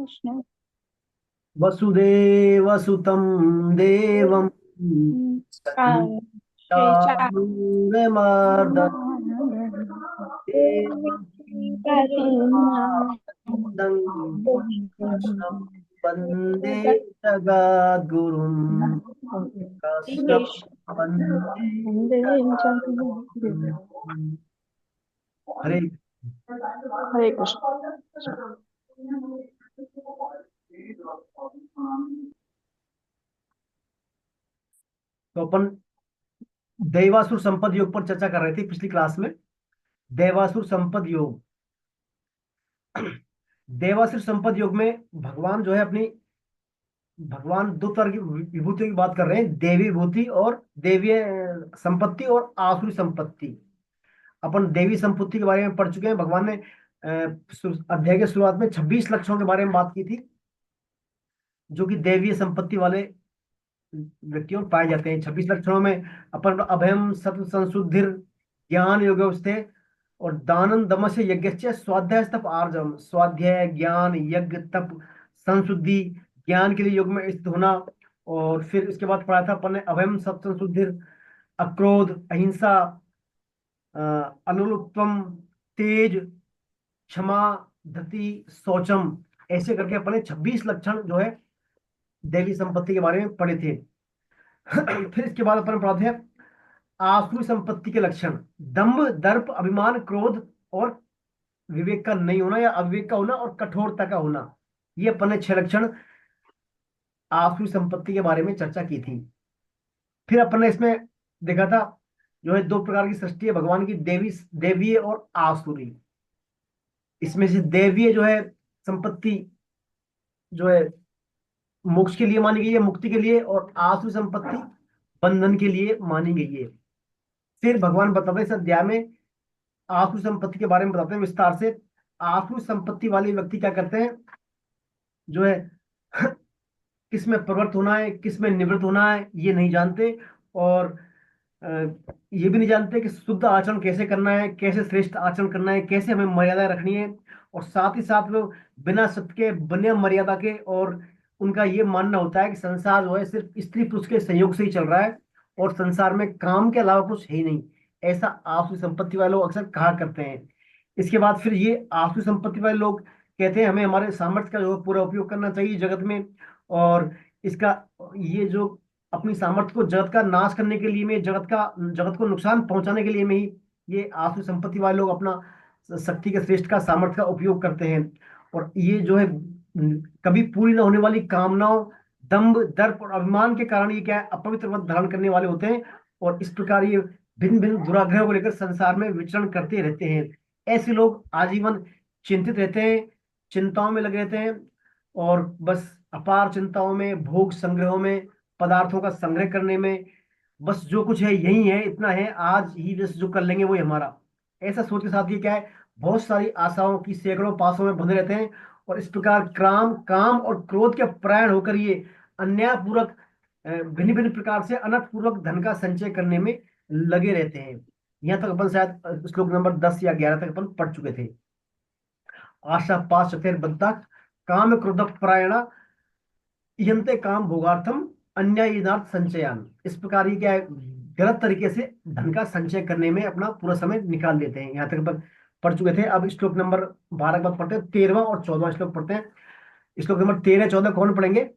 कृष्ण। वसुदेवसुतं देवं श्री चारुमर्दन चाणूरमर्दनं देवकीं परमानन्दं कृष्णं वन्दे जगद्गुरुं कृष्णं वन्दे जगद्गुरुं। हरे हरे कृष्ण। तो अपन दैवासुर संपद योग पर चर्चा कर रहे थे पिछली क्लास में। दैवासुर संपद योग, देवासुर संपद योग में भगवान जो है अपनी भगवान दो तरह की विभूतियों की बात कर रहे हैं, देवी विभूति और देवीय संपत्ति और आसुरी संपत्ति। अपन देवी संपत्ति के बारे में पढ़ चुके हैं। भगवान ने अध्याय के शुरुआत में 26 लक्षणों के बारे में बात की थी, जो कि देवीय संपत्ति वाले व्यक्तियों में पाए जाते हैं। 26 लक्षणों में अपन अभयम सत्व संशुद्धिर ज्ञान योग और दानम दमस्य यज्ञ स्वाध्याय तप आर्जवम। स्वाध्याय, ज्ञान, यज्ञ, तप, संशुद्धि, ज्ञान के लिए योग में स्थित होना। और फिर इसके बाद पढ़ा था अपन ने अभयम सत्व संशुद्धिर अक्रोध, अहिंसा, अनुलुप्तम, तेज, क्षमा, धृति, शौचम। ऐसे करके अपन ने 26 लक्षण जो है देवी संपत्ति के बारे में पढ़े थे। फिर इसके बाद अपन पढ़ाते हैं आसुरी संपत्ति के लक्षण। दंभ, दर्प, अभिमान, क्रोध और विवेक का नहीं होना या अविवेक का होना और कठोरता का होना। ये अपन ने 6 लक्षण आसुरी संपत्ति के बारे में चर्चा की थी। फिर अपन ने इसमें देखा था जो है दो प्रकार की सृष्टि है भगवान की, देवी देवीय और आसुरी। इसमें से देवीय जो है संपत्ति जो है मोक्ष के लिए मानी गई है, मुक्ति के लिए, और आसुरी संपत्ति बंधन के लिए मानी गई है। फिर भगवान बताते हैं इस अध्याय में आसुरी संपत्ति के बारे में बताते हैं विस्तार से। आसुरी संपत्ति वाले व्यक्ति क्या करते हैं, जो है किस में प्रवृत्त होना है, किस में निवृत्त होना है, ये नहीं जानते। और अ, ये भी नहीं जानते कि शुद्ध आचरण कैसे करना है, कैसे श्रेष्ठ आचरण करना है, कैसे हमें मर्यादा रखनी है। और साथ ही साथ वो बिना सत्य के, बिना मर्यादा के, और उनका ये मानना होता है कि संसार जो है सिर्फ स्त्री पुरुष के संयोग से ही चल रहा है और संसार में काम के अलावा कुछ है ही नहीं। ऐसा आसुरी संपत्ति वाले लोग अक्सर कहा करते हैं। इसके बाद फिर ये आसुरी संपत्ति वाले लोग कहते हैं हमें हमारे सामर्थ्य का जो है पूरा उपयोग करना चाहिए जगत में। और इसका ये जो अपनी सामर्थ्य को जगत का नाश करने के लिए में, जगत को नुकसान पहुंचाने के लिए में ही ये आसुरी संपत्ति वाले लोग अपना शक्ति के श्रेष्ठ का सामर्थ्य का उपयोग करते हैं। और ये जो है कभी पूरी न होने वाली कामनाओं, दंभ, दर्प और अभिमान के कारण ये क्या है, अपवित्र मत धारण करने वाले होते हैं। और इस प्रकार ये भिन्न भिन्न दुराग्रह को लेकर संसार में विचरण करते रहते हैं। ऐसे लोग आजीवन चिंतित रहते हैं, चिंताओं में लगे रहते हैं, और बस अपार चिंताओं में, भोग संग्रहों में, पदार्थों का संग्रह करने में, बस जो कुछ है यही है, इतना है, आज ही बस जो कर लेंगे वही हमारा। ऐसा सोच के साथ ये क्या है, बहुत सारी आशाओं की सैकड़ों पासों में बंधे रहते हैं। और इस प्रकार काम काम और क्रोध के परायण होकर ये अन्यायपूर्वक भिन्न भिन्न प्रकार से अनर्थपूर्वक धन का संचय करने में लगे रहते हैं। यहाँ तक अपन शायद श्लोक नंबर 10 या 11 तक अपन पढ़ चुके थे। आशा पाश बद्धा काम क्रोध परायणा यंते काम भोगार्थम अन्यायीनाथ संचयान। इस प्रकार ये क्या है, गलत तरीके से धन का संचय करने में अपना पूरा समय निकाल देते हैं। यहाँ तक अपन पढ़ चुके थे। अब श्लोक नंबर 12 के बाद पढ़ते हैं 13वां और 14वां श्लोक पढ़ते हैं। श्लोक नंबर 13 14 कौन पढ़ेंगे?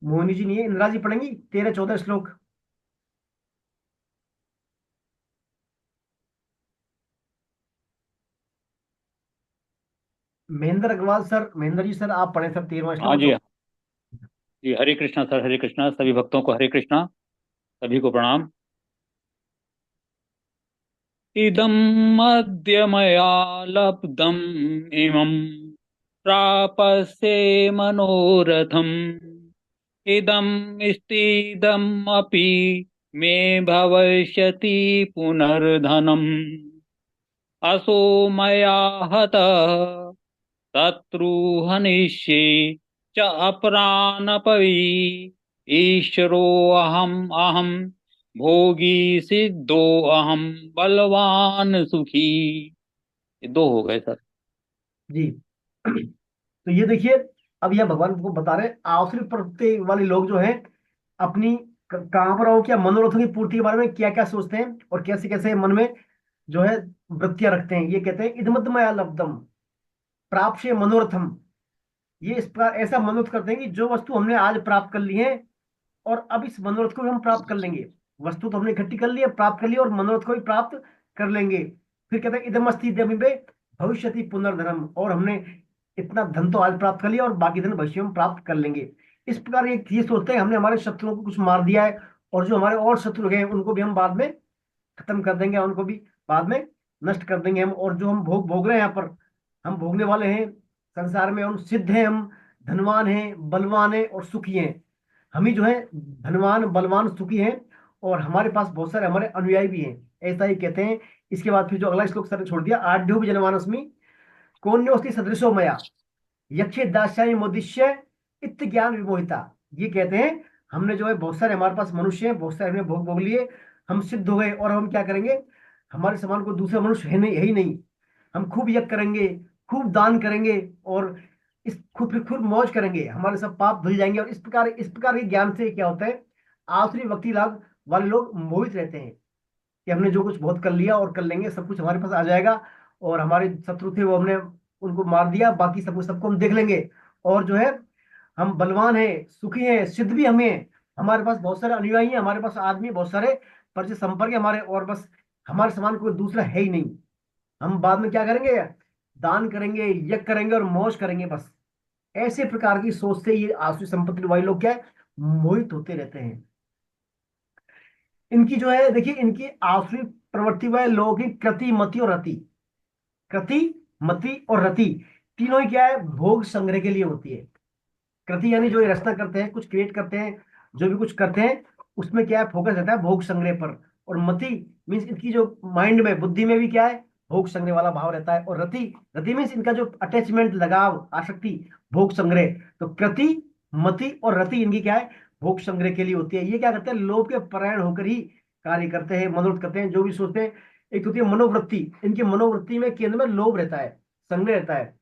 मोहिनी जी नहीं है, इंदिरा जी पढ़ेंगी 13 14 श्लोक। महेंद्र अग्रवाल सर, महेंद्र जी सर, आप पढ़े सर 13वां श्लोक हाँ और जी। 14। जी हरे कृष्णा सर, हरे कृष्णा, सभी भक्तों को हरे कृष्णा, सभी को प्रणाम। इदं मद्य मया लब्धम् इमं प्रापस्ये मनोरथम्। इदं स्थिदमपि मे भविष्यति पुनर्धनम्। असो मया हतः शत्रुः हनिष्ये च अप्रानपि। ईश्वरोऽहम् अहम् भोगी सिद्धोऽहम् बलवान सुखी। ये दो हो गए सर। जी। तो ये देखिए अब यह भगवान को बता रहे हैं, आसुरी प्रवृत्ति वाले लोग जो हैं अपनी कामनाओं क्या मनोरथों की पूर्ति के बारे में क्या क्या सोचते हैं और कैसे कैसे मन में जो है वृत्तियां रखते हैं। ये कहते हैं इदमत्तमया लब्धम प्राप्य मनोरथम। ये इस प्रकार ऐसा मनोरथ करते हैं कि जो वस्तु हमने आज प्राप्त कर ली है और अब इस मनोरथ को भी हम प्राप्त कर लेंगे। वस्तु तो हमने इकट्ठी कर ली है, प्राप्त कर ली, और मनोरथ को भी प्राप्त कर लेंगे। फिर कहते हैं इदमस्ति दमिबे भविष्यति पुनर्धनम, और हमने इतना धन तो आज प्राप्त कर लिया और बाकी धन भविष्य में प्राप्त कर लेंगे। इस प्रकार ये सोचते हैं हमने हमारे शत्रुओं को कुछ मार दिया है, और जो हमारे और शत्रु हैं उनको भी हम बाद में खत्म कर देंगे, उनको भी बाद में नष्ट कर देंगे हम। और जो हम भोग भोग रहे हैं यहाँ पर, हम भोगने वाले हैं संसार में, हम सिद्ध हैं, हम धनवान हैं, बलवान हैं और सुखी हैं। हम ही जो है धनवान बलवान सुखी हैं, और हमारे पास बहुत सारे हमारे अनुयायी भी हैं, ऐसा ही कहते हैं। इसके बाद फिर जो अगला श्लोक सर ने छोड़ दिया, आढ्यो भी जनमानस्मि कौन्योस्ति सदृशो मया यक्षे दास्यामि मोदिष्य इत्य ज्ञान विमोहिता। ये कहते हैं हमने जो है बहुत सारे हमारे पास मनुष्य हैं, बहुत सारे हमने भोग भोग लिए, हम सिद्ध हो गए, और हम क्या करेंगे, हमारे समान कोई दूसरा मनुष्य है ही नहीं। हम खूब यज्ञ करेंगे, खूब दान करेंगे, और इस खूब फिर खूब मौज करेंगे, हमारे सब पाप धुल जाएंगे। और इस प्रकार के ज्ञान से क्या होता है, आसुरी भक्ति लाभ वाले लोग मोहित रहते हैं कि हमने जो कुछ बहुत कर लिया और कर लेंगे, सब कुछ हमारे पास आ जाएगा, और हमारे शत्रु थे वो हमने उनको मार दिया, बाकी सब कुछ सबको हम देख लेंगे। और जो है हम बलवान हैं, सुखी हैं, सिद्ध भी हमें हैं, हमारे पास बहुत सारे अनुयायी हैं, हमारे पास आदमी बहुत सारे परिचय संपर्क है हमारे, और बस हमारे समान कोई दूसरा है ही नहीं। हम बाद में क्या करेंगे, दान करेंगे, यज्ञ करेंगे और मौज करेंगे बस। ऐसे प्रकार की सोच से ये आसुरी संपत्ति वाले लोग क्या है, मोहित होते रहते हैं। इनकी जो है देखिए, इनकी आसुरी प्रवृत्ति वाले लोगों की कृति मति और रति, कृति मति और रति तीनों ही क्या है, भोग संग्रह के लिए होती है। कृति यानी जो ये रचना करते हैं, कुछ क्रिएट करते हैं, जो भी कुछ करते हैं, उसमें क्या है, फोकस रहता है भोग संग्रह पर। और मति मीन्स इनकी जो माइंड में बुद्धि में भी क्या है, भोग संग्रह वाला भाव रहता है। और रति, रति मीन्स इनका जो अटैचमेंट लगाव आसक्ति भोग संग्रह। तो कृति मति और रति इनकी क्या है, भोग संग्रह के लिए होती है। ये क्या करते हैं, लोभ के परायण होकर ही कार्य करते हैं, मनोरथ करते हैं, जो भी सोचते हैं। एक होती है मनोवृत्ति, इनकी मनोवृत्ति में केंद्र में लोभ रहता है, संग्रह रहता है।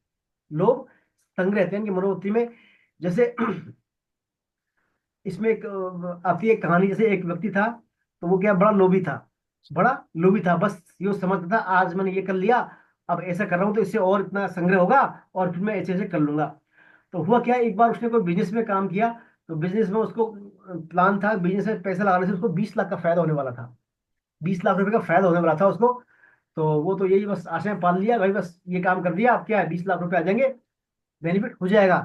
लोभ संग्रह रहते हैं इनकी मनोवृत्ति में। जैसे इसमें एक आती है कहानी, जैसे एक व्यक्ति था, तो वो क्या बड़ा लोभी था, बड़ा लोभी था। बस ये समझता था आज मैंने ये कर लिया, अब ऐसा कर रहा हूँ तो इससे और इतना संग्रह होगा, और फिर मैं ऐसे ऐसे कर लूंगा। तो हुआ क्या, एक बार उसने कोई बिजनेस में काम किया, तो बिजनेस में उसको प्लान था, बिजनेस में पैसा लगाने से उसको 20 लाख का फायदा होने वाला था। 20 लाख रुपए का फायदा होने वाला था उसको। तो वो तो यही बस आशा पाल लिया भाई, बस ये काम कर दिया, अब क्या है 20 लाख रुपए आ जाएंगे, बेनिफिट हो जाएगा।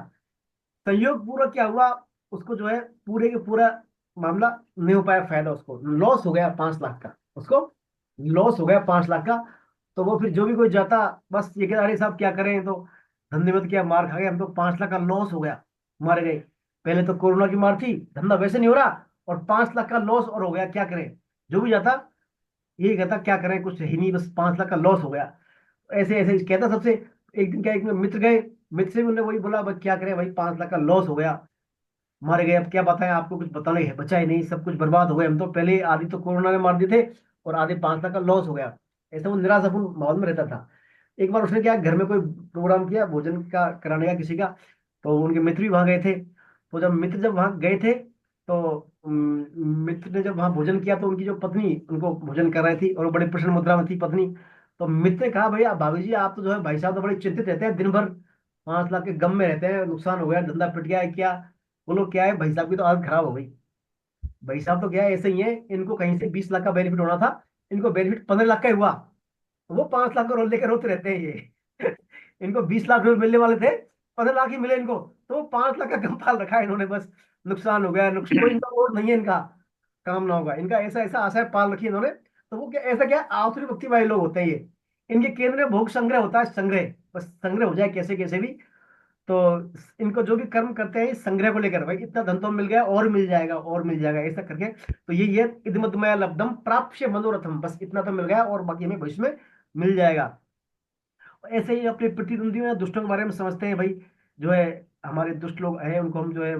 संयोग पूर्वक क्या हुआ, उसको जो है पूरे के पूरा मामला नहीं हो पाया, फायदा उसको लॉस हो गया 5 लाख का, उसको लॉस हो गया 5 लाख का। तो वो फिर जो भी कोई जाता, बस ये कहता अरे साहब क्या करें, तो धंधे में तो क्या मार खा गए हम तो, 5 लाख का लॉस हो गया, मार गए। पहले तो कोरोना की मार थी, धंधा वैसे नहीं हो रहा, और 5 लाख का लॉस और हो गया, क्या करें। जो भी जाता यही कहता क्या करें, कुछ ही नहीं, बस 5 लाख का लॉस हो गया। ऐसे ऐसे कहता सबसे। एक दिन क्या, एक मित्र गए, मित्र से भी उन्होंने वही बोला, भाई क्या करें भाई, 5 लाख का लॉस हो गया, मर गए, अब क्या बताएं आपको, कुछ बताना ही है, बचा ही नहीं, सब कुछ बर्बाद हो गए, हम तो पहले आधी तो कोरोना ने मार दिए थे, और आधे 5 लाख का लॉस हो गया। ऐसा वो निराशापूर्ण माहौल में रहता था। एक बार उसने क्या, घर में कोई प्रोग्राम किया भोजन का कराने का किसी का, तो उनके मित्र भी वहां गए थे। तो जब वहां गए थे, तो मित्र ने जब वहां भोजन किया, तो उनकी जो पत्नी उनको भोजन कर रही थी, और वो बड़े प्रसन्न मुद्रा में थी पत्नी। तो मित्र ने कहा, भैया भाभी जी आप तो जो है भाई साहब तो बड़े चिंतित रहते हैं दिन भर, 5 लाख के गम में रहते हैं, नुकसान हो गया, धंधा पिट गया है क्या। बोलो क्या है, भाई साहब की तो आदत खराब हो गई। भाई साहब तो क्या है, ऐसे ही है, इनको कहीं से 20 लाख का बेनिफिट होना था, इनको बेनिफिट 15 लाख का ही हुआ। तो वो 5 लाख को रोल लेकर रोते रहते हैं ये। इनको 20 लाख रुपए मिलने वाले थे, 15 लाख ही मिले इनको, तो वो 5 लाख का गम पाल रखा है इन्होंने, बस नुकसान हो गया, कोई इनका और नहीं है, इनका काम ना होगा, इनका ऐसा ऐसा आशा पाल रखी है इन्होंने। तो वो क्या, ऐसा क्या आसुरी भक्ति वाले लोग होते हैं ये, इनके केंद्र में भोग संग्रह होता है, संग्रह, बस संग्रह हो जाए कैसे कैसे भी। तो इनको जो भी कर्म करते हैं इस संग्रह को लेकर, भाई इतना धन तो मिल गया और मिल जाएगा और मिल जाएगा, ऐसा करके। तो ये इदमतमय लब्धम प्राप्य मनोरथम, बस इतना तो मिल गया और बाकी हमें भविष्य में मिल जाएगा। ऐसे ही अपने प्रतिद्वंदियों या दुष्टों के बारे में समझते हैं, भाई जो है हमारे दुष्ट लोग हैं उनको हम जो है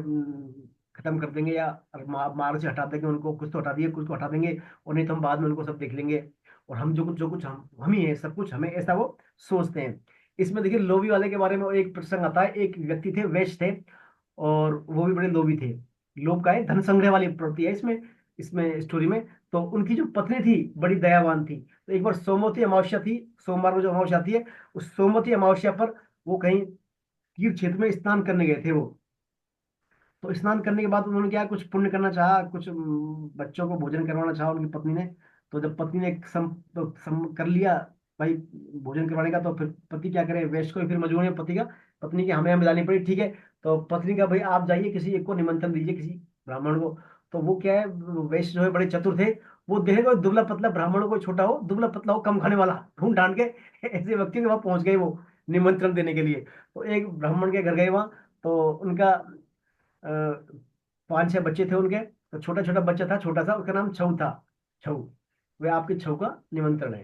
खत्म कर देंगे, या मार्ग से हटा देंगे उनको, कुछ तो हटा दिए कुछ तो हटा देंगे, और नहीं तो हम बाद में उनको सब देख लेंगे, और हम जो कुछ हम ही है, सब कुछ हमें, ऐसा वो सोचते हैं। इसमें देखिए लोभी वाले के बारे में एक प्रसंग आता है। एक व्यक्ति थे, वैश्य थे, और वो भी बड़े लोभी थे। लोभ का है, धन संग्रह वाली प्रवृत्ति है इसमें, इसमें स्टोरी में। तो उनकी जो पत्नी थी बड़ी दयावान थी। तो एक बार सोमवती अमावस्या थी, सोमवार को जो अमावस्या आती है, उस सोमवती अमावस्या पर वो कहीं तीर्थ क्षेत्र में स्नान करने गए थे वो। तो स्नान करने के बाद उन्होंने क्या, कुछ पुण्य करना चाहा, कुछ बच्चों को भोजन करवाना चाहा उनकी पत्नी ने। तो जब पत्नी ने सम कर लिया भाई भोजन करवाने का, तो फिर पति क्या करे, वैश्य को ही फिर मजबूरी है पति का, पत्नी की हमें हमें मिलानी पड़ी, ठीक है। तो पत्नी का भाई आप जाइए किसी एक को निमंत्रण दीजिए, किसी ब्राह्मण को। तो वो क्या है, वैश्य जो है बड़े चतुर थे। वो देखेगा दुबला पतला ब्राह्मण हो, कोई छोटा हो, दुबला पतला हो, कम खाने वाला, ढूंढ ढांड के ऐसे व्यक्ति के वहां पहुंच गए वो निमंत्रण देने के लिए। तो एक ब्राह्मण के घर गए वहां। तो उनका 5-6 बच्चे थे उनके। तो छोटा छोटा बच्चा था, छोटा सा, उसका नाम छऊ था। छऊ, वे आपके छऊ का निमंत्रण है।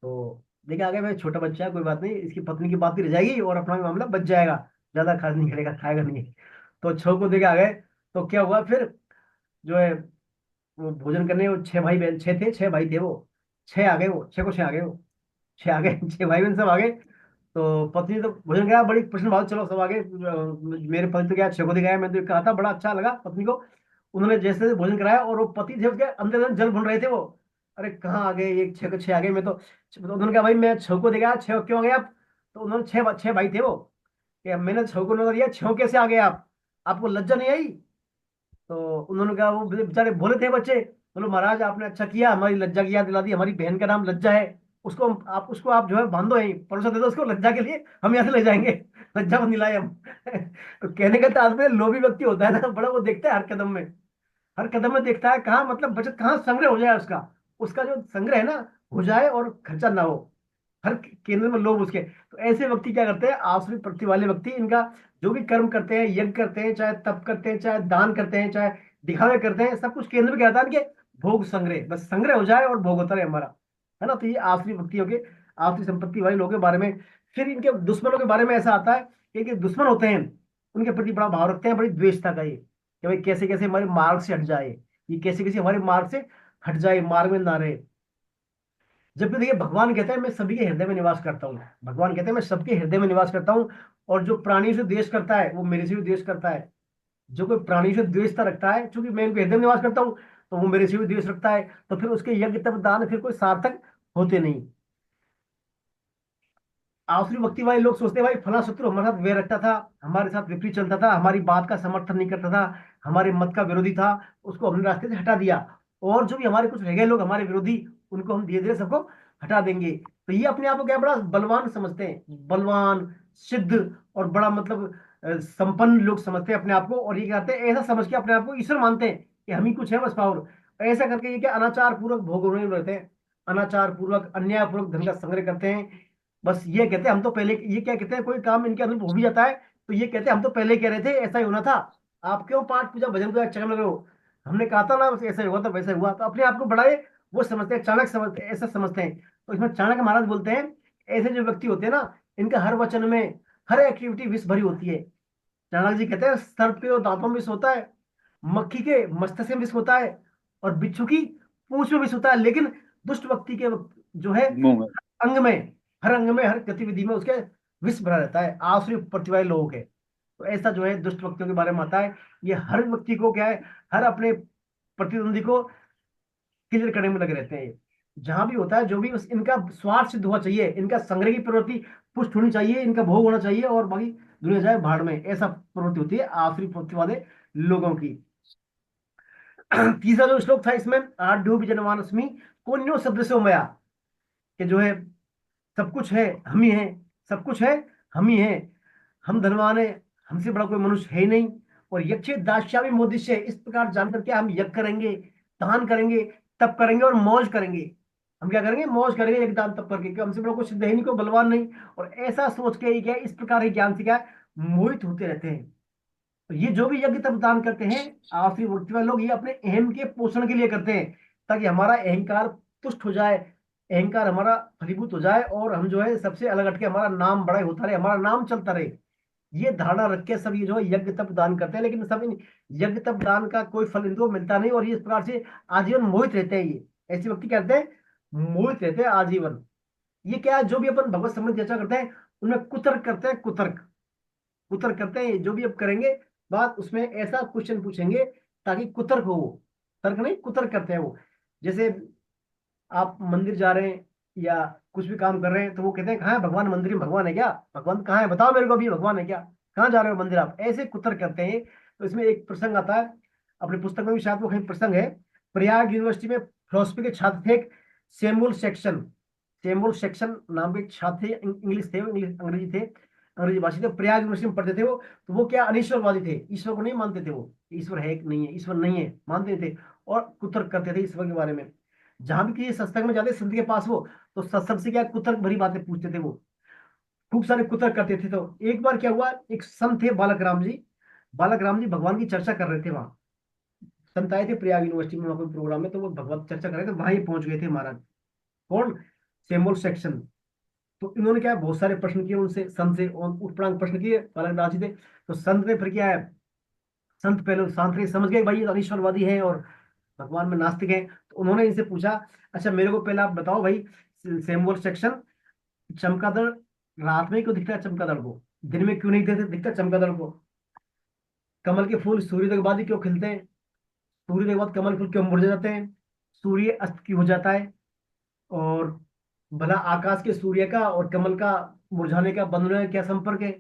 तो देखिए आगे, भाई छोटा बच्चा है कोई बात नहीं, इसकी पत्नी की बात भी रह जाएगी और अपना भी मामला बच जाएगा, ज्यादा खास नहीं करेगा, खाएगा नहीं। तो छऊ को देखे आ गए। तो क्या हुआ फिर, जो है वो भोजन करने, वो 6 भाई बहन, 6 थे, 6 भाई थे वो। 6 आ गए वो, 6 को 6 आ गए वो, 6 आ गए 6 भाई बहन सब आ गए। तो पत्नी तो भोजन गया, बड़ी प्रश्न भाव, चलो सब आगे, मेरे पति तो क्या छह को दिखाया, मैंने तो कहा था, बड़ा अच्छा लगा पत्नी को। उन्होंने जैसे जैसे भोजन कराया, और वो पति थे उसके अंदर अंदर जल भून रहे थे वो। अरे कहाँ आ गए, एक 6 को 6 आ गए, मैं तो उन्होंने कहा भाई मैं 6 को देखा, 6 क्यों आ गए आप? तो उन्होंने 6 भाई थे वो, कि मैंने 6 को नजर दिया, 6 कैसे आ गए आप? आपको लज्जा नहीं आई? तो उन्होंने कहा, वो बेचारे भोले थे बच्चे, बोलो महाराज आपने अच्छा किया, हमारी लज्जा की याद दिला दी, हमारी बहन का नाम लज्जा है। आप उसको आप जो है बांधो, यहीं परोसा दे दो उसको लज्जा के लिए, हम यहाँ से ले जाएंगे। लज्जा बंद दिलाए हम। तो कहने का तात्पर्य, लोभी व्यक्ति होता है ना बड़ा, वो देखता है हर कदम में, हर कदम में देखता है कहाँ मतलब बचत, कहाँ संग्रह हो जाए उसका, उसका जो संग्रह है ना हो जाए, और खर्चा ना हो, हर केंद्र में लोग उसके। तो ऐसे व्यक्ति क्या करते हैं, आसुरी प्रवृत्ति वाले व्यक्ति, इनका जो भी कर्म करते हैं, यज्ञ करते हैं, चाहे तप करते हैं, चाहे दान करते हैं, चाहे दिखावे करते हैं, सब कुछ केंद्र में क्या आता है इनके, भोग संग्रह, बस संग्रह हो जाए और भोग होता रहे हमारा, है ना। तो ये आसुरी व्यक्तियों के, आसुरी संपत्ति वाले लोगों के बारे में। फिर इनके दुश्मनों के बारे में ऐसा आता है कि इनके दुश्मन होते हैं, उनके प्रति बड़ा भाव रखते हैं, बड़ी द्वेषता का ये, कि भाई कैसे कैसे हमारे मार्ग से हट जाए, ये कैसे कैसे हमारे मार्ग से हट जाए, मार्ग में ना रहे। जबकि देखिए भगवान कहते हैं मैं सभी के हृदय में निवास करता हूँ, भगवान कहते हैं मैं सबके हृदय में निवास करता हूँ। और जो प्राणी से द्वेष करता है वो मेरे से भी द्वेष करता है। जो कोई प्राणी से द्वेषता रखता है, क्योंकि मैं उनके हृदय में निवास करता हूँ, तो वो मेरे से भी द्वेष रखता है। तो फिर उसके यज्ञ तप दान फिर कोई सार्थक होते नहीं। आसुरी भक्ति वाले लोग सोचते हैं भाई फला शत्रु हमारे साथ वैर रखता था, हमारे साथ विपरीत चलता था, हमारी बात का समर्थन नहीं करता था, हमारे मत का विरोधी था, उसको हमने रास्ते से हटा दिया। और जो भी हमारे कुछ रह गए लोग हमारे विरोधी, उनको हम धीरे धीरे सबको हटा देंगे। तो ये अपने आप को क्या बड़ा बलवान समझते हैं, बलवान, सिद्ध, और बड़ा मतलब संपन्न लोग समझते हैं अपने आप को। और ये कहते हैं, ऐसा समझ के अपने आप को ईश्वर मानते हैं कि हम ही कुछ है बस पावर। ऐसा करके ये क्या अनाचार पूर्वक भोग में रहते हैं, अनाचार पूर्वक अन्याय पूर्वक धन का संग्रह करते हैं। बस ये कहते हैं हम तो पहले, ये क्या कहते हैं, कोई काम इनके अंदर हो भी जाता है तो ये कहते हैं हम तो पहले कह रहे थे ऐसा ही होना था, आप क्यों पाठ पूजा भजन पूजा चक्कर में लग रहे हो, हमने कहा था ना बस ऐसा ही हुआ था वैसा ही हुआ। तो अपने आप को बड़ाए वो समझते हैं, चाणक्य समझते ऐसा समझते हैं। तो इसमें चाणक्य महाराज बोलते हैं, ऐसे जो व्यक्ति होते हैं ना, इनका हर वचन में, हर एक्टिविटी विष भरी होती है। चाणक्य जी कहते हैं सर्प के दांतों में विष होता है, मक्खी के मस्तक में विष होता है, और बिच्छू की पूंछ में विष होता है, लेकिन दुष्ट व्यक्ति के जो है मुंह में। अंग में, हर अंग में, हर गतिविधि में उसके विष भरा रहता है, आसुरी प्रवृत्ति वाले लोगों के। तो ऐसा जो है दुष्ट व्यक्तियों के बारे में आता है। ये हर व्यक्ति को क्या है, हर अपने प्रतिद्वंदी को क्लियर करने में लगे रहते हैं। जहां भी होता है जो भी इनका स्वार्थ सिद्ध होना चाहिए, इनका संग्रह की प्रवृत्ति पुष्ट होनी चाहिए, इनका भोग होना चाहिए, और बाकी दुनिया जाए भाड़ में, ऐसा प्रवृत्ति होती है आसुरी प्रवृत्ति वाले लोगों की। तीसरा जो श्लोक था इसमें, आढ़ जनमानस्मी कोन्यो शब्द से मया, कि जो है सब कुछ है हम ही हैं, सब कुछ है हम ही हैं, हम धनवान है, हमसे बड़ा कोई मनुष्य है ही नहीं। और यक्षे दास्यामी मोदिष्य, इस प्रकार जान करके हम यज्ञ करेंगे, दान करेंगे, तप करेंगे और मौज करेंगे। हम क्या करेंगे, मौज करेंगे यज्ञ दान तप करके, क्योंकि हमसे बड़ा कोई सिद्ध है ही नहीं, कोई बलवान नहीं। और ऐसा सोच के ही क्या है, इस प्रकार के ज्ञान से क्या है, मोहित होते रहते हैं। तो ये जो भी यज्ञ तप दान करते हैं आखिरी वक्त वाले लोग, ये अपने अहम के पोषण के लिए करते हैं, ताकि हमारा अहंकार तुष्ट हो जाए, अहंकार हमारा फलीभूत हो जाए, और हम जो है सबसे अलग हटके हमारा नाम बड़ा होता रहे, हमारा नाम चलता रहे। ये धारणा रख के सब ये जो है यज्ञ तप दान करते हैं, लेकिन सब इन यज्ञ तप दान का कोई फल इनको मिलता नहीं, और ये इस प्रकार से आजीवन मोहित रहते हैं। ये ऐसे व्यक्ति कहते हैं मोहित रहते हैं आजीवन। ये क्या है, जो भी अपन भगवत संबंधी चर्चा करते हैं उनमें कुतर्क करते हैं, कुतर्क। कुतर्क करते हैं, जो भी अब करेंगे बात उसमें ऐसा क्वेश्चन पूछेंगे ताकि कुतर्क हो वो। तर्क नहीं, कुतर्क करते हैं वो। जैसे आप मंदिर जा रहे हैं या कुछ भी काम कर रहे हैं, तो वो कहते हैं कहाँ है भगवान, मंदिर में भगवान है क्या, भगवान कहाँ है बताओ मेरे को, अभी भगवान है क्या, कहाँ जा रहे हो मंदिर आप, ऐसे कुतर्क करते हैं। तो इसमें एक प्रसंग आता है, अपनी पुस्तक में भी शायद वो कहीं प्रसंग है। प्रयाग यूनिवर्सिटी में फिलोसफी के छात्र थे एक, सैमुअल सेक्शन। सैमुअल सेक्शन नाम के एक छात्र थे, इंग्लिश थे, इंग्लिश अंग्रेजी थे, अंग्रेजी भाषी थे, प्रयाग यूनिवर्सिटी में पढ़ते थे वो। तो वो क्या अनिश्वरवादी थे, ईश्वर को नहीं मानते थे वो, ईश्वर है कि नहीं है, ईश्वर नहीं है मानते थे। और कुतर्क करते थे ईश्वर के बारे में। जहां भी किसी सत्संग में जाते संत के पास वो, तो सत्संग से क्या कुतर्क भरी बातें पूछते थे वो, खूब सारे कुतर्क करते थे। तो एक बार क्या हुआ, एक संत थे बालक राम जी, बालक राम जी भगवान की चर्चा कर रहे थे वहां। संत आए थे प्रयाग यूनिवर्सिटी में, वहां कोई प्रोग्राम में, तो वो भगवत चर्चा कर रहे थे, वहां ही पहुंच गए थे महाराज। कौन, सेम्बल सेक्शन। तो इन्होंने क्या है, बहुत सारे प्रश्न किए उनसे, संत से, और उठपटांग प्रश्न किए, बालक नाथ जी थे। तो संत ने फिर क्या है, संत पहले शांत रहे, समझ गए भाई ये तो अनिश्वरवादी है और भगवान में नास्तिक है। तो उन्होंने इनसे पूछा, अच्छा मेरे को पहले आप बताओ भाई, सेम्बल सेक्शन, चमगादड़ रात में क्यों दिखता है चमगादड़ को, दिन में क्यों नहीं दिखता दिखता चमगादड़ को। कमल के फूल सूर्योदय के बाद ही क्यों खिलते हैं, सूर्योदय के बाद कमल फूल क्यों मुरझा जाते हैं, सूर्य अस्त क्यों हो जाता है, और भला आकाश के सूर्य का और कमल का मुरझाने का बंधन में क्या संपर्क है।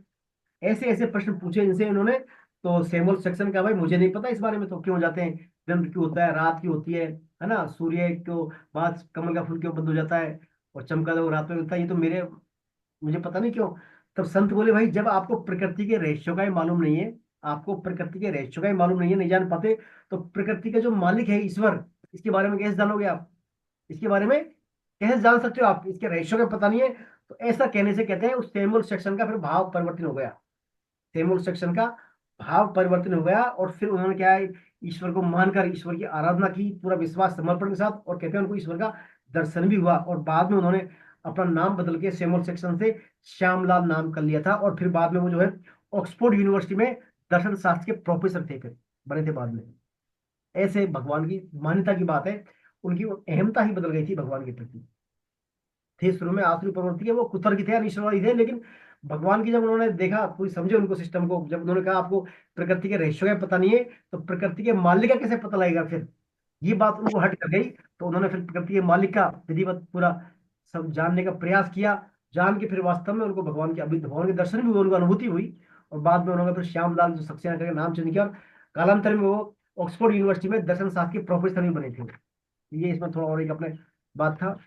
ऐसे ऐसे प्रश्न पूछे इनसे इन्होंने। तो सेमुअल सेक्शन का भाई मुझे नहीं पता इस बारे में, तो क्यों हो जाते हैं, दिन क्यों होता है, रात क्यों होती है ना, सूर्य क्यों बाद कमल का फूल क्यों बंद हो जाता है, और चमका दो रात में होता है, ये तो मेरे, मुझे पता नहीं क्यों। तब संत बोले भाई जब आपको प्रकृति के रहस्यों का ही मालूम नहीं है, आपको प्रकृति के रहस्यों का ही मालूम नहीं है, नहीं जान पाते, तो प्रकृति का जो मालिक है ईश्वर, इसके बारे में कैसे जानोगे आप, इसके बारे में कैसे जान सकते हो आप, इसके रहस्यों का पता नहीं है। तो ऐसा कहने से कहते हैं उस सेमुअल सेक्शन का फिर भाव परिवर्तन हो गया, सेमुअल सेक्शन का भाव परिवर्तन हो गया। और फिर उन्होंने क्या है, ईश्वर को मानकर ईश्वर की आराधना की पूरा विश्वास समर्पण के साथ, और कहते हैं उनको ईश्वर का दर्शन भी हुआ। और बाद में उन्होंने अपना नाम बदल के सेमुअल सेक्शन से श्यामलाल नाम कर लिया था। और फिर बाद में वो जो है ऑक्सफोर्ड यूनिवर्सिटी में दर्शन शास्त्र के प्रोफेसर थे, फिर बने थे बाद में। ऐसे भगवान की मान्यता की बात है, उनकी वो अहमता ही बदल गई थी भगवान के प्रति। थे शुरू में आसुरी प्रवृत्ति के वो कुतर्क थे, अनिश्वरवादी थे, लेकिन भगवान की जब उन्होंने देखा, पूरी समझे उनको सिस्टम को, जब उन्होंने कहा आपको प्रकृति के रहस्यों का पता नहीं है, तो प्रकृति के मालिक का कैसे पता लगेगा फिर, ये बात उनको हट कर गई। तो उन्होंने फिर प्रकृति के मालिक का विधिवत पूरा सब जानने का प्रयास किया। जान के फिर वास्तव में उनको भगवान के, अभी भगवान के दर्शन भी हुए, उनको अनुभूति हुई। और बाद में उन्होंने फिर श्यामलाल जो सक्सेना करके नाम चेंज किया, और कालांतर में वो ऑक्सफोर्ड यूनिवर्सिटी में दर्शन शास्त्र के प्रोफेसर भी बने थे। ये इसमें थोड़ा और एक अपने बात था।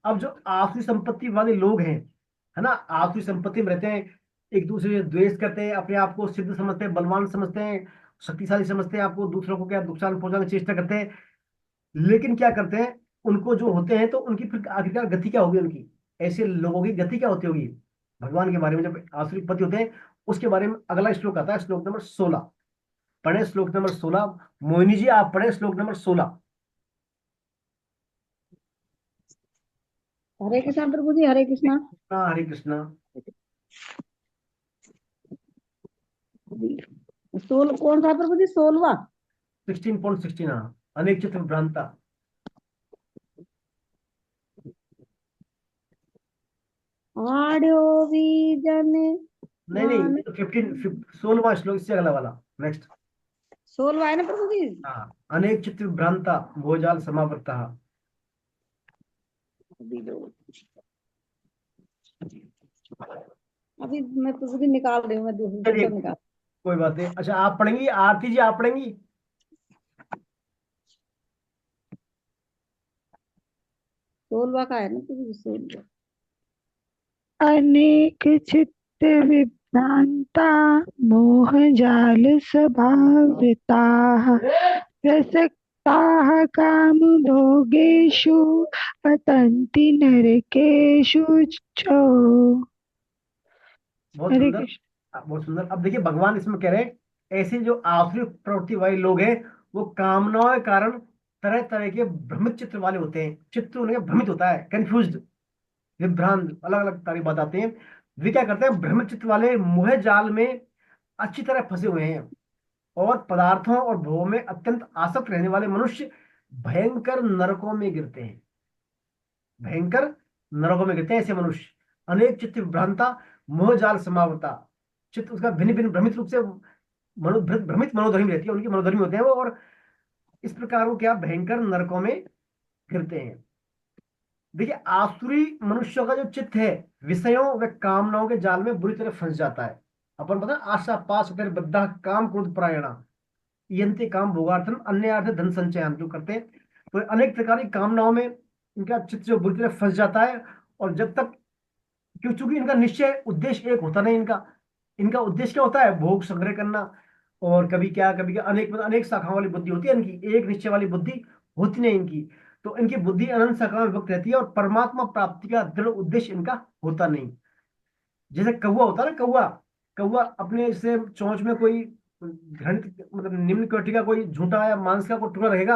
अब जो आसुरी संपत्ति वाले लोग हैं, है ना, आसुरी संपत्ति में रहते हैं, एक दूसरे से द्वेष करते हैं, अपने आप को सिद्ध समझते हैं, बलवान समझते हैं, शक्तिशाली समझते हैं, आपको दूसरों को क्या नुकसान पहुंचाने की चेष्टा करते हैं। लेकिन क्या करते हैं, उनको जो होते हैं तो उनकी फिर आखिरकार गति क्या होगी उनकी, ऐसे लोगों की गति क्या होती होगी भगवान के बारे में जब आसुरी पति होते हैं। उसके बारे में अगला श्लोक आता है, श्लोक नंबर 16। पढ़े श्लोक नंबर 16, मोहिनी जी आप पढ़े श्लोक नंबर 16। हरे कृष्णा प्रभु जी, हरे कृष्णा। हाँ हरे कृष्णा। कौन सा प्रभु जी, 16वां? 16.16, हाँ, अनेक चित्त भ्रांता। आड्यो बीजन नहीं नहीं, मान। ये तो 16वां श्लोक, इससे अगला वाला, नेक्स्ट। 16वां है ना प्रभु जी? हाँ, अनेक चित्त भ्रांता भोजाल समावर्ता। अभी अभी मैं प्रभु जी निकाल रही हूँ, मैं चलिए दूसरा निकाल। कोई बात नहीं। अच्छा आप पढ़ेंगी, आरती जी आप पढ़ेंगी। 16वां का है ना प्रभु जी, 16वां। अनेक चित्त विभ्रांता मोह जाल स्वभाविताः प्रसक्ताः काम भोगेषु पतन्ति नरकेषु च। बहुत हरे सुंदर, कृष्ण। बहुत सुंदर। अब देखिए भगवान इसमें कह रहे हैं, ऐसे जो आसुरी प्रवृत्ति वाले लोग हैं, वो कामनाओं के कारण तरह तरह के भ्रमित चित्र वाले होते हैं, चित्र उनके भ्रमित होता है, कंफ्यूज्ड, विभ्रांत, अलग अलग तरह की बात आते हैं। वे क्या करते हैं, भ्रमित चित्र वाले मोह जाल में अच्छी तरह फंसे हुए हैं, और पदार्थों और भोगों में अत्यंत आसक्त रहने वाले मनुष्य भयंकर नरकों में गिरते हैं, भयंकर नरकों में गिरते हैं ऐसे मनुष्य। अनेक चित्त विभ्रांता मोह जाल समावता। चित्त उसका भिन्न भिन्न भ्रमित रूप से भ्रमित मनोधर्मी रहती है, उनकी मनोधर्मी होते हैं वो, और इस प्रकार वो क्या भयंकर नरकों में गिरते हैं। देखिए, आसुरी मनुष्यों का जो चित्त है विषयों व कामनाओं के जाल में बुरी तरह फंस जाता है। अपन पता है, आशा पाश फिर बद्धा काम क्रोध परायणा यंते काम भोगार्थम अन्य अर्थ धन संचयन जो करते हैं, तो अनेक प्रकार की कामनाओं में इनका चित्त जो बुरी तरह फंस जाता है। और जब तक, क्यों, चूंकि इनका निश्चय उद्देश्य एक होता नहीं, इनका इनका उद्देश्य क्या होता है, भोग संग्रह करना। और कभी क्या अनेक मतलब अनेक शाखाओं वाली बुद्धि होती है इनकी, एक निश्चय वाली बुद्धि होती नहीं इनकी। तो इनकी बुद्धि अनंत शाखाओं में विभक्त रहती है और परमात्मा प्राप्ति का दृढ़ उद्देश्य इनका होता नहीं। जैसे कौवा होता है ना, कौवा कौवा अपने से चोंच में कोई घृणित मतलब निम्न कोटि का कोई झूठा या मांस का कोई टुकड़ा रहेगा,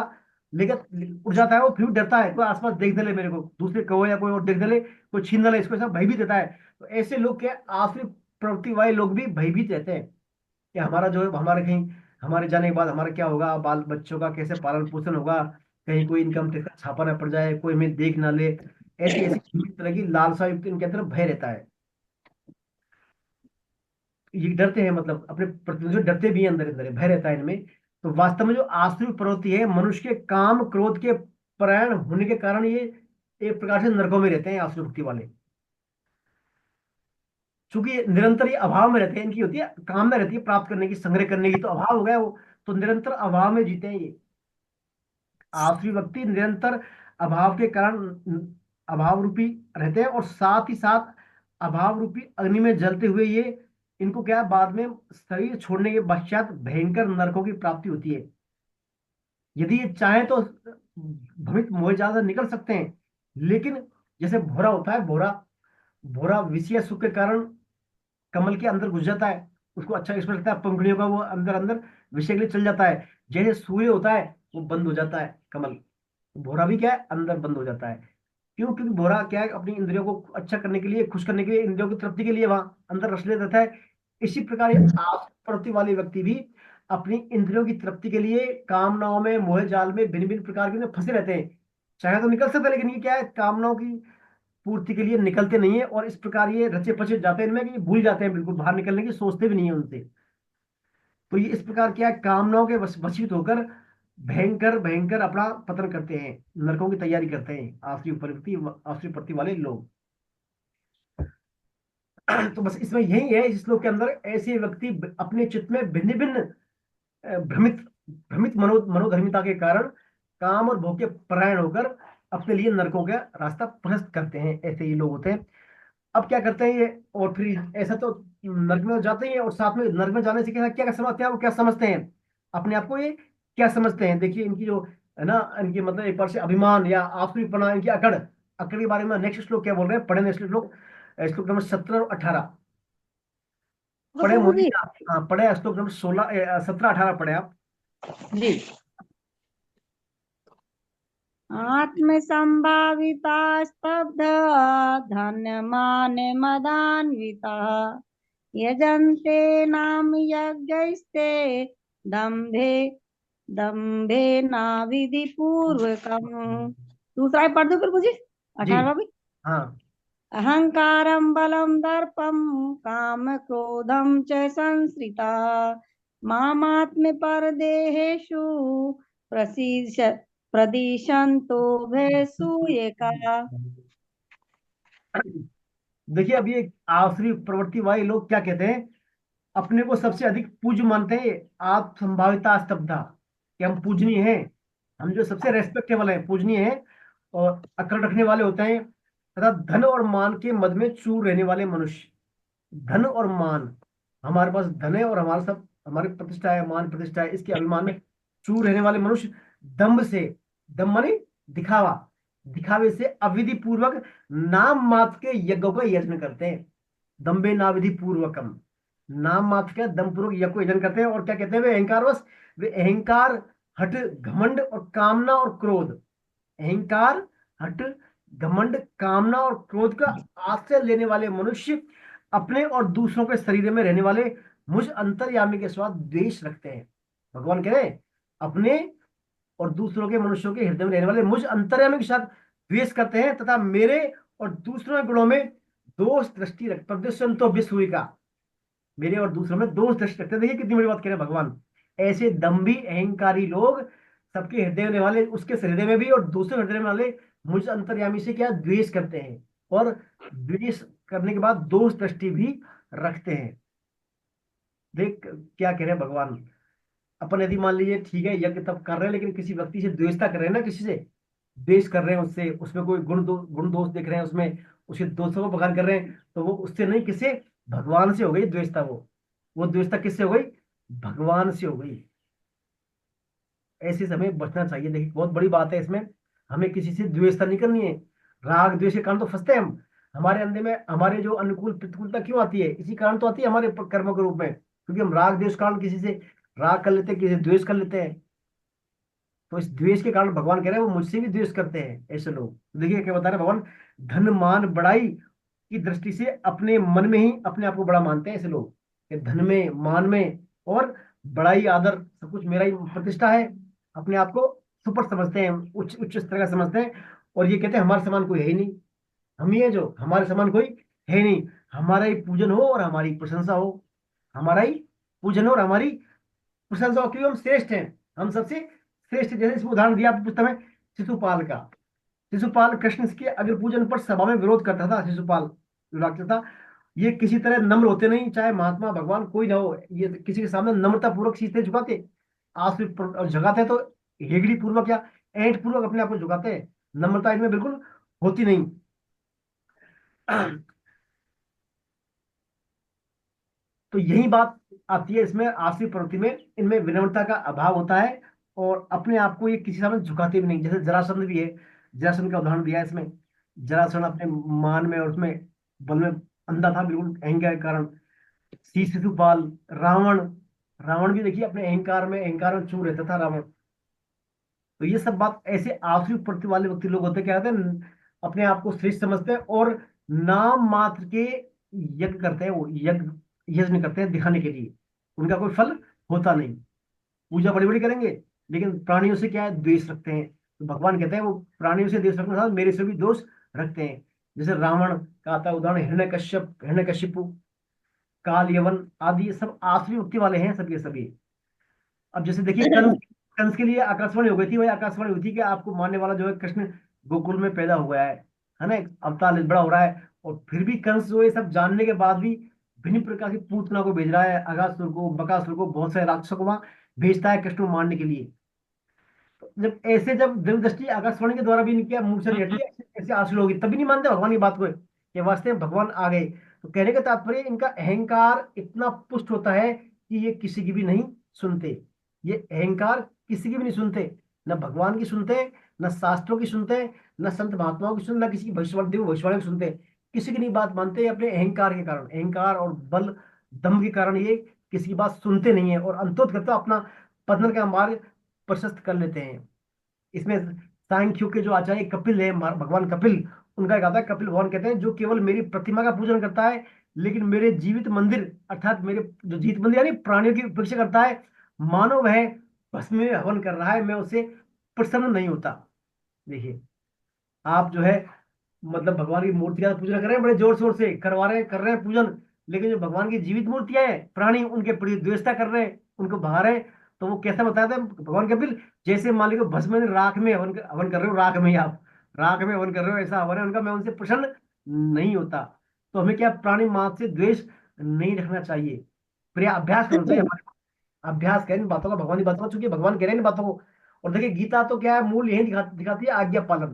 लेकिन उड़ जाता है वो, फिर भी डरता है, कोई आसपास देख दे ले मेरे को, दूसरे कौवे या कोई और देख दे ले, कोई छीन न ले, इसको ऐसा भयभीत देता है। तो ऐसे लोग क्या, आसुरी प्रवृत्ति वाले लोग भी भयभीत रहते हैं कि हमारा जो है, हमारे कहीं हमारे जाने के बाद हमारा क्या होगा, बाल बच्चों का कैसे पालन पोषण होगा, कहीं कोई इनकम टैक्स का छापा न पड़ जाए, कोई हमें देख ना ले। ऐसी ऐसी तरह की लालसा युक्त इनके अंदर भय रहता है। ये डरते हैं, मतलब अपने प्रतिद्वंदी से डरते भी हैं, अंदर अंदर भय रहता है इनमें। तो वास्तव में जो आसुरी प्रवृत्ति है, मनुष्य के काम क्रोध के परायण होने के कारण ये एक प्रकार से नरकों में रहते हैं आसुरी भक्ति वाले। चूंकि ये निरंतर ये अभाव में रहते हैं, इनकी होती है कामना रहती है प्राप्त करने की, संग्रह करने की, तो अभाव हो गया वो, तो निरंतर अभाव में जीते हैं ये आसुरी व्यक्ति, निरंतर अभाव के कारण अभाव रूपी रहते हैं। और साथ ही साथ अभाव रूपी अग्नि में जलते हुए ये, इनको क्या है, बाद में शरीर छोड़ने के पश्चात भयंकर नरकों की प्राप्ति होती है। यदि ये चाहे तो भवित मोह जाल से निकल सकते हैं, लेकिन जैसे भोरा होता है, भोरा भोरा विषय सुख के कारण कमल के अंदर घुस जाता है, उसको अच्छा इसमें लगता है पंखुड़ियों का, वो अंदर अंदर विषय के लिए चल जाता है। जैसे सूर्य होता है वो बंद हो जाता है कमल, भोरा भी क्या है, अंदर बंद हो जाता है। क्यों? क्योंकि भोरा क्या है, अपनी इंद्रियों को अच्छा करने के लिए, खुश करने के लिए, इंद्रियों की तृप्ति के लिए वहां अंदर रस ले रहता है। इसी प्रकार ये आसुरी प्रवृत्ति वाले व्यक्ति भी अपनी इंद्रियों की तृप्ति के लिए कामनाओं में, मोह जाल में, भिन्न भिन्न प्रकार के में फंसे रहते हैं। चाहे तो निकल सकते हैं, लेकिन ये क्या है, कामनाओं की पूर्ति के लिए निकलते नहीं है, और इस प्रकार ये रचे पचे जाते हैं इनमें कि ये भूल जाते हैं, बिल्कुल बाहर निकलने की सोचते भी नहीं है उनसे। तो ये इस प्रकार क्या है, कामनाओं के वशीभूत होकर भयंकर भयंकर अपना पतन करते हैं, नरकों की तैयारी करते हैं आसुरी प्रवृत्ति वाले लोग। तो बस इसमें यही है, इस श्लोक के अंदर ऐसे व्यक्ति अपने चित्त में भिन्न भिन्न भ्रमित भ्रमित मनोधर्मिता के कारण काम और भोग के परायण होकर अपने लिए नरकों का रास्ता प्रशस्त करते हैं, ऐसे ही लोग होते हैं। अब क्या करते हैं ये, और फिर ऐसा तो नर्क में जाते ही हैं, और साथ में नर्क में जाने से क्या क्या समझते हैं, वो क्या समझते हैं अपने आप को, ये क्या समझते हैं। देखिए इनकी जो है ना, इनकी मतलब एक बार से अभिमान या आसुरीपना, इनकी अकड़ अकड़ के बारे में नेक्स्ट श्लोक क्या बोल रहे हैं, पढ़े नेक्स्ट श्लोक, श्लोक नंबर 17 और 18 पढ़े प्रभु मोदी जी। जी? हाँ पढ़े, श्लोक नंबर 16 17 18 पढ़े आप जी। आत्म संभाविता स्तब्ध धन्य मान मदान्विता यजन्ते नाम यज्ञैस्ते दम्भे दम्भे नाविधि पूर्वकम। दूसरा ही पढ़ दो प्रभु जी, जी 18वां भी। हाँ, अहंकारं बलं दर्पं काम क्रोधं च संश्रिता मामात्म्यपरदेहेषु प्रसीद प्रदिशन्तो भयसूयका। देखिए अब ये आसुरी प्रवृत्ति वाले लोग क्या कहते हैं, अपने को सबसे अधिक पूज्य मानते हैं, आप संभाविता स्तब्धा, कि हम पूजनीय हैं, हम जो सबसे रेस्पेक्टेबल हैं, पूजनीय हैं, और अकड़ रखने वाले होते हैं, तथा धन और मान के मद में चूर रहने वाले मनुष्य। धन और मान, हमारे पास धन है और हमारा सब, हमारी प्रतिष्ठा है, मान प्रतिष्ठा है, इसके अभिमान में चूर रहने वाले मनुष्य दम्भ से, दम्भ माने दिखावा, दिखावे से अविधि पूर्वक नाम मात्र के यज्ञों का यजन करते हैं। दम्बे नाविधि पूर्वकम, नाम मात्र के दम पूर्वक यज्ञ को यजन करते हैं। और क्या कहते हैं वे, अहंकारवश, वे अहंकार, हट, घमंड और कामना और क्रोध, अहंकार, हट, घमंड, कामना और क्रोध का आश्रय लेने वाले मनुष्य अपने और दूसरों के शरीर में रहने वाले मुझ अंतर्यामी के साथ द्वेष रखते हैं। भगवान कह रहे हैं अपने और दूसरों के, मनुष्यों के हृदय में रहने वाले मुझ अंतर्यामी के साथ द्वेष करते हैं, तथा मेरे और दूसरों के गुणों में दोष दृष्टि रख प्रदर्शन तो विश्व का, मेरे और दूसरों में दोष दृष्टि रखते हैं। देखिए कितनी बड़ी बात कह रहे हैं भगवान। ऐसे दम्भी अहंकारी लोग सबके हृदय में वाले उसके हृदय में भी और दूसरे हृदय में वाले मुझ अंतर्यामी से क्या द्वेष करते हैं, और द्वेष करने के बाद दोष दृष्टि भी रखते हैं। देख क्या कह रहे हैं भगवान। अपन यदि मान लीजिए ठीक है यज्ञ तब कर रहे हैं, लेकिन किसी व्यक्ति से द्वेषता कर रहे हैं ना, किसी से द्वेष कर रहे हैं, उससे उसमें कोई गुण दोष देख रहे हैं, उसमें उसके दोषों को बखान कर रहे हैं, तो वो उससे नहीं, किससे? भगवान से हो गई द्वेषता। वो द्वेषता किससे हो गई? भगवान से हो गई। ऐसे समय बचना चाहिए। देखिए बहुत बड़ी बात है इसमें, हमें किसी से द्वेषता नहीं करनी है। राग द्वेष के कारण तो फंसते हैं हम। हमारे अंदर में हमारे जो अनुकूल प्रतिकूलता क्यों आती है? इसी कारण तो आती है हमारे कर्मों के रूप में, क्योंकि हम राग द्वेष कारण किसी से राग कर लेते हैं, किसी से द्वेष कर लेते हैं। तो इस द्वेष के कारण भगवान कह रहे हैं वो मुझसे भी द्वेष करते हैं ऐसे लोग। तो देखिए क्या बता रहे हैं भगवान, धन मान बड़ाई की दृष्टि से अपने मन में ही अपने आप को बड़ा मानते हैं ऐसे लोग। कि धन में, मान में और बड़ाई आदर सब कुछ मेरा ही प्रतिष्ठा है, अपने आप को सुपर समझते हैं, उच्च उच्च स्तर का समझते हैं। और ये कहते हैं हमारे समान कोई है ही नहीं, हम ही है जो, हमारे समान कोई है नहीं। हमारा ही पूजन हो और हमारी प्रशंसा हो, हमारा ही पूजन हो और हमारी प्रशंसा हो, क्योंकि हम श्रेष्ठ हैं, हम सबसे श्रेष्ठ। जैसे इसमें उदाहरण दिया आपकी पुस्तक में शिशुपाल का। शिशुपाल कृष्ण के अग्र पूजन पर सभा में विरोध करता था। शिशुपाल जो राक्षस था, ये किसी तरह नम्र होते नहीं, चाहे महात्मा भगवान कोई ना हो, ये किसी के सामने नम्रता पूर्वक सीधे झुकाते, आंसू झुकाते तो हेगड़ी पूर्वक या ऐंठ पूर्वक अपने आप को झुकाते हैं। नम्रता इनमें बिल्कुल होती नहीं। तो यही बात आती है इसमें आश्रित प्रवृत्ति में, इनमें विनम्रता का अभाव होता है, और अपने आप को ये किसी सामने झुकाते भी नहीं। जैसे जरासंध भी है, जरासंध का उदाहरण दिया है इसमें। जरासंध अपने मान में और उसमें बल में अंधा था बिल्कुल अहंकार के कारण। सी शिशुपाल, रावण, रावण भी देखिए अपने अहंकार में चूर रहता था रावण। तो ये सब बात ऐसे आसुरी प्रवृत्ति वाले व्यक्ति लोग होते हैं, क्या कहते हैं, अपने आप को श्रेष्ठ समझते हैं और नाम मात्र के यज्ञ करते हैं, वो यज्ञ करते हैं दिखाने के लिए, उनका कोई फल होता नहीं। पूजा बड़ी बड़ी करेंगे लेकिन प्राणियों से क्या है, द्वेष रखते हैं। तो भगवान कहते हैं वो प्राणियों से द्वेष रखने के साथ मेरे से भी दोष रखते हैं। जैसे रावण का आता है उदाहरण, हिरण्यकश्यप, काल यवन आदि, ये सब आसुरी वृत्ति वाले हैं सब, ये सभी। अब जैसे देखिए कंस, कंस के लिए आकाशवाणी हो गई थी, वही आकाशवाणी हुई थी कि आपको मारने वाला जो है कृष्ण गोकुल में पैदा हो गया है ना, एक अवतार बड़ा हो रहा है। और फिर भी कंस जो है सब जानने के बाद भी भिन्न प्रकार की पूतना को भेज रहा है, अगासुर को, बकासुर को, बहुत सारे राक्षसों को वहां भेजता है कृष्ण को मारने के लिए। तो जब दिव्य दृष्टि आकाशवाणी के द्वारा भी इनकी मुंह से नहीं हटी, ऐसे आंसू होगी, तभी नहीं मानते भगवान की बात को कि वास्तव में भगवान आ गए। तो कहने का तात्पर्य इनका अहंकार इतना पुष्ट होता है कि ये किसी की भी नहीं सुनते। ये अहंकार किसी की भी नहीं सुनते, न भगवान की सुनते, न शास्त्रों की सुनते, न संत महात्माओं की सुनते, न किसी की भविष्यवाणी की सुनते। किसी की नहीं बात मानते अपने अहंकार के कारण, अहंकार और बल दम के कारण ये किसी की बात सुनते नहीं है, और अंततः अपना पतन का मार्ग प्रशस्त कर लेते हैं। इसमें सांख्यों के जो आचार्य कपिल है, भगवान कपिल, उनका एक आता है, कपिल भगवान कहते हैं जो केवल मेरी प्रतिमा का पूजन करता है लेकिन मेरे जीवित मंदिर अर्थात मेरे जो जीवित मंदिर यानी प्राणियों की उपेक्षा करता है, मानो वह भस्म में हवन कर रहा है, मैं उसे प्रसन्न नहीं होता। देखिए आप जो है मतलब भगवान की मूर्ति का पूजन कर रहे हैं, बड़े जोर शोर से कर रहे हैं पूजन, लेकिन जो भगवान की जीवित मूर्तियां हैं, प्राणी उनके प्रति द्वेषता कर रहे हैं, उनको भगा रहे हैं। तो वो कैसा बताया था भगवान कपिल, जैसे मान लीजिए भस्म में राख में हवन कर रहे हो, राख में ही आप राख में हवन कर रहे हो, ऐसा हवन है उनका, मैं उनसे प्रसन्न नहीं होता। तो हमें क्या प्राणी मात्र से द्वेष नहीं रखना चाहिए, प्रिय अभ्यास करना चाहिए हमारे। अभ्यास करें इन बातों का, भगवान की बातों का, चूंकि भगवान कह रहे हैं इन बातों को। और देखिए गीता तो क्या है, मूल यही दिखाती है, आज्ञा पालन।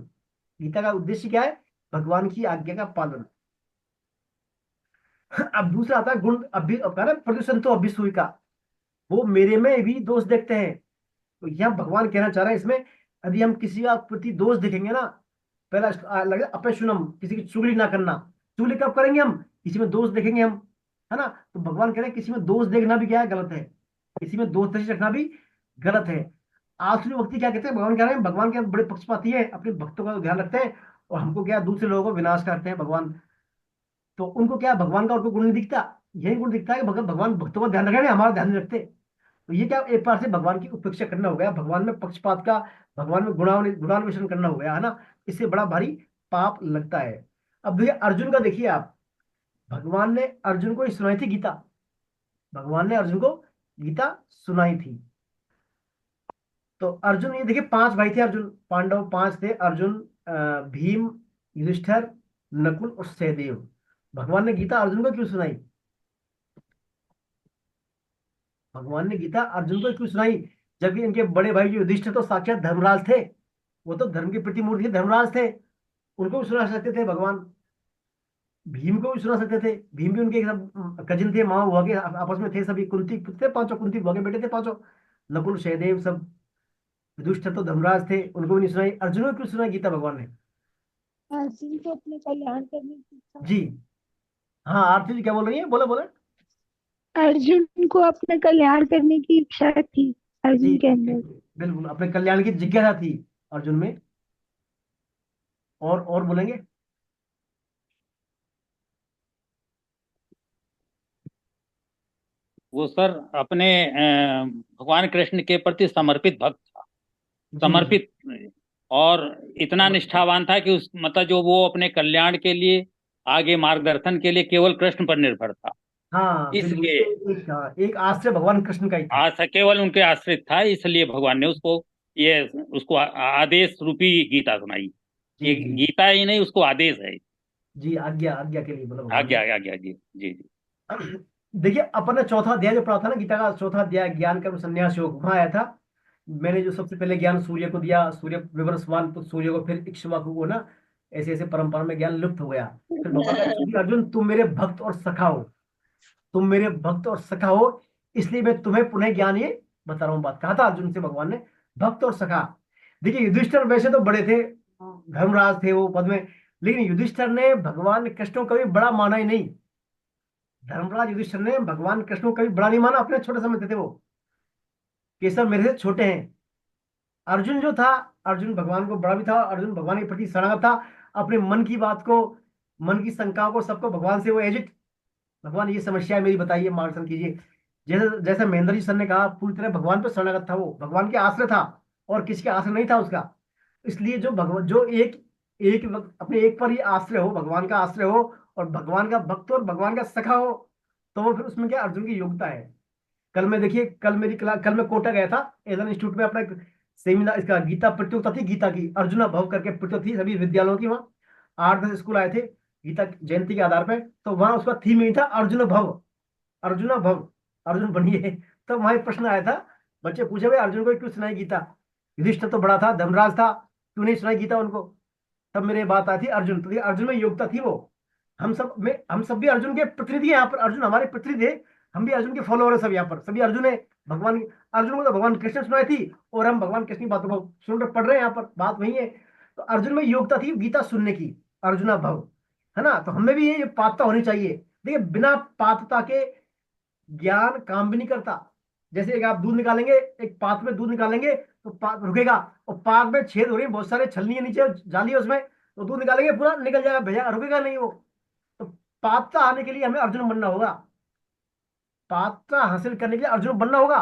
गीता का उद्देश्य क्या है? भगवान की आज्ञा का पालन। अब दूसरा आता है गुण प्रदूषण तो अभिसूय का, वो मेरे में भी दोष देखते हैं। तो यहाँ भगवान कहना चाह रहे हैं इसमें, यदि हम किसी का प्रति दोष देखेंगे ना, पहला लगे अपशुनम, किसी की चुगली ना करना। चुगली कब करेंगे? हम किसी में दोष देखेंगे हम, है ना। तो भगवान कह रहे हैं किसी में दोष देखना भी क्या है, गलत है। किसी में दोष दृष्टि रखना भी गलत है। आसुरी व्यक्ति क्या कहते हैं, भगवान कह रहे हैं भगवान के बड़े पक्षपाती है, अपने भक्तों का ध्यान रखते हैं, और हमको क्या दूसरे लोगों को विनाश करते हैं भगवान। तो उनको क्या भगवान का उनको गुण नहीं दिखता, यही गुण दिखता है कि भगवान भक्तों का ध्यान रख रहे हैं, हमारा ध्यान नहीं रखते। तो ये क्या एक बार से भगवान की उपेक्षा करना हो गया, भगवान में पक्षपात का, भगवान में गुणान्वेषण करना हो गया, है ना। इससे बड़ा भारी पाप लगता है। अब देखिए अर्जुन का देखिए आप, भगवान ने अर्जुन को ही सुनाई थी गीता। भगवान ने अर्जुन को गीता सुनाई थी। तो अर्जुन, ये देखिए 5 भाई थे अर्जुन, पांडव 5 थे, अर्जुन, भीम, युधिष्ठिर, नकुल और सहदेव। भगवान ने गीता अर्जुन को क्यों सुनाई? भगवान ने गीता अर्जुन को क्यों सुनाई? जबकि इनके बड़े भाई जो युधिष्ठिर तो साक्षात धर्मराज थे, वो तो धर्म की प्रतिमूर्ति धर्मराज थे, उनको भी सुना सकते थे भगवान। भीम को भी सुना सकते थे, भीम भी उनके सब कजिन थे, मामा बुआ के आपस में थे सभी, कुंती थे पांचों, कुंती बुआ के बेटे थे पांचों, नकुल सहदेव सब। युधिष्ठिर तो धर्मराज थे, उनको भी नहीं सुनाई। अर्जुन को क्यों सुनाई गीता भगवान ने? अर्जुन को अपने कल्याण करने की इच्छा जी। थी। हाँ, आरती जी क्या बोल रही है? बोले बोले। अर्जुन को अपने कल्याण करने की इच्छा थी जी, अर्जुन के अंदर। बिल्कुल अपने कल्याण की जिज्ञासा थी अर्जुन में। और बोलेंगे? वो सर अपने भगवान कृष्ण के प्रति समर्पित भक्त था, जी जी। समर्पित, और इतना समर्पित। निष्ठावान था कि उस मतलब जो वो अपने कल्याण के लिए, आगे मार्गदर्शन के लिए केवल कृष्ण पर निर्भर था। हाँ बिल्कुल, इसलिए एक आश्रय भगवान कृष्ण का ही था। केवल उनके आश्रित था, इसलिए भगवान ने उसको ये उसको आदेश रूपी गीता सुनाई। जी ये जी। गीता ही नहीं, उसको आदेश है। जी, आज्ञा, आज्ञा के लिए बोला भगवान आज्ञा, ने। आज्ञा जी जी जी। देखिए अपन ने चौथा अध्याय जो पढ़ा था ना गीता का, चौथा अध्याय ज्ञान कर्म संन्यास योग, वहां आया था। मैंने जो सबसे पहले ज्ञान सूर्य को दिया, सूर्य विवस्वान तो सूर्य को, फिर इक्ष्वाकु को ना, ऐसे ऐसे परंपरा में ज्ञान लुप्त हो गया। फिर भगवान का "क्योंकि अर्जुन तुम मेरे भक्त और सखा हो, तुम मेरे भक्त और सखा हो, इसलिए मैं तुम्हें पुनः ज्ञान ये बता रहा हूँ", बात कहा था अर्जुन से भगवान ने, भक्त और सखा। देखिए युधिष्ठिर वैसे तो बड़े थे, धर्मराज थे वो पद में, लेकिन युधिष्ठिर ने भगवान कृष्ण को कभी बड़ा माना ही नहीं। धर्मराज युधिष्ठिर ने भगवान कृष्ण को कभी बड़ा नहीं माना, अपने छोटे समझते थे वो, कि सब मेरे से छोटे हैं। अर्जुन जो था, अर्जुन भगवान को बड़ा भी था, अर्जुन भगवान के प्रति शरणागत था। अपने मन की बात को, मन की शंकाओं को सबको भगवान से वो एजिट, भगवान ये समस्या है मेरी, बताइए, मार्गदर्शन कीजिए। जैसे जैसे महेंद्र जी सर ने कहा, पूरी तरह भगवान पर शरणागत था, वो भगवान के आश्रय था और किसी के आश्रय नहीं था उसका। इसलिए जो भगवान, जो एक एक अपने एक पर ही आश्रय हो, भगवान का आश्रय हो, और भगवान का भक्त और भगवान का सखा हो, तो वो फिर उसमें क्या अर्जुन की योग्यता है। कल मैं देखिए, कल मेरी क्लास, कल मैं कोटा गया था, एलन इंस्टीट्यूट में अपना एक सेमिनार, इसका गीता प्रतियोगिता थी, गीता की अर्जुना भव करके प्रतियोगिता थी सभी विद्यालयों की। वहाँ 8-10 स्कूल आए थे गीता जयंती के आधार पर, तो वहाँ उसका थीम यही था, अर्जुन भव, अर्जुना भव, अर्जुन बनिए। तो वहाँ एक प्रश्न आया था, बच्चे पूछे भाई अर्जुन को क्यों सुनाई गीता? युधिष्ठिर तो बड़ा था, धर्मराज था, क्यों नहीं सुनाई गीता उनको? तब मेरे बात आई थी अर्जुन, तो ये अर्जुन में योग्यता थी वो। हम सब भी अर्जुन के प्रतिनिधि हैं यहाँ पर, अर्जुन हमारे प्रतिनिधि है, हम भी अर्जुन के फॉलोअर है सब यहाँ पर, सभी अर्जुन है। भगवान, अर्जुन को तो भगवान कृष्ण ने सुनाई थी, और हम भगवान कृष्ण की बातों को सुन रहे, पढ़ रहे हैं यहाँ पर, बात वही है। तो अर्जुन में योग्यता थी गीता सुनने की, अर्जुना भव, है ना? तो हमें भी ये पात्रता होनी चाहिए। देखिए बिना पात्रता के ज्ञान काम भी नहीं करता। जैसे एक आप दूध निकालेंगे, एक पात्र में दूध निकालेंगे तो रुकेगा, और पात्र में छेद हो रही है, बहुत सारे छलनी है नीचे, जाली है उसमें, तो दूध निकालेंगे पूरा निकल जाएगा, भैया रुकेगा नहीं वो। तो पात्र आने के लिए हमें अर्जुन बनना होगा, पात्र हासिल करने के लिए अर्जुन बनना होगा,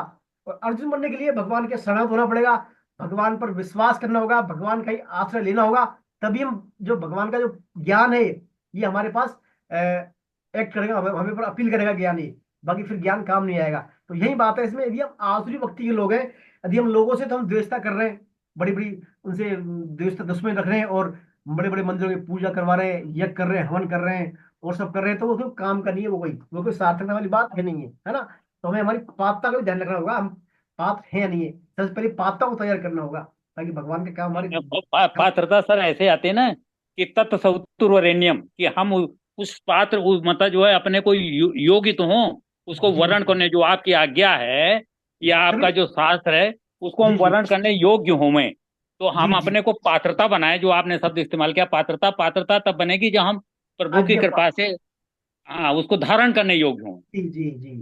और अर्जुन बनने के लिए भगवान के शरण होना पड़ेगा, भगवान पर विश्वास करना होगा, भगवान का ही आश्रय लेना होगा। तभी हम, जो भगवान का जो ज्ञान है ये हमारे पास एक्ट करेगा, हमें पर अपील करेगा ज्ञान ही, बाकी फिर ज्ञान काम नहीं आएगा। तो यही बात है इसमें, यदि हम आसुरी भक्ति के लोग हैं, यदि हम लोगों से तो हम द्वेषता कर रहे हैं, बड़ी बड़ी उनसे द्वेषता दुश्मनी रख रहे हैं, और बड़े बड़े मंदिरों की पूजा करवा रहे हैं, यज्ञ कर रहे हैं, हवन कर रहे हैं, और सब कर रहे हैं, तो वो कोई काम का नहीं है, वो कोई सार्थकता वाली बात है नहीं है ना? तो हमें हमारी पात्रता का भी ध्यान रखना होगा, हम पात्र हैं या नहीं है, सबसे पहले पात्रता को तैयार करना होगा, ताकि भगवान के काम हमारे पात्रता सर ऐसे आते हैं ना कि तत्सवितुर्वरेण्यम, कि हम उस पात्र मतलब जो है अपने को योग्य तो हो उसको जी वर्ण करने, जो आपकी आज्ञा है या तभी। आपका जो शास्त्र है उसको हम जी जी वर्ण करने योग्य हो में, तो हम जी जी। अपने को पात्रता बनाए, जो आपने शब्द इस्तेमाल किया पात्रता, पात्रता तब बनेगी जब हम प्रभु की आज्ञा कृपा से, हाँ, उसको धारण करने योग्य हों। जी जी जी।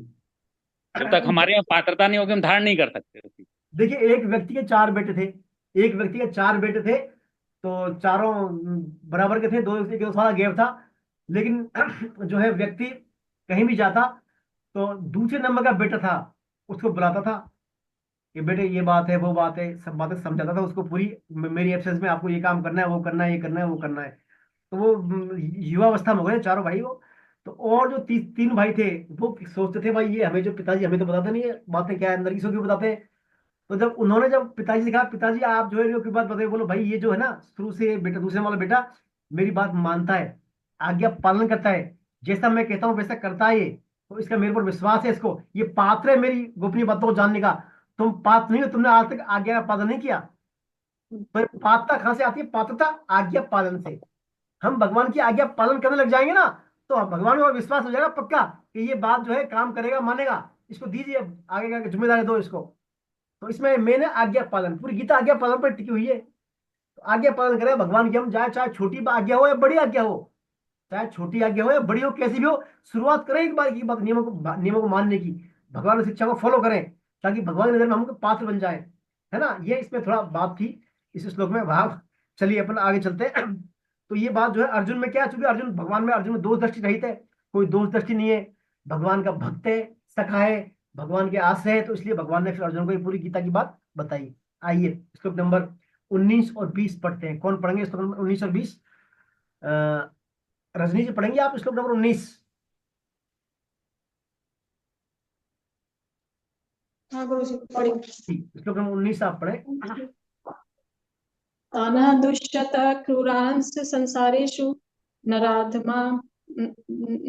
जब तक हमारे में पात्रता नहीं होगी हम धारण नहीं कर सकते उसकी। देखिए एक व्यक्ति के 4 बेटे थे, एक व्यक्ति के 4 बेटे थे, तो चारों बराबर के थे, 2 1 साल गैप था, लेकिन जो है व्यक्ति कहीं भी जाता तो दूसरे नंबर का बेटा था, उसको बुलाता था कि बेटे ये बात है, वो बात है, सब बातें समझाता था उसको पूरी, मेरी एब्सेंस में आपको ये काम करना है, वो करना है, ये करना है, वो करना है। तो वो युवावस्था में हो गए चारों भाई वो। तो और जो तीन भाई थे वो सोचते थे भाई ये हमें जो पिताजी हमें तो बताते नहीं है बातें क्या है अंदर की, सो क्यों बताते हैं। तो जब पिताजी से कहा पिताजी आप जो है इनको की बात बताइए, बोलो भाई ये जो है ना शुरू से बेटा दूसरे वाला बेटा मेरी बात मानता है, आज्ञा पालन करता है, जैसा मैं कहता हूँ वैसा करता है ये, तो इसका मेरे पर विश्वास है, इसको ये पात्र है मेरी गोपनीय बातों को जानने का। तुम पात्र नहीं हो, तुमने आज तक आज्ञा का पालन नहीं किया। पर पात्रता कहाँ से आती है? पात्रता आज्ञा पालन से। हम भगवान की आज्ञा पालन करने लग जाएंगे ना, तो हम भगवान को विश्वास हो जाएगा पक्का कि ये बात जो है काम करेगा मानेगा, इसको दीजिए अब आगे का जिम्मेदारी दो इसको। तो इसमें मैंने आज्ञा पालन, पूरी गीता आज्ञा पालन पर टिकी हुई है। तो आज्ञा पालन करें भगवान की हम, चाहे चाहे छोटी आज्ञा हो या बड़ी आज्ञा हो, चाहे छोटी आज्ञा हो या बड़ी हो, कैसी भी हो, शुरुआत करें एक बार की बात नियमों को मानने की, भगवान की शिक्षा को फॉलो करें, ताकि भगवान की नजर में हम पात्र बन जाए, है ना। ये इसमें थोड़ा बात थी इस श्लोक में भाव। चलिए अपन आगे चलते हैं। तो ये बात जो है अर्जुन में क्या है, चूंकि अर्जुन में दोष दृष्टि रहित है, कोई दोष दृष्टि नहीं है, भगवान का भक्त है, सखा है, भगवान के आश्रय है, तो इसलिए भगवान ने फिर अर्जुन को ये पूरी गीता की बात बताई। आइए श्लोक नंबर 19 और 20 पढ़ते हैं। कौन पढ़ेंगे श्लोक नंबर 19 और 20? रजनी जी पढ़ेंगे आप श्लोक नंबर 19? हाँ गुरु जी पढ़ी। श्लोक नंबर 19 आप पढ़े। तानः दुष्यत क्रूरांस संसारेषु नराधमा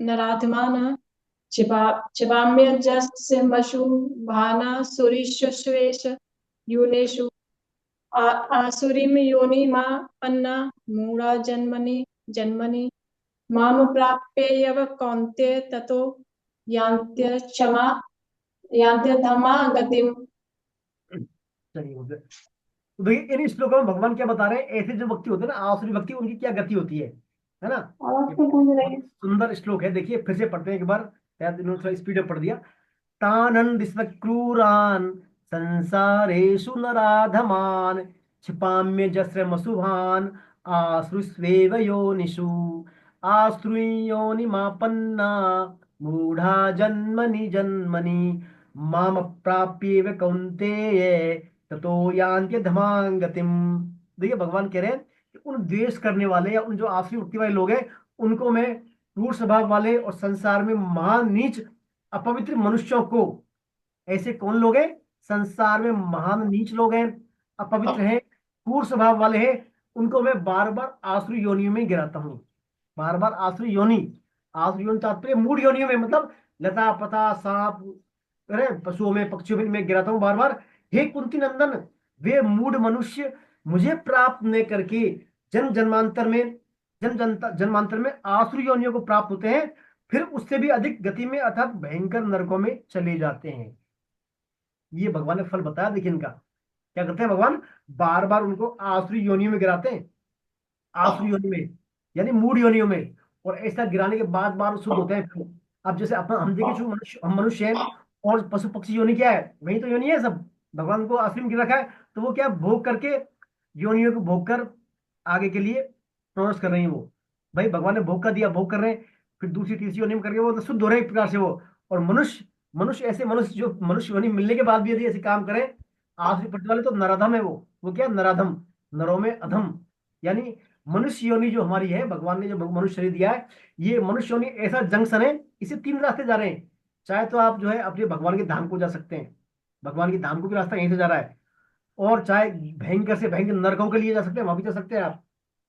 नराधमानः क्षिपाम्यजस्य मशु भाना सुरीश्वेश यूनेषु आसुरीं योनिमापन्ना मूढा जन्मनि जन्मनि माम प्राप्येव कौन्तेय ततो यान्त्यधमा गतिम्। चलिए हो गया। तो देखिए इन श्लोकों में भगवान क्या बता रहे हैं, ऐसे जो भक्ति होते हैं ना आसुरी भक्ति, उनकी क्या गति होती है ना। ये बहुत सुंदर श्लोक है, देखिए फिर से पढ़ते हैं एक बार, शायद इन्होंने थोड़ा स्पीड अप पढ़ दिया। तानन क्रूरान संसारेषु नराधमान क्षिपाम्य जस्रमसुभान आश्रुस्वेव योनिषु आश्रुयोनिमापन्ना मूढ़ा जन्मनि जन्मनि माम प्राप्येव कौन्तेय ततो यान्त्यधमां गतिम। देखिए भगवान कह रहे हैं कि उन द्वेष करने वाले या उन जो आसुरी वृत्ति वाले लोग हैं उनको मैं, क्रूर स्वभाव वाले और संसार में महान नीच अपवित्र मनुष्यों को, ऐसे कौन लोग हैं? संसार में महान नीच लोग हैं, अपवित्र हैं, क्रूर स्वभाव वाले हैं, उनको मैं बार बार आसुरी योनियों में गिराता हूँ। बार बार आसुरी योनि, आसुरी योनि तात्पर्य मूढ़ योनियों में, मतलब लता पता सांप, अरे पशुओं में पक्षियों में मैं गिराता हूँ बार बार। हे कुंती नंदन, वे मूढ़ मनुष्य मुझे प्राप्त न करके जन्म जन्मांतर में जन्मांतर में आसुरी योनियों को प्राप्त होते हैं, फिर उससे भी अधिक गति में अर्थात भयंकर नरकों में चले जाते हैं। ये भगवान ने फल बताया। देखिए इनका क्या करते हैं भगवान, बार बार उनको आसुरी योनियों में गिराते हैं, आसुरी योनि में यानी मूढ़ योनियों में, और ऐसा गिराने के बाद बार शुद्ध होते हैं फिर। अब जैसे अपन हम देखें जो हम मनुष्य हैं, और पशु पक्षी योनि क्या है, वही तो योनि है सब, भगवान को आसुरी में गिरा रखा है, तो वो क्या भोग करके योनियों को भोग कर आगे के लिए प्रोसेस कर रही है वो। भाई भगवान ने भोग का दिया, भोग कर रहे हैं, फिर दूसरी तीसरी योनि में करके वो तो शुद्ध हो रहे हैं एक प्रकार से वो। और मनुष्य मनुष्य ऐसे मनुष्य जो मनुष्य योनि मिलने के बाद भी यदि ऐसे काम करें आसुरी प्रति वाले, तो नराधम है वो क्या नराधम, नरों में अधम। यानी मनुष्य योनि जो हमारी है, भगवान ने जो मनुष्य शरीर दिया है, ये मनुष्य योनि ऐसा जंक्शन है, इसे 3 रास्ते जा रहे हैं। चाहे तो आप जो है अपने भगवान के धाम को जा सकते हैं, भगवान के धाम को भी रास्ता यहीं से जा रहा है, और चाहे भयंकर से भयंकर नरकों के लिए जा सकते हैं, वहां भी जा सकते हैं आप,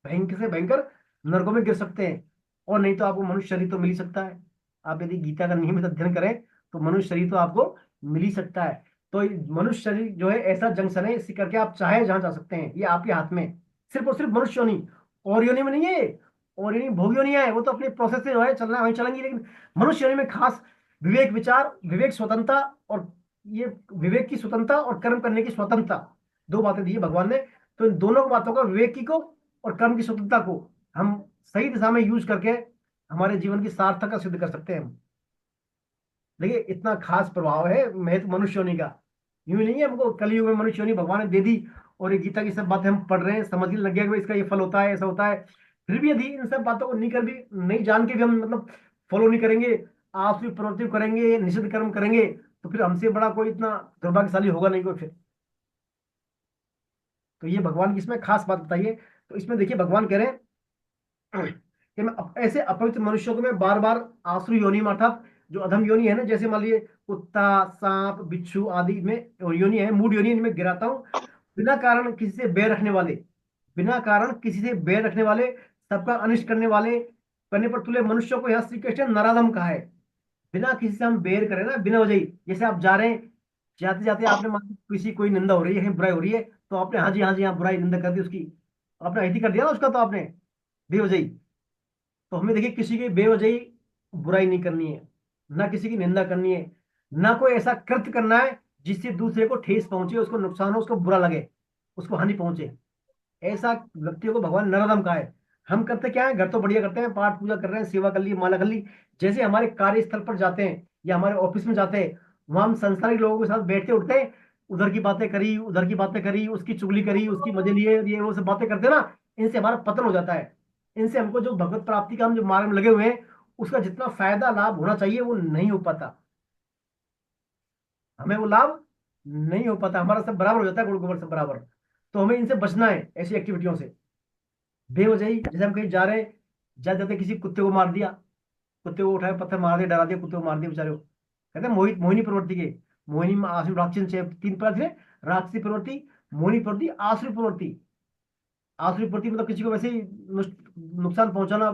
भयंकर से भयंकर नरकों में गिर सकते हैं। और नहीं तो आपको मनुष्य शरीर तो मिल ही सकता है, आप यदि गीता का नियमित अध्ययन करें तो मनुष्य शरीर तो आपको मिल ही सकता है। तो मनुष्य शरीर जो है ऐसा जंक्शन है, इसी करके आप चाहे जहां जा सकते हैं, ये आपके हाथ में। सिर्फ और सिर्फ मनुष्य योनि, और योनि में नहीं है, और योनि भोग योनि है, वो तो अपने प्रोसेस से जो है चलना वहीं चलेंगी, लेकिन मनुष्य योनि में खास विवेक विचार, विवेक स्वतंत्रता, और ये विवेक की स्वतंत्रता और कर्म करने की स्वतंत्रता, 2 बातें दी है भगवान ने। तो इन दोनों बातों का, विवेक की को और कर्म की स्वतंत्रता को हम सही दिशा में यूज करके हमारे जीवन की सार्थकता सिद्ध कर सकते हैं हम। देखिए इतना खास प्रभाव है महत्व मनुष्य योनि का। यूं ही नहीं है हमको कलयुग में मनुष्य योनि भगवान ने दे दी, और ये गीता की सब बातें हम पढ़ रहे हैं, समझने लग गया कि इसका ये फल होता है, ऐसा होता है। फिर भी यदि इन सब बातों को नहीं जान के भी हम मतलब फॉलो नहीं करेंगे, आसुरी प्रवृत्ति करेंगे, निषिद्ध कर्म करेंगे, तो फिर हमसे बड़ा कोई इतना दुर्भाग्यशाली होगा नहीं कोई फिर। तो ये भगवान की इसमें खास बात बताइए। तो इसमें देखिए भगवान कह रहे हैं कि मैं ऐसे अपवित्र मनुष्यों को मैं बार बार आसुरी योनि में, अर्थात जो अधम योनि है ना, जैसे मान लीजिए कुत्ता, सांप, बिच्छू आदि में योनि है, मूड योनि, इनमें गिराता हूँ। बिना कारण किसी से बैर रखने वाले, बिना कारण किसी से बैर रखने वाले, सबका अनिष्ट करने वाले, करने पर तुले मनुष्यों को यहाँ श्री कृष्ण ने नराधम कहा है। बिना किसी से हम बैर करें ना, बिना वजह ही, जैसे आप जा रहे हैं, जाते जाते आपने मान लो किसी कोई निंदा हो रही है, बुराई हो रही है, तो आपने हाँ जी हाँ जी, हाँ बुराई निंदा कर दी उसकी, आपने अहित कर दिया ना उसका, तो आपने बेवजह ही। तो हमें देखिए किसी की बेवजह ही बुराई नहीं करनी है, ना किसी की निंदा करनी है, ना कोई ऐसा कृत्य करना है जिससे दूसरे को ठेस पहुंचे, उसको नुकसान हो, उसको बुरा लगे, उसको हानि पहुंचे। ऐसा व्यक्तियों को भगवान नरदम का है। हम करते क्या है, घर तो बढ़िया करते हैं, पाठ पूजा कर रहे हैं, सेवा कर ली, माला कर ली, जैसे हमारे कार्यस्थल पर जाते हैं या हमारे ऑफिस में जाते हैं, वहां हम संसारिक लोगों के साथ बैठते उठते हैं, उधर की बातें करी, उधर की बातें करी, उसकी चुगली करी, उसकी मजे लिए, ये वो सब बातें करते हैं ना, इनसे हमारा पतन हो जाता है। इनसे हमको जो भगवत प्राप्ति का हम जो मार्ग में लगे हुए हैं, उसका जितना फायदा लाभ होना चाहिए वो नहीं हो पाता, हमें वो लाभ नहीं हो पाता, हमारा सब बराबर हो जाता है, गुण गोबर सब बराबर। तो हमें इनसे बचना है, ऐसी एक्टिविटियों से। बेवजह ही जैसे हम कहीं जा रहे हैं, जाते जाते किसी कुत्ते को मार दिया, कुत्ते को उठाए पत्थर मार दिया, डरा दिया, कुत्ते को मार दिया बेचारे को, कहते हैं मोहित मोहिनी प्रवृत्ति के, मोहिनी में आसुरी राक्षस से तीन प्रकार थे, राक्षसी प्रवृत्ति, मोहिनी प्रवृत्ति, आसुरी प्रवृत्ति। आसुरी प्रवृत्ति मतलब किसी को वैसे ही नुकसान पहुंचाना,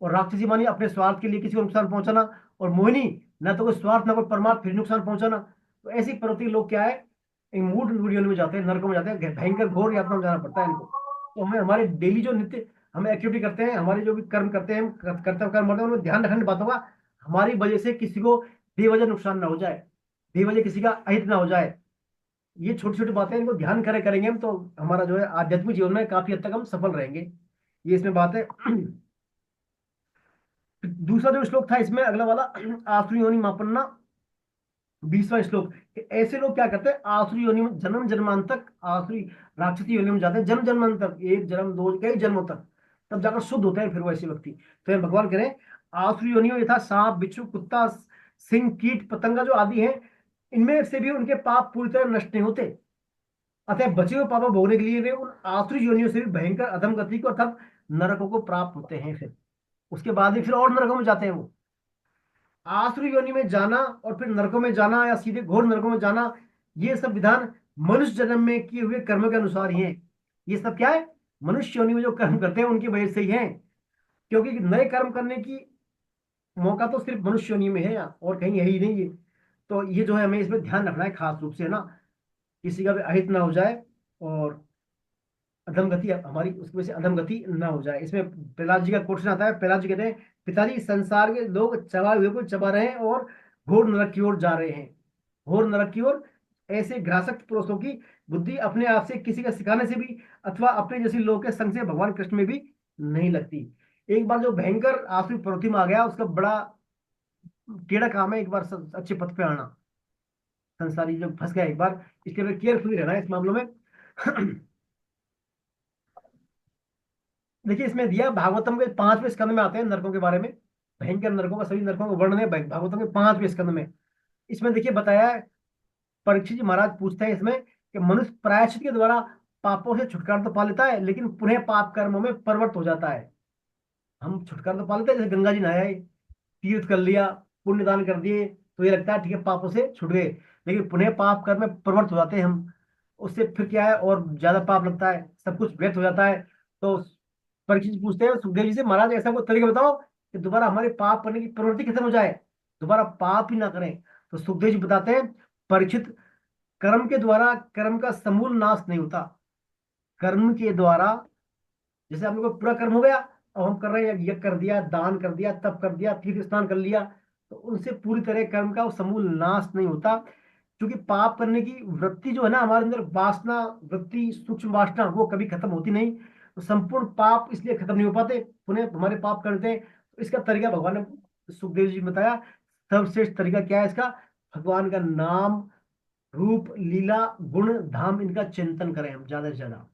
और राक्षसी मानी अपने स्वार्थ के लिए किसी को नुकसान पहुंचाना, और मोहिनी ना तो कोई स्वार्थ ना कोई परमार्थ, फिर नुकसान पहुंचाना। तो ऐसी प्रवृत्ति लोग क्या है, इन मूड वीडियो में जाते हैं, नरकों में जाते हैं, भयंकर घोर यात्रा में जाना पड़ता है इनको। तो हमें हमारे डेली जो नित्य हम एक्टिविटी करते हैं, हमारे जो भी कर्म करते हैं, कर्तव्य कर्म करते हैं, उनमें ध्यान रखने बातों का, हमारी वजह से किसी को बेवजह नुकसान ना हो जाए, बेवजह किसी का अहित ना हो जाए। ये छोटी छोटी बातें, इनको ध्यान करेंगे हम, तो हमारा जो है आध्यात्मिक जीवन में काफी हद तक हम सफल रहेंगे। ये इसमें बात है। दूसरा जो श्लोक था इसमें, अगला वाला, आसुरी योनि मापन्ना, 20वां श्लोक, कि ऐसे लोग क्या करते हैं, आसुरी योनि में जन्म जन्मांतक, आसुरी राक्षसी योनि में जाते हैं, जन्म जन्मांतक, एक जन्म दो कई जन्मों तक, तब जाकर शुद्ध होते हैं फिर वो ऐसे व्यक्ति। तो ये भगवान कह रहे हैं, आसुरी योनि में यथा सांप, बिच्छू, कुत्ता, सिंह, कीट पतंगा जो आदि हैं, इनमें से भी उनके पाप पूरी तरह नष्ट नहीं होते, अतः बचे हुए पापों भोगने के लिए वे उन आसुरी योनियों से भी भयंकर अधम गति को, अर्थात नरकों को प्राप्त होते हैं। फिर उसके बाद ही फिर और नरकों में जाते हैं वो। आसुरी योनि में जाना और फिर नरकों में जाना या सीधे घोर नरकों में जाना, ये सब विधान मनुष्य जन्म में किए हुए कर्म के अनुसार ही है। ये सब क्या है, मनुष्य योनि में जो कर्म करते हैं उनकी वजह से ही है, क्योंकि नए कर्म करने की मौका तो सिर्फ मनुष्य योनि में है, और कहीं है ही नहीं है। तो ये जो है हमें इसमें ध्यान रखना है खास रूप से, है ना, किसी का भी अहित ना हो जाए, और अधमगति हमारी उसकी वजह से अधमगति ना हो जाए। इसमें प्रहलाद जी का क्वेश्चन आता है, प्रहलाद जी कहते हैं, पिताजी संसार के लोग चबाए हुए को चबा रहे हैं और घोर नरक की ओर जा रहे हैं, घोर नरक की ओर। ऐसे ग्रासक्त पुरुषों की बुद्धि अपने आप से किसी का सिखाने से भी, अथवा अपने जैसे लोगों के संग से भगवान कृष्ण में भी नहीं लगती। एक बार जो भयंकर आसुरी प्रवृत्ति में आ गया, उसका बड़ा टेढ़ा काम है एक बार अच्छे पथ पे आना, संसारी जो फंस गया एक बार, इसके लिए केयरफुली रहना है इस मामलों में। देखिए इसमें दिया, भागवतम के 5वें स्कंद में आते हैं नरकों के बारे में, भयंकर नरकों का, सभी नरकों का वर्णन है भागवतम के 5वें स्कंद में। इसमें देखिए बताया है, परीक्षित जी महाराज पूछते हैं इसमें कि मनुष्य प्रायश्चित के द्वारा पापों से छुटकारा तो पा लेता है, लेकिन पुनः पाप कर्मों में प्रवृत्त हो जाता है। हम छुटकारा तो पा लेते हैं, जैसे गंगा जी नहाए, तीर्थ कर लिया, पुण्य दान कर दिए, तो ये लगता है ठीक है पापों से छुट गए, लेकिन पुनः पाप कर्म में प्रवृत्त हो जाते हैं हम। उससे फिर क्या है, और ज्यादा पाप लगता है, सब कुछ व्यर्थ हो जाता है। तो परीक्षित जी पूछते हैं सुखदेव जी से, महाराज ऐसा कोई तरीका बताओ कि दोबारा हमारे पाप करने की प्रवृत्ति खत्म हो जाए, दोबारा पाप ही ना करें। तो सुखदेव जी बताते हैं, परीक्षित, कर्म के द्वारा कर्म का समूल नाश नहीं होता। कर्म के द्वारा, जैसे हम लोग का पूरा कर्म हो गया, अब हम कर रहे हैं, यज्ञ कर दिया, दान कर दिया, तप कर दिया, तीर्थ स्नान कर लिया, तो उनसे पूरी तरह कर्म का वो समूल नाश नहीं होता, क्योंकि पाप करने की वृत्ति जो है ना हमारे अंदर, वासना वृत्ति, सूक्ष्म वासना, वो कभी खत्म होती नहीं। तो संपूर्ण पाप इसलिए खत्म नहीं हो पाते, पुनः हमारे पाप करते हैं। तो इसका तरीका भगवान ने सुखदेव जी ने बताया। सर्वश्रेष्ठ तरीका क्या है इसका, भगवान का नाम, रूप, लीला, गुण, धाम, इनका चिंतन करें हम ज्यादा से ज्यादा।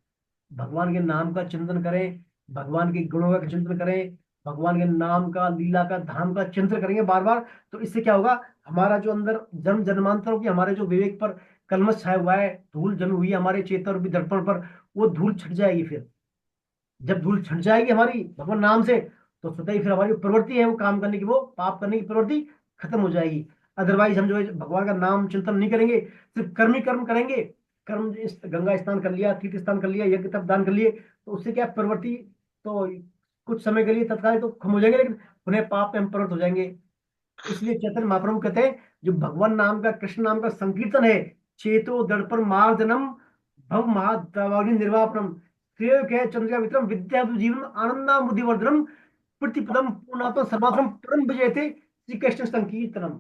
भगवान के नाम का चिंतन करें, भगवान के गुणों का चिंतन करें, भगवान के नाम का, लीला का, धाम का चिंतन करेंगे बार बार। तो इससे क्या होगा, हमारा जो अंदर जन्म जन्मांतरों की हमारे जो विवेक पर कलमश छाया हुआ है, धूल जमी हुई है हमारे चेतन और दर्पण पर, वो धूल छट जाएगी। फिर जब धूल छट जाएगी हमारी भगवान नाम से, तो स्वतः ही फिर हमारी जो प्रवृत्ति है वो काम करने की, वो पाप करने की प्रवृत्ति खत्म हो जाएगी। अदरवाइज हम जो है भगवान का नाम चिंतन नहीं करेंगे, सिर्फ कर्म ही कर्म करेंगे। कर्म, इस गंगा स्नान कर लिया, तीर्थ स्नान कर लिया, यज्ञ तप दान कर लिए, तो उससे क्या प्रवृत्ति तो कुछ समय के लिए तत्काल तो खत्म हो जाएंगे, लेकिन उन्हें पाप में हम प्रवृत्त हो जाएंगे। इसलिए चैतन्य महाप्रभु कहते हैं जो भगवान नाम का, कृष्ण नाम का संकीर्तन है, चेतो दर्पण मार्जनम भव महाद्रवाग्नि निर्वापनम श्रेय कह चंद्रिका विक्रम विद्या जीवन आनंदा बुद्धिवर्धनम प्रतिपदम पूर्णात्म सर्वात्म परम विजयते श्री कृष्ण संकीर्तनम।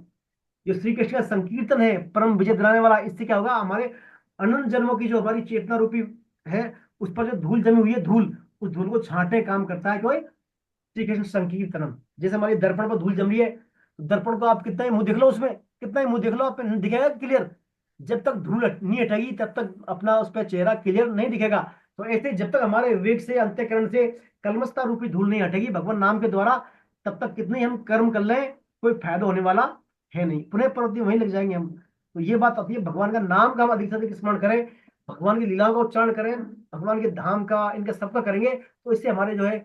जो श्री कृष्ण का संकीर्तन है परम विजय दिलाने वाला, इससे क्या होगा, हमारे अनंत जन्मों की जो हमारी चेतना रूपी है उस पर जो धूल जमी हुई है, धूल, उस धूल को छांटने का काम करता है कोई श्री कृष्ण संकीर्तनम। जैसे हमारी दर्पण पर धूल जम रही है, तो दर्पण को आप कितना ही मुंह देख लो, उसमें कितना ही मुंह देख लो, आप दिखेगा क्लियर। जब तक धूल नहीं हटेगी तब तक अपना उस पर चेहरा क्लियर नहीं दिखेगा। तो ऐसे जब तक हमारे विवेक से, अंतःकरण से कलमस्ता रूपी धूल नहीं हटेगी भगवान नाम के द्वारा, तब तक कितने हम कर्म कर लें कोई फायदा होने वाला है नहीं, पुनः प्रवृत्ति वहीं लग जाएंगे हम। तो ये बात आती है, भगवान का नाम का हम अधिक से अधिक स्मरण करें, भगवान की लीलाओं का उच्चारण करें, भगवान के धाम का, इनका सबका करेंगे, तो इससे हमारे जो है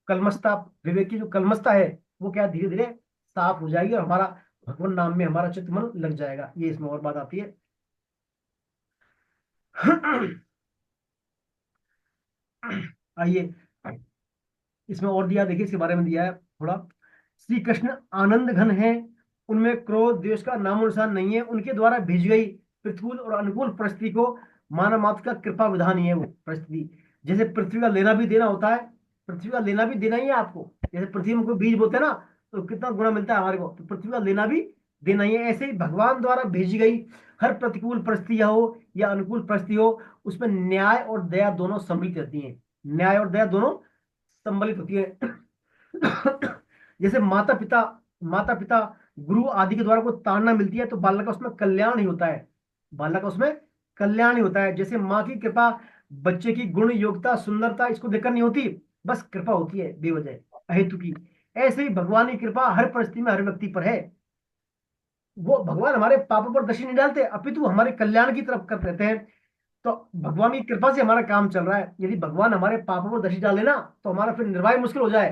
कलमस्ता, विवेक की जो कलमस्ता है वो क्या धीरे धीरे साफ हो जाएगी, और हमारा भगवान नाम में हमारा चित्त मन लग जाएगा। ये इसमें और बात आती है। आइए इसमें और दिया, देखिए इसके बारे में दिया है थोड़ा। श्री कृष्ण आनंद घन है, उनमें क्रोध द्वेष का नामोनिशान नहीं है, उनके द्वारा भेजी गई प्रतिकूल और अनुकूल परिस्थिति को मानव मात्र का कृपा विधान ही है वो परिस्थिति। जैसे पृथ्वी का लेना भी देना होता है, पृथ्वी का लेना भी देना ही है आपको। जैसे पृथ्वी में कोई बीज बोते हैं ना, तो कितना गुना मिलता है हमारे को, तो पृथ्वी का लेना भी देना ही है। ऐसे ही भगवान द्वारा भेजी गई हर प्रतिकूल परिस्थिति हो या अनुकूल परिस्थिति हो, उसमें न्याय और दया दोनों सम्मिलित रहती है, न्याय और दया दोनों सम्मिलित होती है। जैसे माता पिता गुरु आदि के द्वारा को ताड़ना मिलती है, तो बालक का उसमें कल्याण ही होता है, बालक का उसमें कल्याण ही होता है। जैसे माँ की कृपा बच्चे की गुण योग्यता सुंदरता इसको देखकर नहीं होती, बस कृपा होती है बेवजह अहेतु की। ऐसे ही भगवान की कृपा हर परिस्थिति में हर व्यक्ति पर है। वो भगवान हमारे पापों पर दृष्टि नहीं डालते, अपितु हमारे कल्याण की तरफ कर देते हैं। तो भगवान की कृपा से हमारा काम चल रहा है। यदि भगवान हमारे पापों पर दृष्टि डाले ना, तो हमारा फिर निर्वाह मुश्किल हो जाए।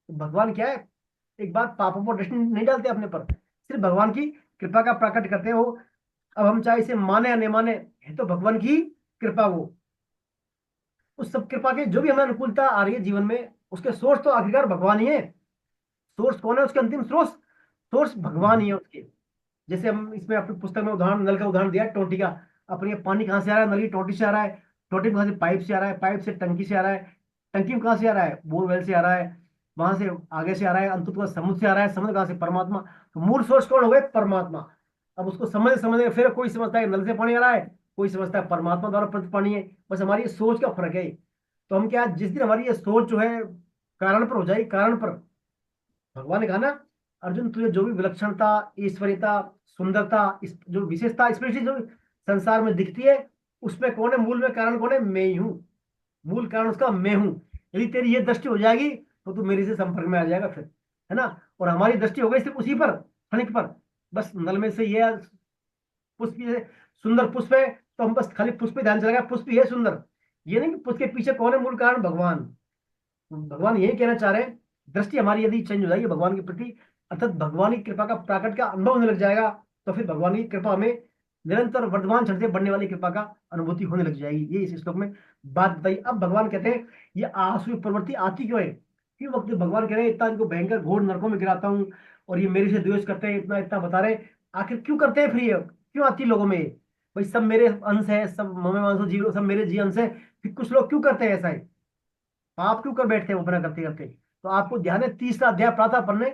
तो भगवान क्या है, एक बार पापों पर दृष्टि नहीं डालते अपने पर, सिर्फ भगवान की कृपा का प्रकट करते हो। अब हम चाहे इसे माने या नहीं माने, है तो भगवान की कृपा। वो उस सब कृपा के जो भी हमें अनुकूलता आ रही है जीवन में, उसके सोर्स तो आखिरकार भगवान ही है। सोर्स कौन है उसके, अंतिम सोर्स, सोर्स भगवान ही है उसके। जैसे हम इसमें अपनी पुस्तक में उदाहरण, नल का उदाहरण दिया है, टोटी का। अपने ये पानी कहाँ से आ रहा है, नल की टोटी से आ रहा है, टोटी कहाँ से, पाइप से आ रहा है, पाइप से टंकी से आ रहा है, टंकी में कहाँ से आ रहा है, बोरवेल से आ रहा है, वहां से आगे से आ रहा है, अंततः समुद्र से आ रहा है, समुद्र कहाँ से, परमात्मा। तो मूल सोर्स कौन हो गए, परमात्मा। अब उसको समझ समझ फिर कोई समझता है नल से पानी आ रहा है, कोई समझता है परमात्मा द्वारा प्रति पानी है। बस हमारी ये सोच का फर्क है। तो हम क्या, जिस दिन हमारी ये सोच जो है कारण पर हो जाएगी, कारण पर, भगवान ने कहा ना, अर्जुन तुझे जो भी विलक्षणता, ईश्वरीयता, सुंदरता, इस जो विशेषता स्पेशली जो संसार में दिखती है, उसमें कौन है, मूल में कारण कौन है, मैं ही हूँ। मूल कारण उसका मैं हूँ। यदि तेरी ये दृष्टि हो जाएगी तो तू मेरे से संपर्क में आ जाएगा फिर, है ना। और हमारी दृष्टि हो गई सिर्फ उसी पर, क्षणिक पर। बस नल में से ये पुष्प, ये सुंदर पुष्प है, तो हम बस खाली पुष्प पे ध्यान चलेगा, पुष्प ही है सुंदर। ये नहीं कि पुष्प के पीछे कौन है मूल कारण, भगवान। भगवान यही कहना चाह रहे हैं, दृष्टि हमारी यदि चेंज हो जाएगी भगवान के प्रति, अर्थात भगवान की कृपा का प्राकट का अनुभव होने लग जाएगा, तो फिर भगवान की कृपा हमें निरंतर वर्तमान क्षण से बढ़ने वाली कृपा का अनुभूति होने लग जाएगी। ये इस श्लोक में बात बताई। अब भगवान कहते हैं ये आसुरी प्रवृत्ति आती क्यों है, क्यों वक्त भगवान कह रहे हैं इतना इनको भयंकर घोर नरकों में गिराता हूँ, और ये मेरे से द्वेष करते हैं, इतना इतना बता रहे हैं, आखिर क्यों करते हैं फिर, ये क्यों आती है लोगों में। भाई सब मेरे अंश है, सब ममे मांसो जीव, सब मेरे जी अंश है, फिर कुछ लोग क्यों करते हैं ऐसा है, पाप क्यों कर बैठते हैं वो अपना करते करते। तो आपको ध्यान है तीसरा अध्याय प्रातः पढ़ने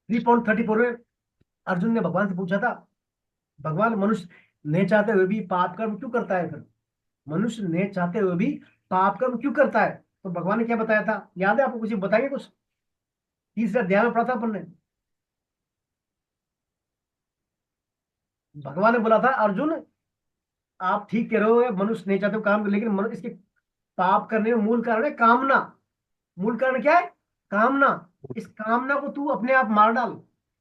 3.34 में अर्जुन ने भगवान से पूछा था, भगवान मनुष्य नहीं चाहते हुए भी पाप कर्म क्यों करता है, फिर मनुष्य ने चाहते हुए भी पाप कर्म क्यों करता है। तो भगवान ने क्या बताया था, याद है आपको, कुछ बताएंगे कुछ, तीसरे अध्याय में प्रातः पढ़ने भगवान ने बोला था, अर्जुन आप ठीक कह रहे हो, मनुष्य नहीं चाहते काम, लेकिन मनुष्य इसके पाप करने में मूल कारण है कामना। मूल कारण क्या है, कामना। इस कामना को तू अपने आप मार डाल,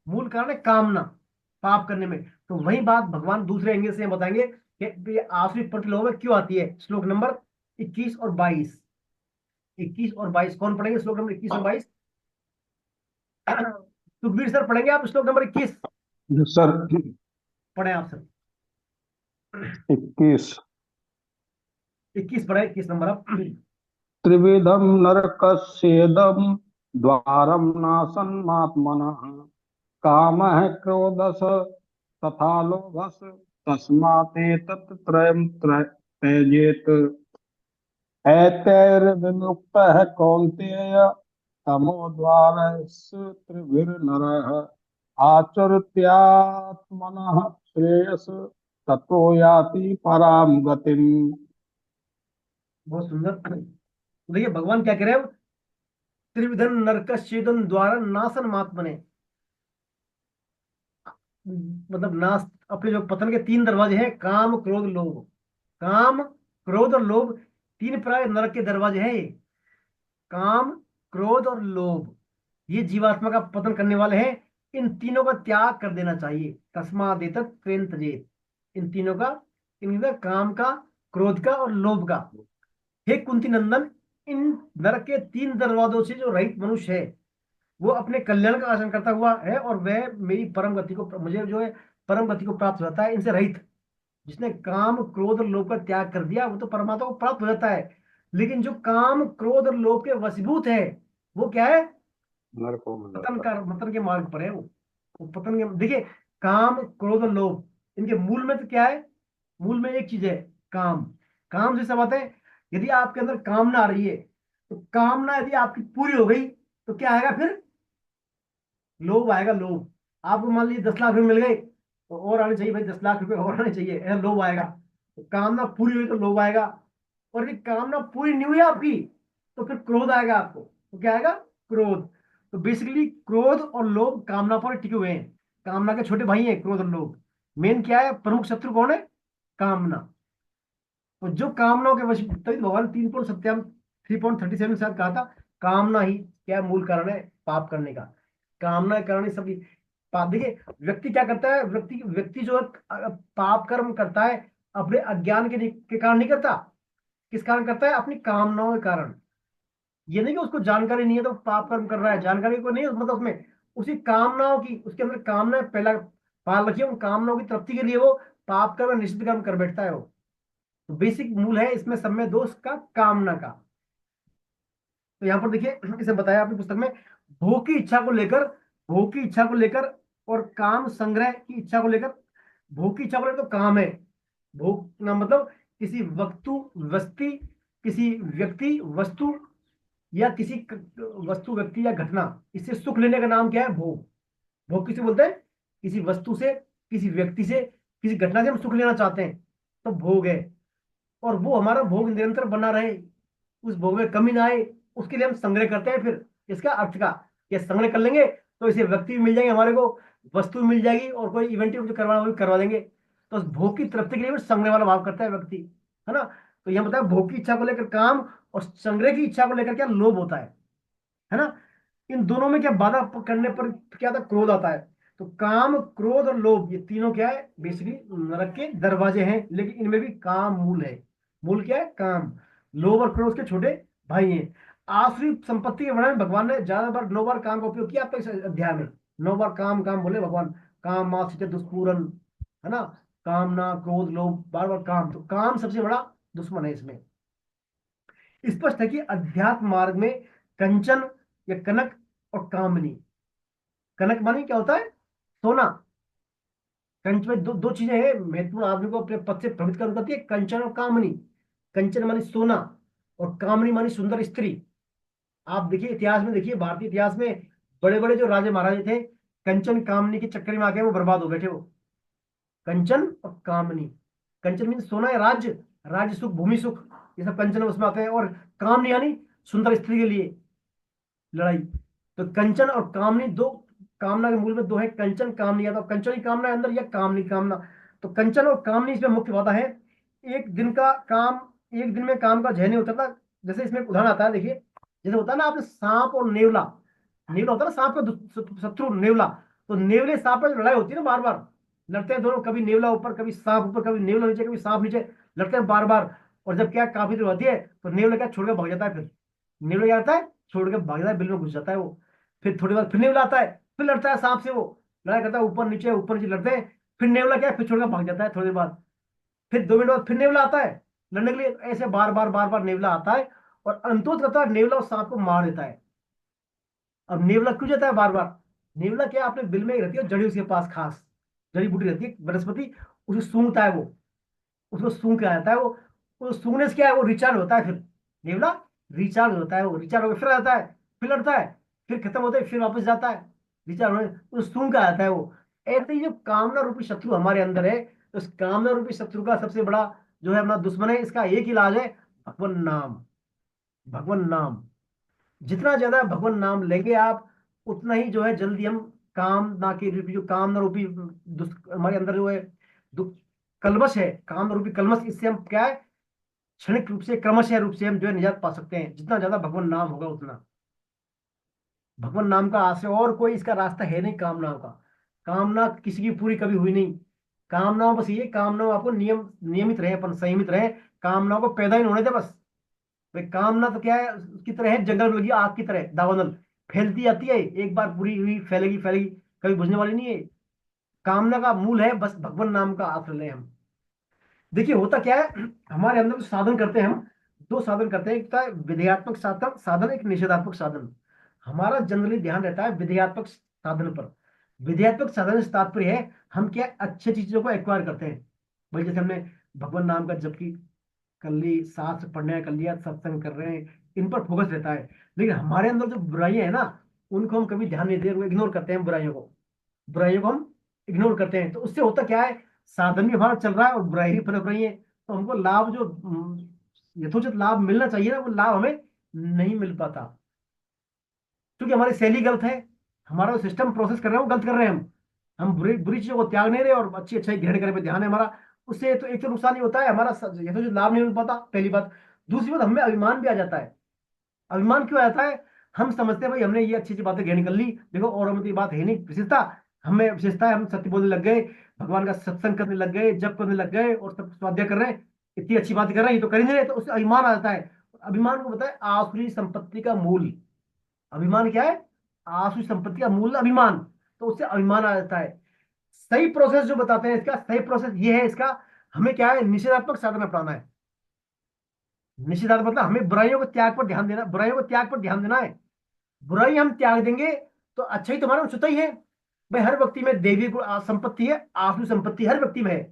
मूल कारण है कामना पाप करने में। तो वही बात भगवान दूसरे एंगल से बताएंगे कि ये आसुरी प्रति लोगों में क्यों आती है। श्लोक नंबर 21 और 22, 21 और 22 कौन पढ़ेंगे? श्लोक नंबर 21 और 22 सुखबीर सर पढ़ेंगे आप श्लोक नंबर 21? सर। पढ़े आप सर। 21। 21 पढ़े, 21 नंबर आप। त्रिविधम नरकस्येदम द्वारम नासन्मात्मनः कामः क्रोधस तथा लोभस तस्मातेतत् त्रयम् त्यजेत। एतैर्विमुक्तः कौन्तेय तमोद्वारस्य त्रिभिर्नरः आचरत्यात्मनः श्रेयस ततो याति पराम गतिम्। बहुत सुंदर। तो देखिए भगवान क्या कह रहे हैं? त्रिविधन नरकस्येदम द्वारा नासन मात्मने, मतलब नाश, अपने जो पतन के 3 दरवाजे हैं, काम क्रोध लोभ। काम क्रोध और लोभ, 3 प्राय नरक के दरवाजे हैं ये। काम क्रोध और लोभ, ये जीवात्मा का पतन करने वाले हैं। इन तीनों का त्याग कर देना चाहिए। तस्माद् एतत् त्रयं त्यजेत। इन तीनों का, इनका काम का, क्रोध का और लोभ का। हे कुंती नंदन, इन नरक के 3 दरवाजों से जो रहित मनुष्य है, वो अपने कल्याण का आचरण करता हुआ है और वह मेरी परम गति को, मुझे जो है परम गति को प्राप्त हो जाता है इनसे रहित। जिसने काम क्रोध और लोभ का त्याग कर दिया वो तो परमात्मा को प्राप्त हो जाता है। लेकिन जो काम क्रोध और लोभ के वशीभूत है, वो क्या है? नरकों में पतन जाता है। का, पतन के मार्ग पर है वो पतन के। देखिए काम क्रोध और लोभ, इनके मूल में तो क्या है? मूल में एक चीज है, काम। काम से सब आता है। यदि आपके अंदर कामना आ रही है, तो कामना यदि आपकी पूरी हो गई तो क्या आएगा फिर? लोभ आएगा, लोभ। आपको मान लीजिए 10 लाख रुपए मिल गए, तो और आने चाहिए भाई, 10 लाख रुपए और आने चाहिए, ऐसा लोभ आएगा। तो कामना पूरी हुई तो लोभ आएगा। और यदि कामना पूरी नहीं हुई आपकी, तो फिर क्रोध आएगा आपको। तो क्या आएगा? क्रोध। तो बेसिकली क्रोध और लोभ कामना पर टिके हुए हैं। कामना के छोटे भाई हैं क्रोध और लोभ। मेन क्या है? प्रमुख शत्रु कौन है? कामना। तो जो कामनाओं के वश, तभी तो भगवान 3.सत्याम 3.37 शायद कहा था, कामना ही क्या है? मूल कारण है पाप करने का। कामना के कारण ही सभी पाप। देखिए व्यक्ति क्या करता है? व्यक्ति व्यक्ति जो है पाप कर्म करता है अपने अज्ञान के कारण नहीं करता। किस कारण करता है? अपनी कामनाओं के कारण। ये नहीं कि उसको जानकारी नहीं है तो पाप कर्म कर रहा है, जानकारी को नहीं, मतलब उसमें उसकी कामनाओं की, उसके अंदर कामना पहला पाल रखी है, उन कामनाओं की तृप्ति के लिए वो पाप कर्म, निश्चित कर्म कर बैठता है वो। तो बेसिक मूल है इसमें सब में दोष का, कामना का। तो यहाँ पर देखिए इसे बताया आपकी पुस्तक में, भोग की इच्छा को लेकर, भोग की इच्छा को लेकर और काम संग्रह की इच्छा को लेकर। भोग की इच्छा को लेकर तो काम है। भोग ना मतलब किसी वस्तु, वस्ती, किसी व्यक्ति, वस्तु, या किसी वस्तु, व्यक्ति या घटना, इससे सुख लेने का नाम क्या है? भोग। भोग किसे बोलते हैं? किसी वस्तु से, किसी व्यक्ति से, किसी घटना से हम सुख लेना चाहते हैं, तो भोग है। और वो हमारा भोग निरंतर बना रहे, उस भोग में कमी ना आए, उसके लिए हम संग्रह करते हैं। फिर इसका अर्थ का, ये संग्रह कर लेंगे तो इसे व्यक्ति भी मिल जाएंगे हमारे को, वस्तु भी मिल जाएगी, और कोई इवेंट जो करवाना वो भी करवा देंगे। तो उस भोग की तृप्ति के लिए भी संग्रह वाला भाव करता है व्यक्ति, है ना। तो यह बताया भोग की इच्छा को लेकर काम, और संग्रह की इच्छा को लेकर क्या? लोभ होता है ना। इन दोनों में क्या बाधा करने पर क्या था? क्रोध आता है। तो काम क्रोध और लोभ, ये तीनों क्या है? बेसिकली नरक के दरवाजे हैं। लेकिन इनमें भी काम मूल है। मूल क्या है? काम। लोभ और क्रोध के छोटे भाई हैं। आसुरी संपत्ति के वर्णन में भगवान ने ज्यादा बार, 9 बार काम का उपयोग किया आपके इस अध्याय में। 9 बार काम काम बोले भगवान। काम मात्सर्य दुष्पूरन, है ना, कामना क्रोध लोभ, बार बार काम। तो काम सबसे बड़ा दुश्मन है इसमें। स्पष्ट है कि अध्यात्म मार्ग में कंचन या कनक और कामनी। कनक मानी क्या होता है? सोना। कंच में दो दो चीजें हैं महत्वपूर्ण, आदमी को अपने पद से भ्रमित करती है, कंचन और कामनी। कंचन मानी सोना, और कामनी मानी सुंदर स्त्री। आप देखिए इतिहास में, देखिए भारतीय इतिहास में बड़े बड़े जो राजे महाराजे थे, कंचन कामनी के चक्कर में आके वो बर्बाद हो बैठे। वो कंचन और कामनी, कंचन मीन सोना या राज्य, राज्य सुख, भूमि सुख, ये सब कंचन उसमें आते हैं। और कामनी यानी सुंदर स्त्री के लिए लड़ाई। तो कंचन और कामनी दो, कामना के मूल में दो है, कंचन कामनी, या तो कंचन ही कामना है अंदर, या कामनी कामना। तो कंचन और कामनी इसमें मुख्य बात है। एक दिन का काम, एक दिन में काम का जय नहीं होता था। जैसे इसमें एक उदाहरण आता है, देखिए जैसे होता है ना, आपने सांप और नेवला, नेवला होता है ना सांप का शत्रु नेवला। तो नेवले सांप में लड़ाई होती है ना, बार बार लड़ते हैं दोनों, कभी नेवला ऊपर, कभी सांप ऊपर, कभी नेवला नीचे, कभी सांप नीचे, लड़ते हैं बार बार। और जब क्या काफी देर होती है तो नेवला क्या छोड़ के भाग जाता है। फिर नेवला क्या आता है, छोड़ के भाग जाता है, बिल में घुस जाता है वो। फिर थोड़ी देर बाद फिर नेवला आता है, फिर लड़ता है सांप से, वो लड़ाई करता है, ऊपर नीचे लड़ते हैं। फिर नेवला क्या है, फिर छोड़ के भाग जाता है थोड़ी देर बाद। फिर 2 मिनट बाद फिर नेवला आता है लड़ने के लिए। ऐसे बार बार नेवला आता है और अंततः नेवला उस सांप को मार देता है। अब नेवला क्यों जाता है बार बार? नेवला क्या अपने बिल में ही रहती है, जड़ी उसके पास खास जड़ी बूटी रहती है, वनस्पति, उसे सूंघता है वो, उसको सूंघ के आ जाता है वो। उस सूंघने से क्या है, वो रिचार्ज होता है। फिर नेवला रिचार्ज होता है, वो रिचार्ज होकर फिर आता है, फिर लड़ता है, फिर खत्म होता है, फिर वापस जाता है रिचार्ज होने, तो सूंघ के आ जाता है वो। ऐसे ही जो कामना रूपी शत्रु हमारे अंदर है, तो इस कामना रूपी शत्रु का सबसे बड़ा जो है अपना दुश्मन है, इसका एक इलाज है, भगवान नाम। भगवान नाम, जितना ज्यादा भगवान नाम लेंगे आप, उतना ही जो है जल्दी हम कामना के रूपी, जो कामना रूपी हमारे अंदर जो है दुख कलमश है, कामना रूपी कलमश, इससे हम क्या है, क्षणिक रूप से क्रमशः रूप से हम जो है निजात पा सकते हैं। जितना ज्यादा भगवान नाम होगा उतना, भगवान नाम का आश्रय और कोई इसका रास्ता है नहीं कामनाओं का। कामना किसी की पूरी कभी हुई नहीं। कामनाओं बस ये, कामनाओं आपको नियमित रहे, अपन संयमित रहे, कामनाओं को पैदा ही नहीं होने दे बस। भाई कामना तो क्या है, उसकी तरह है, जंगल में लगी आग की तरह दावानल, फैलती जाती है, एक बार पूरी हुई फैलेगी फैलेगी, कभी बुझने वाली नहीं है। कामना का मूल है बस भगवान नाम का आश्रय लें हम। देखिए होता क्या है, हमारे अंदर जो साधन करते हैं हम, 2 साधन करते हैं, एक तो है विधेयात्मक साधन साधन, एक निषेधात्मक साधन। हमारा जनरली ध्यान रहता है विधेयात्मक साधन पर। विधेयात्मक साधन से तात्पर्य है हम क्या अच्छी चीजों को एक्वायर करते हैं। भाई जैसे हमने भगवान नाम का जप की कर ली, शास्त्र पढ़ने कर लिया, सत्संग कर रहे हैं, इन पर फोकस रहता है। लेकिन हमारे अंदर जो बुराइयां है ना, उनको हम कभी ध्यान नहीं देते, इग्नोर करते हैं बुराइयों को हम इग्नोर करते हैं। तो उससे होता क्या है, साधन भी हमारा चल रहा है और बुराई भी पनप रही है, तो हमको लाभ जो यथोचित लाभ मिलना चाहिए ना, वो लाभ हमें नहीं मिल पाता, क्योंकि हमारी शैली गलत है। हमारा जो सिस्टम प्रोसेस कर रहे हैं वो गलत कर रहे हैं हम बुरी बुरी चीजों को त्याग नहीं रहे और अच्छी अच्छाई ग्रहण करने पे ध्यान है हमारा। उससे तो एक तो नुकसान ही होता है हमारा, यथोचित लाभ नहीं मिल पाता, पहली बात। दूसरी बात, हमें अभिमान भी आ जाता है। अभिमान क्यों आता है, हम समझते हैं भाई हमने ये अच्छी अच्छी बातें ग्रहण कर ली, देखो और में तो ये बात है नहीं, विशेषता हमें विशेषता है, हम सत्य बोलने लग गए, भगवान का सत्संग करने लग गए, जप करने लग गए और सब स्वाध्याय कर रहे हैं, इतनी अच्छी बातें कर रहे हैं, ये तो कर ही नहीं रहे, तो उससे अभिमान आ जाता है। अभिमान को बताए आसुरी संपत्ति का मूल। अभिमान क्या है, आसुरी संपत्ति का मूल अभिमान, तो उससे अभिमान आ जाता है। सही प्रोसेस जो बताते हैं इसका, सही प्रोसेस ये है इसका, हमें क्या है, निषेधात्मक साधन अपनाना है। निषेधात्मक मतलब हमें बुराइयों को त्याग पर ध्यान देना, बुराइयों को त्याग पर ध्यान देना है। बुराई हम त्याग देंगे तो अच्छा ही तुम्हारा स्वतः ही है। भाई हर व्यक्ति में दैवी गुण संपत्ति है, आसुरी संपत्ति हर व्यक्ति में है।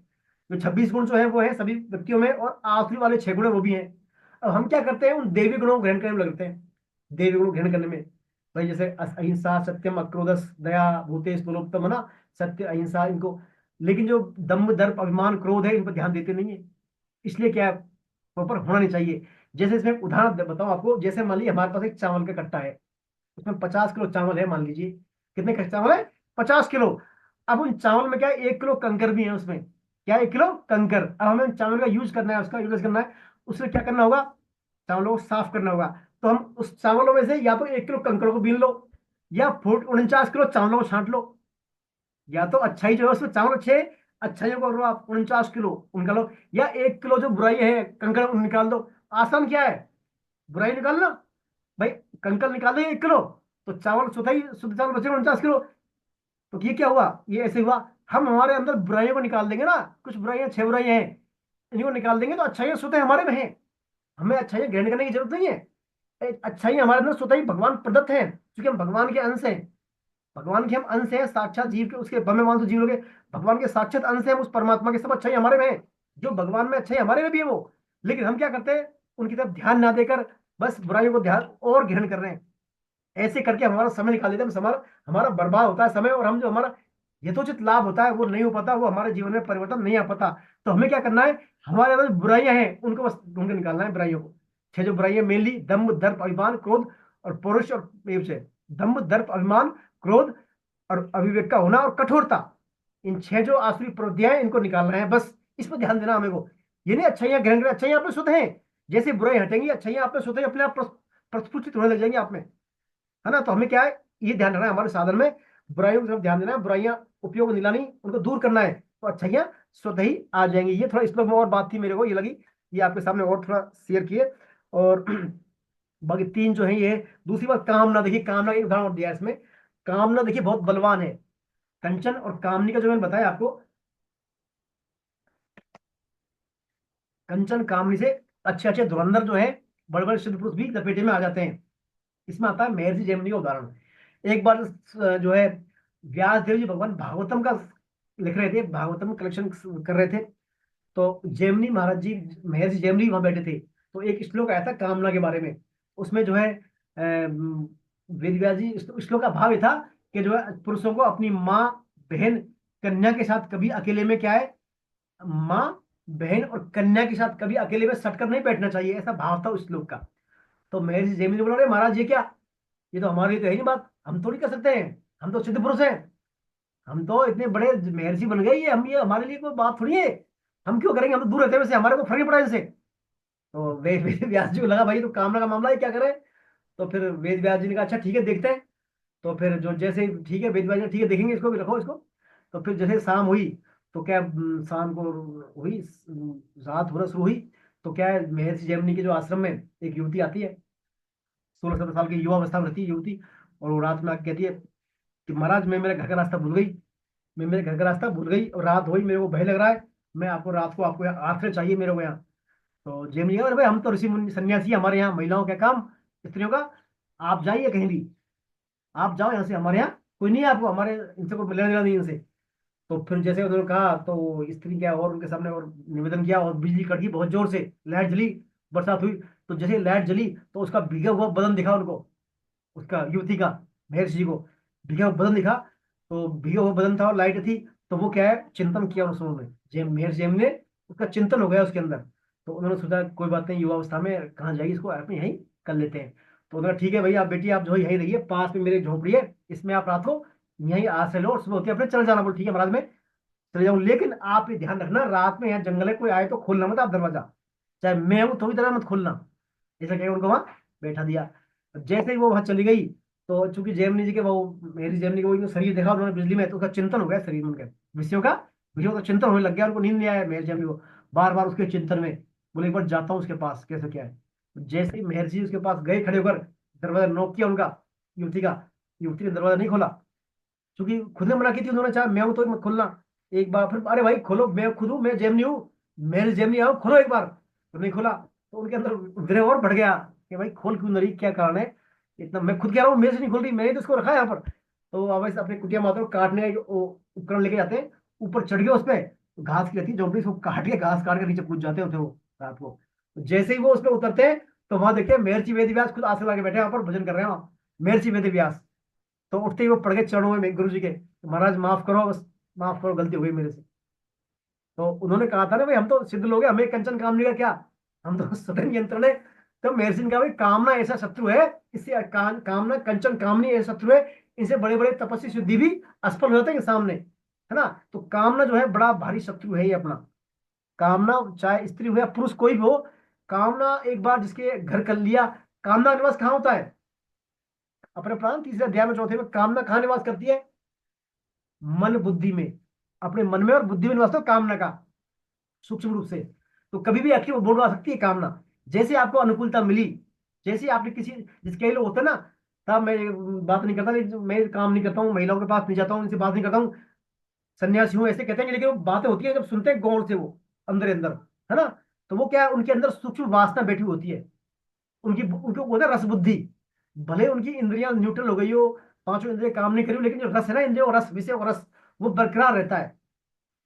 जो 26 गुण जो है वो है सभी व्यक्तियों में, और आसुरी वाले 6 गुण है वो भी हैं। अब हम क्या करते हैं, उन दैवी गुणों को ग्रहण करने में लगते हैं, दैवी गुणों को ग्रहण करने में। भाई जैसे अहिंसा, सत्यम, अक्रोधस, दया, भूतेश पुरोक्तम, है ना, सत्य अहिंसा, इनको। लेकिन जो दम्भ दर्प अभिमान क्रोध है, इन पर ध्यान देते नहीं है। इसलिए क्या प्रॉपर होना नहीं चाहिए। जैसे इसमें एक उदाहरण बताऊं आपको, जैसे मान लीजिए हमारे पास एक चावल का कट्टा है, उसमें 50 किलो चावल है मान लीजिए। कितने का चावल है, 50 किलो। अब उन चावल में क्या है, 1 किलो कंकर भी है उसमें। क्या है, 1 किलो कंकर। अब हमें चावल का यूज करना है, उसका यूज करना है, उसमें क्या करना होगा, चावलों को साफ करना होगा। तो हम उस चावलों में से या तो 1 किलो कंकरों को बीन लो, या 49 किलो चावलों को छांट लो। या तो अच्छाई जो है उसमें चावल अच्छे, अच्छाइयों को लो आप 49 किलो उनका लो, या 1 किलो जो बुराई है कंकड़ उन निकाल दो। आसान क्या है, बुराई निकालना। भाई कंकड़ निकाल दे 1 किलो, तो चावल स्वतः ही शुद्ध चावल बचे 49 किलो। तो ये क्या हुआ, ये ऐसे हुआ, हम हमारे अंदर बुराइयों को निकाल देंगे ना, कुछ बुराइयां 6 बुराइयां हैं, इनको निकाल देंगे तो अच्छाइयां स्वतः हमारे में है। हमें अच्छाइयां ग्रहण करने की जरूरत नहीं है। अच्छाइयां हमारे अंदर स्वतः ही भगवान प्रदत्त है, क्योंकि हम भगवान के अंश हैं। भगवान के हम अंश हैं, साक्षात जीव के, उसके बमे मानसो जीव लोग भगवान के साक्षात अंश हैं, उस परमात्मा के सब अच्छाई हमारे में है। जो भगवान में अच्छाई हमारे में भी है वो। लेकिन हम क्या करते हैं, उनकी तरफ ध्यान ना देकर बस बुराइयों को ध्यान और ग्रहण कर रहे हैं। ऐसे करके हमारा समय निकाल देते हैं, हमारा हमारा बर्बाद होता है समय, और हम जो हमारा यथोचित लाभ होता है वो नहीं हो पाता, वो हमारे जीवन में परिवर्तन नहीं आ पाता। तो हमें क्या करना है, हमारे अंदर बुराइयां हैं उनको बस ढूंढ के निकालना है, बुराइयों को। 6 जो बुराइयां मेनली दम्भ दर्प अभिमान क्रोध और पौरुष और एव से। दम्भ दर्प अभिमान क्रोध और अविवेक का होना और कठोरता, इन 6 जो आसुरी प्रवृत्तियां हैं, इनको निकालना है बस। इस पर ध्यान देना हमें को। ये नहीं अच्छाइयां ग्रहण करें, अच्छाइयां आप में शुद्ध हैं, जैसे बुराई हटेंगी अच्छाइयां आप में स्वतः ही अपने आप प्रस्फुटित होने लग जाएंगी आप में, है ना। तो हमें क्या है, ये ध्यान रखना है हमारे साधन में, बुराइयों की तरफ ध्यान देना है, बुराइयां उपयोग में नहीं लानी, उनको दूर करना है, तो अच्छाइयां स्वतः ही आ जाएंगी। ये थोड़ा इस पर और बात थी मेरे को ये लगी, ये आपके सामने और थोड़ा शेयर किए। और बाकी 3 जो है ये। दूसरी बात कामना, देखिए कामना का एक उदाहरण और दिया है इसमें। कामना देखिए बहुत बलवान है। कंचन और कामनी का जो मैंने बताया आपको, कंचन कामनी से अच्छे अच्छे धुरंधर जो है, बड़े बड़े सिद्ध पुरुष भी लपेटे में आ जाते हैं। इसमें आता है महर्षि जैमिनी का उदाहरण। एक बार जो है व्यास देव जी भगवान भागवतम का लिख रहे थे, भागवतम कलेक्शन कर रहे थे। तो जैमिनी महाराज जी, महर्षि जैमिनी वहां बैठे थे। तो एक श्लोक आया था कामना के बारे में। उसमें जो है वेद व्यास जी, श्लोक का भाव ये था कि जो है पुरुषों को अपनी माँ, बहन, कन्या के साथ कभी अकेले में क्या है, माँ, बहन और कन्या के साथ कभी अकेले में सटकर नहीं बैठना चाहिए, ऐसा भाव था उस श्लोक का। तो महर्षि जैमिनी बोला, अरे महाराज ये क्या, ये तो हमारे लिए तो है नहीं बात, हम थोड़ी कर सकते हैं, हम तो सिद्ध पुरुष हैं, हम तो इतने बड़े महर्षि बन गए, ये हमारे लिए कोई बात थोड़ी है, हम क्यों करेंगे, हम तो दूर रहते हैं, वैसे हमारे को फर्क नहीं पड़ा इनसे। तो वेद व्यास जी को लगा भाई तो कामना का मामला है, क्या करें। तो फिर वेद व्यास जी ने कहा अच्छा ठीक है देखते हैं। तो फिर जो जैसे ठीक है, वेद व्यास जी ने ठीक है देखेंगे, इसको भी रखो इसको। तो फिर जैसे शाम हुई तो क्या, शाम को हुई, रात होना शुरू हुई। तो क्या है, महर्षि जैमिनी के जो आश्रम में एक युवती आती है, 16-17 साल की युवा अवस्था में रहती है युवती। और वो रात में आके कहती है कि महाराज मैं मेरे घर का रास्ता भूल गई, मैं मेरे घर का रास्ता भूल गई और रात हुई, मेरे को भय लग रहा है, मैं आपको रात को आपको यहाँ आश्रय चाहिए मेरे को यहाँ। तो जेमिनी कहा, अरे भाई हम तो ऋषि मुनि सन्यासी हैं, हमारे यहाँ महिलाओं का काम, स्त्रियों का, आप जाइए कहीं भी, आप जाओ यहाँ से, हमारे यहाँ कोई नहीं है आपको, हमारे इनसे कोई लेना देना नहीं इनसे। तो फिर जैसे उन्होंने कहा तो स्त्री क्या और उनके सामने और निवेदन किया, और बिजली कड़की बहुत जोर से, लाइट जली, बरसात हुई। तो जैसे लाइट जली तो उसका भीगा हुआ बदन दिखा उनको, उसका युवती का, महर्षि जी को भीगा हुआ बदन दिखा। तो भीगा हुआ बदन था और लाइट थी। तो वो क्या है, चिंतन किया उस समय में, जेम महर्षि जेम ने, उसका चिंतन हो गया उसके अंदर। तो उन्होंने सोचा कोई बात नहीं, युवा अवस्था में कहाँ जाएगी, इसको अपने यहीं कर लेते हैं। तो उन्होंने ठीक है भैया, आप बेटी आप जो है यहीं रहिए, पास में मेरी झोपड़ी है, इसमें आप रात को यहीं आश्रय लो और सुबह होती है अपने चले जाना। बोल ठीक है महाराज, मैं चले जाऊँ, लेकिन आप ये ध्यान रखना रात में यहाँ जंगल है, कोई आए तो खोलना मत आप दरवाजा, चाहे मैं हूं तो भी तरह मत खोलना। ऐसा कह उनको वहां बैठा दिया। जैसे ही वो वहां चली गई, तो चूंकि जैमिनी जी के वो, मेरी जैमिनी के वो शरीर देखा उन्होंने बिजली में, तो उसका चिंतन हो गया शरीर में उनके, विषयों का चिंतन होने लग गया, उनको नींद नहीं आया मेरी जैमिनी को, बार बार उसके चिंतन में। बोले एक बार जाता हूँ उसके पास, कैसे क्या है। जैसे ही महर्षि जी उसके पास गए, खड़े होकर दरवाजा नॉक किया उनका, युवती का, युवती ने दरवाजा नहीं खोला, क्योंकि खुद ने मना की थी, उन्होंने चाहा मैं हूं तो मत खोलना। एक बार फिर, अरे भाई खोलो, मैं खुद हूँ, मैं जेमनी हूँ, मेरे जेमनी आओ खोलो एक बार। तो नहीं खोला। तो उनके अंदर विद्रोह और बढ़ गया कि भाई खोल क्यों नहीं, क्या कारण है इतना, मैं खुद कह रहा हूँ मेरे से नहीं खोल रही, मैंने तो इसको रखा है यहाँ पर। तो अब ऐसे अपने कुटिया माता को काटने का उपकरण लेके जाते हैं, ऊपर चढ़ गए उस पर, घास की रहती है झोपड़ी, उसको काट के घास काट के नीचे कूद जाते होते वो रात को। तो जैसे ही वो उस पर उतरते हैं, तो वहां देखिए महर्षि वेद व्यास खुद आसन लगा बैठे हैं, वहां पर भजन कर रहे हैं वहां, महर्षि वेद व्यास। तो उठते ही वो पड़ गए चरणों में गुरु जी के, महाराज माफ करो, बस माफ करो, गलती हो गई मेरे से। तो उन्होंने कहा था ना भाई हम तो सिद्ध लोग हैं, हमें कंचन कामनी का क्या, हम तो स्वतंत्र यंत्र है। तो महर्षि ने कहा भाई कामना ऐसा शत्रु है, इससे कामना कंचन कामनी ऐसा शत्रु है, इनसे बड़े बड़े तपस्वी सिद्धि भी असफल हो जाते हैं सामने, है ना। तो कामना जो है बड़ा भारी शत्रु है ये अपना। कामना चाहे स्त्री हो या पुरुष कोई भी हो, कामना एक बार जिसके घर कर लिया, कामना निवास कहाँ होता है, अपने प्राण 3 अध्याय में 4 में, कामना कहाँ निवास करती है, मन बुद्धि में, अपने मन में और बुद्धि में निवास, तो कामना का सूक्ष्म रूप से। तो कभी भी आपकी वो बोलवा सकती है कामना, जैसे आपको अनुकूलता मिली, जैसे आपने किसी, जिसके लोग होते हैं ना, तब मैं बात नहीं करता, लेकिन मैं काम नहीं करता हूँ, महिलाओं के पास नहीं जाता हूँ, इनसे बात नहीं करता हूँ, सन्यासी हूँ ऐसे कहते हैं, लेकिन वो बातें होती है जब सुनते हैं गौर से वो अंदर अंदर, है ना। तो वो क्या है, उनके अंदर सूक्ष्म वासना बैठी होती है, उनकी उनको बोलते हैं रस बुद्धि। भले उनकी इंद्रियां न्यूट्रल हो गई हो, 5 इंद्रियां काम नहीं करी हो, लेकिन जो रस है ना, इंद्रियों रस, विषय और रस, वो बरकरार रहता है,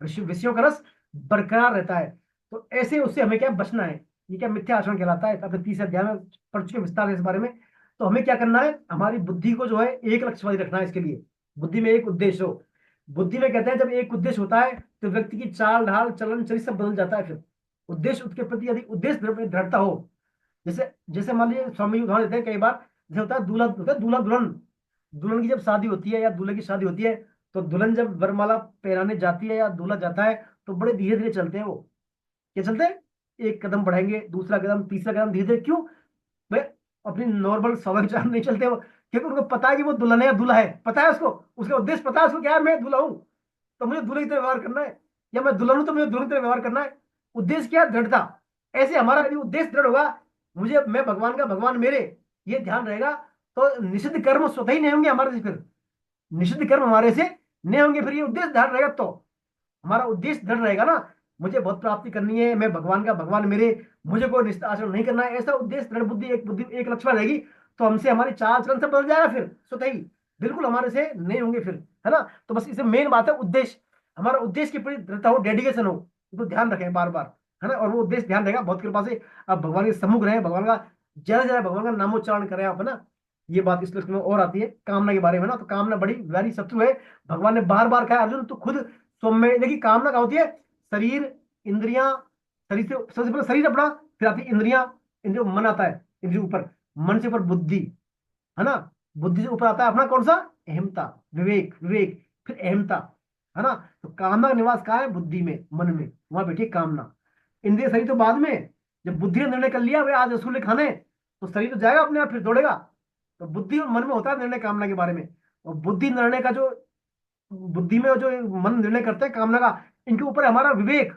विषयों का रस बरकरार रहता है। तो ऐसे उससे हमें क्या बचना है, ये क्या मिथ्या आचरण कहलाता है, अपने 30 अध्याय में पढ़ चुके विस्तार है इस बारे में। तो हमें क्या करना है, हमारी बुद्धि को जो है एक लक्ष्य वाली रखना है, इसके लिए बुद्धि में एक उद्देश्य हो। बुद्धि में कहते हैं जब एक उद्देश्य होता है तो व्यक्ति की चाल ढाल चलन चरित्र सब बदल जाता है। फिर उद्देश्य, उसके प्रति यदि उद्देश्य दृढ़ता हो, जैसे जैसे मान लीजिए स्वामी जी उदाहरण देते हैं, कई बार जैसे होता है दूल्हा, होता है दूल्हा दुल्हन, दुल्हन की जब शादी होती है या दूल्हे की शादी होती है, तो दुल्हन जब वरमाला पहनाने जाती है या दूल्हा जाता है, तो बड़े धीरे धीरे चलते हैं वो, क्या चलते हैं, एक कदम बढ़ाएंगे, दूसरा कदम, तीसरा कदम, धीरे धीरे, क्यों भाई, अपनी नॉर्मल स्वाभाविक चाल नहीं चलते वो, क्योंकि उनको पता है कि वो दुल्हन है या दूल्हा है, पता है उसको, उसका उद्देश्य पता है उसको, क्या है, मैं दूल्हा हूं तो मुझे दूल्हे की तरह व्यवहार करना है, या मैं दुल्हन हूं तो मुझे दूल्हे की तरह व्यवहार करना है। उद्देश्य क्या है, दृढ़ता, ऐसे हमारा यदि उद्देश्य दृढ़ होगा, मैं भगवान का भगवान मेरे, ये ध्यान रहेगा, तो निषिद्ध कर्म स्वतः ही नहीं होंगे हमारे से, फिर निषिद्ध कर्म हमारे से नहीं होंगे, फिर ये उद्देश्य ध्यान रहेगा, तो हमारा उद्देश्य दृढ़ रहेगा ना, मुझे बहुत प्राप्ति करनी है, मैं भगवान का भगवान मेरे, मुझे कोई निष्ठा आचरण नहीं करना है, ऐसा उद्देश्य दृढ़ बुद्धि एक लक्ष्य में रहेगी, तो हमसे हमारी चाल आचरण सब बदल जाएगा, फिर स्वतः ही बिल्कुल हमारे से नहीं होंगे फिर, है ना। तो बस इसे मेन बात है उद्देश्य, हमारा उद्देश्य के प्रति दृढ़ता हो, डेडिकेशन हो, तो ध्यान रखें बार बार, है ना। और वो उद्देश्य ध्यान रहेगा, बहुत कृपा से आप भगवान के सम्मुख रहे, भगवान का ज्यादा से ज्यादा भगवान का नामोच्चारण करें आप, है ना। ये बात इस श्लोक में और आती है कामना के बारे में ना, तो कामना बड़ी वैरी शत्रु है, भगवान ने बार बार कहा अर्जुन तू खुद सौम्य, देखिए कामना क्या होती है, शरीर इंद्रियां, शरीर से सबसे पहले शरीर अपना, फिर आती है इंद्रियां, इंद्रियों मन आता है, इंद्रियों ऊपर, मन से ऊपर बुद्धि, है ना, बुद्धि से ऊपर आता है अपना कौन सा, अहमता, विवेक, विवेक फिर अहमता, है ना। तो कामना का निवास कहाँ है, बुद्धि में, मन में, वहां बैठी है कामना। इंद्रिय शरीर तो बाद में, जब बुद्धि ने निर्णय कर लिया वे आज रसगुल्ले खाने, तो शरीर तो जाएगा अपने आप, फिर दौड़ेगा। तो बुद्धि और मन में होता है निर्णय कामना के बारे में, और बुद्धि निर्णय का जो, बुद्धि में जो मन निर्णय करते हैं कामना का, इनके ऊपर हमारा विवेक,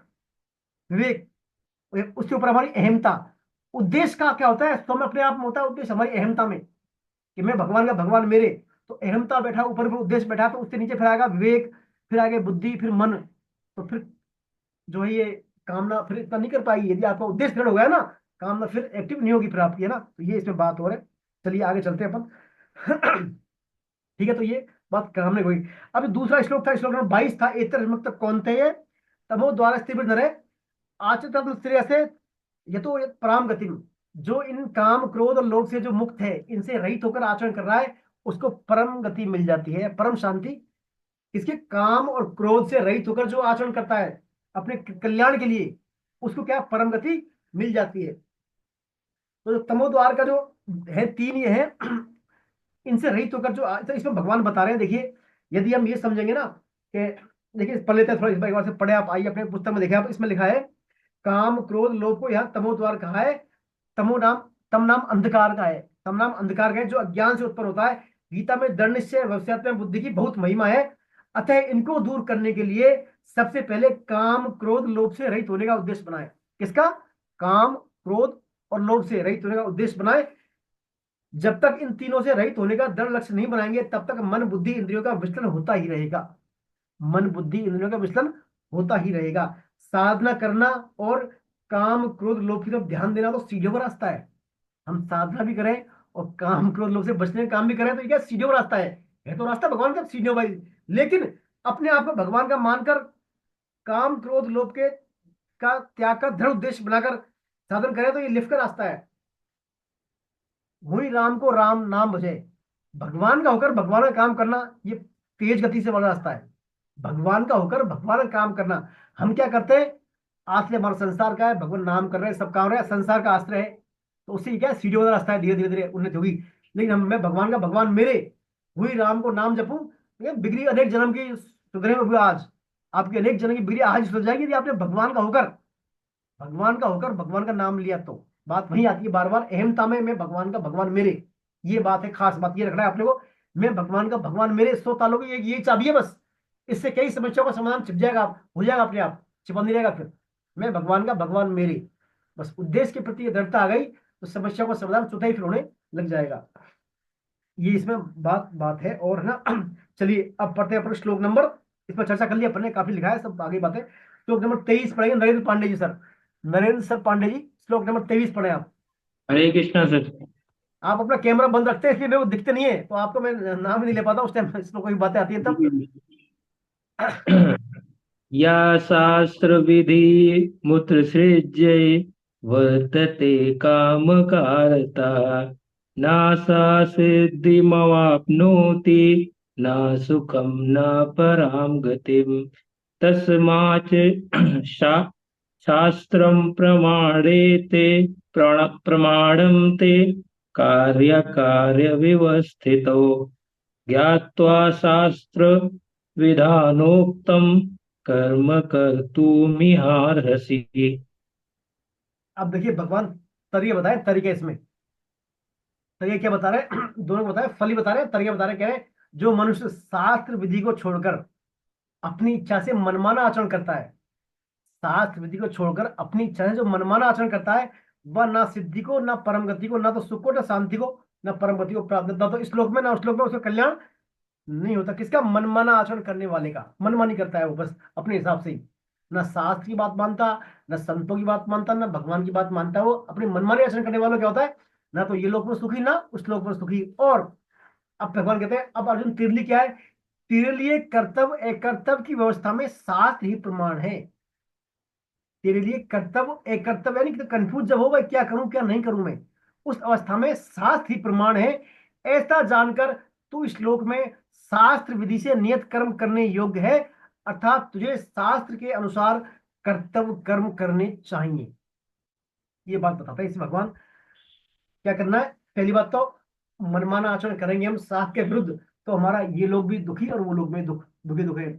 विवेक उसके ऊपर हमारी अहमता। उद्देश्य का क्या होता है, स्वयं अपने आप में होता है उद्देश्य हमारी अहमता में, कि मैं भगवान का भगवान मेरे, तो अहमता बैठा ऊपर, फिर उद्देश्य बैठा, तो उससे नीचे फिर आएगा विवेक, फिर आगे बुद्धि, फिर मन। तो फिर जो है ये कामना फिर इतना नहीं कर पाएगी, यदि आपका उद्देश्य दृढ़ हो गया ना, कामना फिर एक्टिव नहीं होगी फिर आपकी, है ना। तो ये इसमें बात हो रहा है। चलिए आगे चलते हैं अपन। ठीक है, तो ये बात कामना हुई। अब दूसरा श्लोक था, श्लोक नंबर 22 था, एतर विमुक्त कौन्तेय तमो द्वारा स्थिर नरे आचरित श्रेयसे यतो यत् पराम गति, जो इन काम क्रोध और लोभ से जो मुक्त है, इनसे रहित होकर आचरण कर रहा है, उसको परम गति मिल जाती है, परम शांति। इसके काम और क्रोध से रहित होकर जो आचरण करता है अपने कल्याण के लिए, उसको क्या परम गति मिल जाती है। तो जो तमोद्वार का जो है, तीन ये है, इनसे रहित होकर जो तो इसमें भगवान बता रहे हैं, देखिए यदि हम ये समझेंगे ना कि, देखिए पढ़ लेते हैं थोड़ा, इस बार एक बार से पढ़े आप, आइए अपने पुस्तक में देखें आप, इसमें लिखा है काम क्रोध लोभ को यहाँ तमोद्वार कहा है। तमो नाम, तम नाम अंधकार का है, तम नाम अंधकार का है, जो अज्ञान से उत्पन्न होता है। गीता में दृढ़ निश्चय व्यवसायत्म बुद्धि की बहुत महिमा है, अतः इनको दूर करने के लिए सबसे पहले काम क्रोध लोभ से रहित होने का उद्देश्य बनाए। किसका, काम क्रोध और लोभ से रहित होने का उद्देश्य बनाए। जब तक इन तीनों से रहित होने का दृढ़ लक्ष्य नहीं बनाएंगे, तब तक मन बुद्धि इंद्रियों का विचलन होता ही रहेगा, मन बुद्धि इंद्रियों का विचलन होता ही रहेगा। साधना करना और काम क्रोध लोभ की तरफ ध्यान देना तो सीढ़ियों का रास्ता है। हम साधना भी करें और काम क्रोध लोभ से बचने का काम भी करें, तो ये क्या सीढ़ियों का रास्ता है तो रास्ता भगवान का सीढ़ियों भाई। लेकिन अपने आप को भगवान का मानकर काम क्रोध लोभ के का त्याग का दृढ़ उद्देश्य बनाकर साधन करें, तो ये लिफ्ट का रास्ता है। वही राम को राम नाम भजे, भगवान का होकर भगवान का काम करना, ये तेज गति से वाला रास्ता है। भगवान का होकर भगवान का काम करना, हम क्या करते हैं, आश्रय हमारा संसार का है, भगवान नाम कर रहे हैं, सब काम रहे हैं, संसार का आश्रय है, तो उससे क्या सीढ़ियों वाला रास्ता है, धीरे धीरे धीरे उन्नति होगी। लेकिन मैं भगवान का भगवान मेरे, वही राम को नाम जपूं, ये बिगड़ी अनेक जन्म की सुधरे में आज, आपकी अनेक जन्म की बिगड़ी आज सुधर जाएगी, यदि आपने भगवान का होकर भगवान का नाम लिया। तो बात वही आती है बार बार, अहमता में, मैं भगवान का भगवान मेरे, ये बात है, खास बात ये रखना है अपने को, मैं भगवान का भगवान मेरे, 100 तालों की ये चाबी है बस, इससे कई समस्याओं का समाधान छिप जाएगा, हो जाएगा अपने आप, छिपा नहीं रहेगा फिर। मैं भगवान का भगवान मेरे, बस उद्देश्य के प्रति दृढ़ता आ गई, तो समस्याओं का समाधान स्वतः ही फिर होने लग जाएगा। ये इसमें बात है, और है ना। चलिए अब पढ़ते हैं अपन श्लोक नंबर, इस पर चर्चा कर लिया अपन ने, काफी लिखा है, सब आगे बातें। श्लोक नंबर 23 पढ़ेंगे, नरेंद्र पांडे जी सर, नरेंद्र सर पांडे जी, श्लोक नंबर 23 पढ़े आप। हरे कृष्णा सर। आप अपना कैमरा बंद रखते हैं, इसलिए मेरे को दिखते नहीं है, तो आपको मैं नाम ही नहीं ले पाता उस टाइम, इसमें कोई बातें आती है तब। या शास्त्र विधि मुत्सृज्य वर्तते कामकारता नासा सिद्धिमवाप्नोति न सुखम न पराम गतिम तस्माच् शास्त्रं प्रमाणेते प्रमाणं ते कार्य व्यवस्थितो ज्ञात्वा शास्त्र विधानोक्तम कर्म कर्तुमिहार्हसि। अब देखिए भगवान तरीके बताए, तरीके इसमें, तरीके क्या बता रहे हैं, दोनों को बताए, फल ही बता रहे हैं, तरीके बता रहे हैं, कह रहे हैं जो मनुष्य शास्त्र विधि को छोड़कर अपनी इच्छा से मनमाना आचरण करता है, शास्त्र विधि को छोड़कर अपनी इच्छा से जो मनमाना आचरण करता है, वह ना सिद्धि को, ना परम गति को, ना तो सुख को, ना शांति को, ना परम गति को प्राप्त, ना तो इस श्लोक में ना उस श्लोक में उसका कल्याण नहीं होता। किसका? मनमाना आचरण करने वाले का। मनमानी करता है वो बस अपने हिसाब से ही, ना शास्त्र की बात मानता, ना संतों की बात मानता, ना भगवान की बात मानता। वो अपने मनमाने आचरण करने वालों क्या होता है, ना तो ये लोक में सुखी, ना उस लोक में सुखी। और अब भगवान कहते हैं, अब अर्जुन तेरे लिए क्या है? तेरे लिए कर्तव्य एक कर्तव्य की व्यवस्था में शास्त्र ही प्रमाण है। तेरे लिए कर्तव्य एक कर्तव्य, यानी कि कंफ्यूज जब हो भाई क्या करूं क्या नहीं करूं मैं, उस अवस्था में शास्त्र ही प्रमाण है। ऐसा जानकर तू इस श्लोक में शास्त्र विधि से नियत कर्म करने योग्य है, अर्थात तुझे शास्त्र के अनुसार कर्तव्य कर्म करने चाहिए। ये बात बताता है इसमें भगवान। क्या करना है? पहली बात तो मनमाना आचरण करेंगे हम शास्त्र के विरुद्ध, तो हमारा ये लोग भी दुखी और वो लोग भी दुखी दुखे।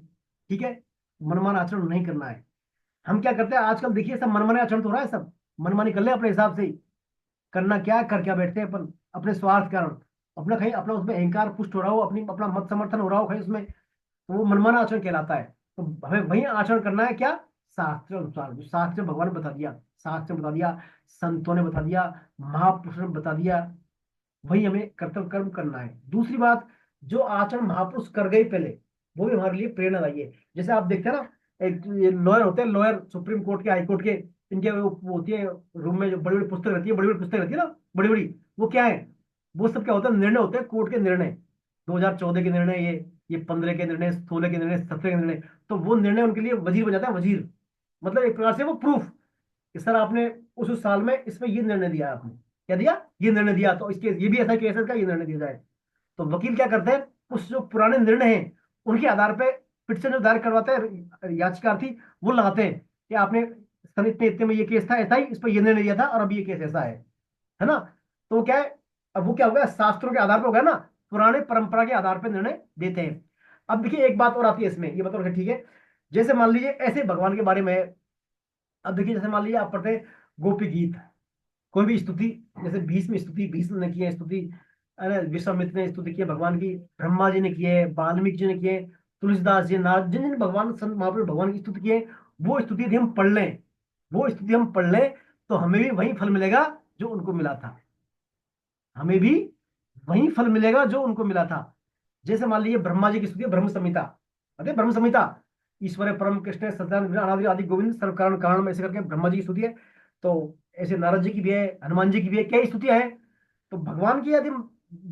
ठीक है, मनमाना आचरण नहीं करना है। हम क्या करते हैं आजकल, देखिए सब मनमाने आचरण तो हो रहा है, सब मनमानी कर ले अपने हिसाब से ही। करना क्या कर क्या बैठते हैं अपन अपने स्वार्थ के कारण, अपना कहीं अपना उसमें अहंकार पुष्ट हो रहा हो, अपनी अपना मत समर्थन हो रहा हो कहीं उसमें, तो वो मनमाना आचरण कहलाता है। तो हमें वही आचरण करना है क्या? शास्त्र अनुसार। जो शास्त्र में भगवान ने बता दिया, शास्त्र में बता दिया, संतों ने बता दिया, महापुरुषों ने बता दिया, वही हमें कर्तव्य कर्म करना है। दूसरी बात, जो आचरण महापुरुष कर गए पहले, वो भी हमारे लिए प्रेरणादायी है। जैसे आप देखते हैं ना, एक ये लॉयर होते हैं, लॉयर सुप्रीम कोर्ट के, हाई कोर्ट के, इनके वो होती है रूम में जो बड़ी बड़ी पुस्तक रहती है, बड़ी बड़ी पुस्तक रहती है ना, बड़ी बड़ी, वो क्या है? वो सब क्या होता है? निर्णय होते हैं, कोर्ट के निर्णय। 2014 के निर्णय, ये 15 के निर्णय, 16 के निर्णय, 17 के निर्णय। तो वो निर्णय उनके लिए वजीर बन जाता है, वजीर। मतलब एक प्रकार से वो प्रूफ कि सर आपने उस साल में इसमें ये निर्णय दिया, आपने क्या दिया? ये निर्णय दिया, तो इसके ये भी ऐसा केस है, इसका ये निर्णय दिया जाए। तो वकील क्या करते हैं, उस जो पुराने निर्णय हैं उनके आधार पे पिटीशन जो दायर करवाते हैं याचिकार्थी, वो लगाते हैं कि आपने सन इतने इतने में ये केस था ऐसा ही, इस पर ये निर्णय दिया था और अब ये केस ऐसा है ना। तो वो क्या है, अब वो क्या हो गया? शास्त्रों के आधार पर हो गया ना, पुराने परंपरा के आधार पर निर्णय देते हैं। अब देखिए एक बात और आती है इसमें, ये बताओ ठीक है। जैसे मान लीजिए ऐसे भगवान के बारे में है। अब देखिए जैसे मान लीजिए आप पढ़ते हैं गोपी गीत, कोई भी स्तुति, जैसे भीष्म स्तुति, भीष्म ने की है स्तुति, अरे विश्वामित्र ने स्तुति की है भगवान की, ब्रह्मा जी ने की है, वाल्मीकि जी ने की है, तुलसीदास जी, नारद, जिन जिन भगवान संत महापुरुष भगवान की स्तुति की है, वो स्तुति यदि हम पढ़ लें, वो स्तुति हम पढ़ लें, तो हमें भी वही फल मिलेगा जो उनको मिला था। हमें भी वही फल मिलेगा जो उनको मिला था। जैसे मान लीजिए ब्रह्मा जी की स्तुति है, ब्रह्म संहिता, अरे ब्रह्म संहिता, ईश्वर परम कृष्ण सत्यान अनादि आदि गोविंद सर्व कारण कारण में, ऐसे करके ब्रह्मा जी की स्तुति है। तो ऐसे नारद जी की भी है, हनुमान जी की भी है, क्या स्तुतियां है। तो भगवान की यदि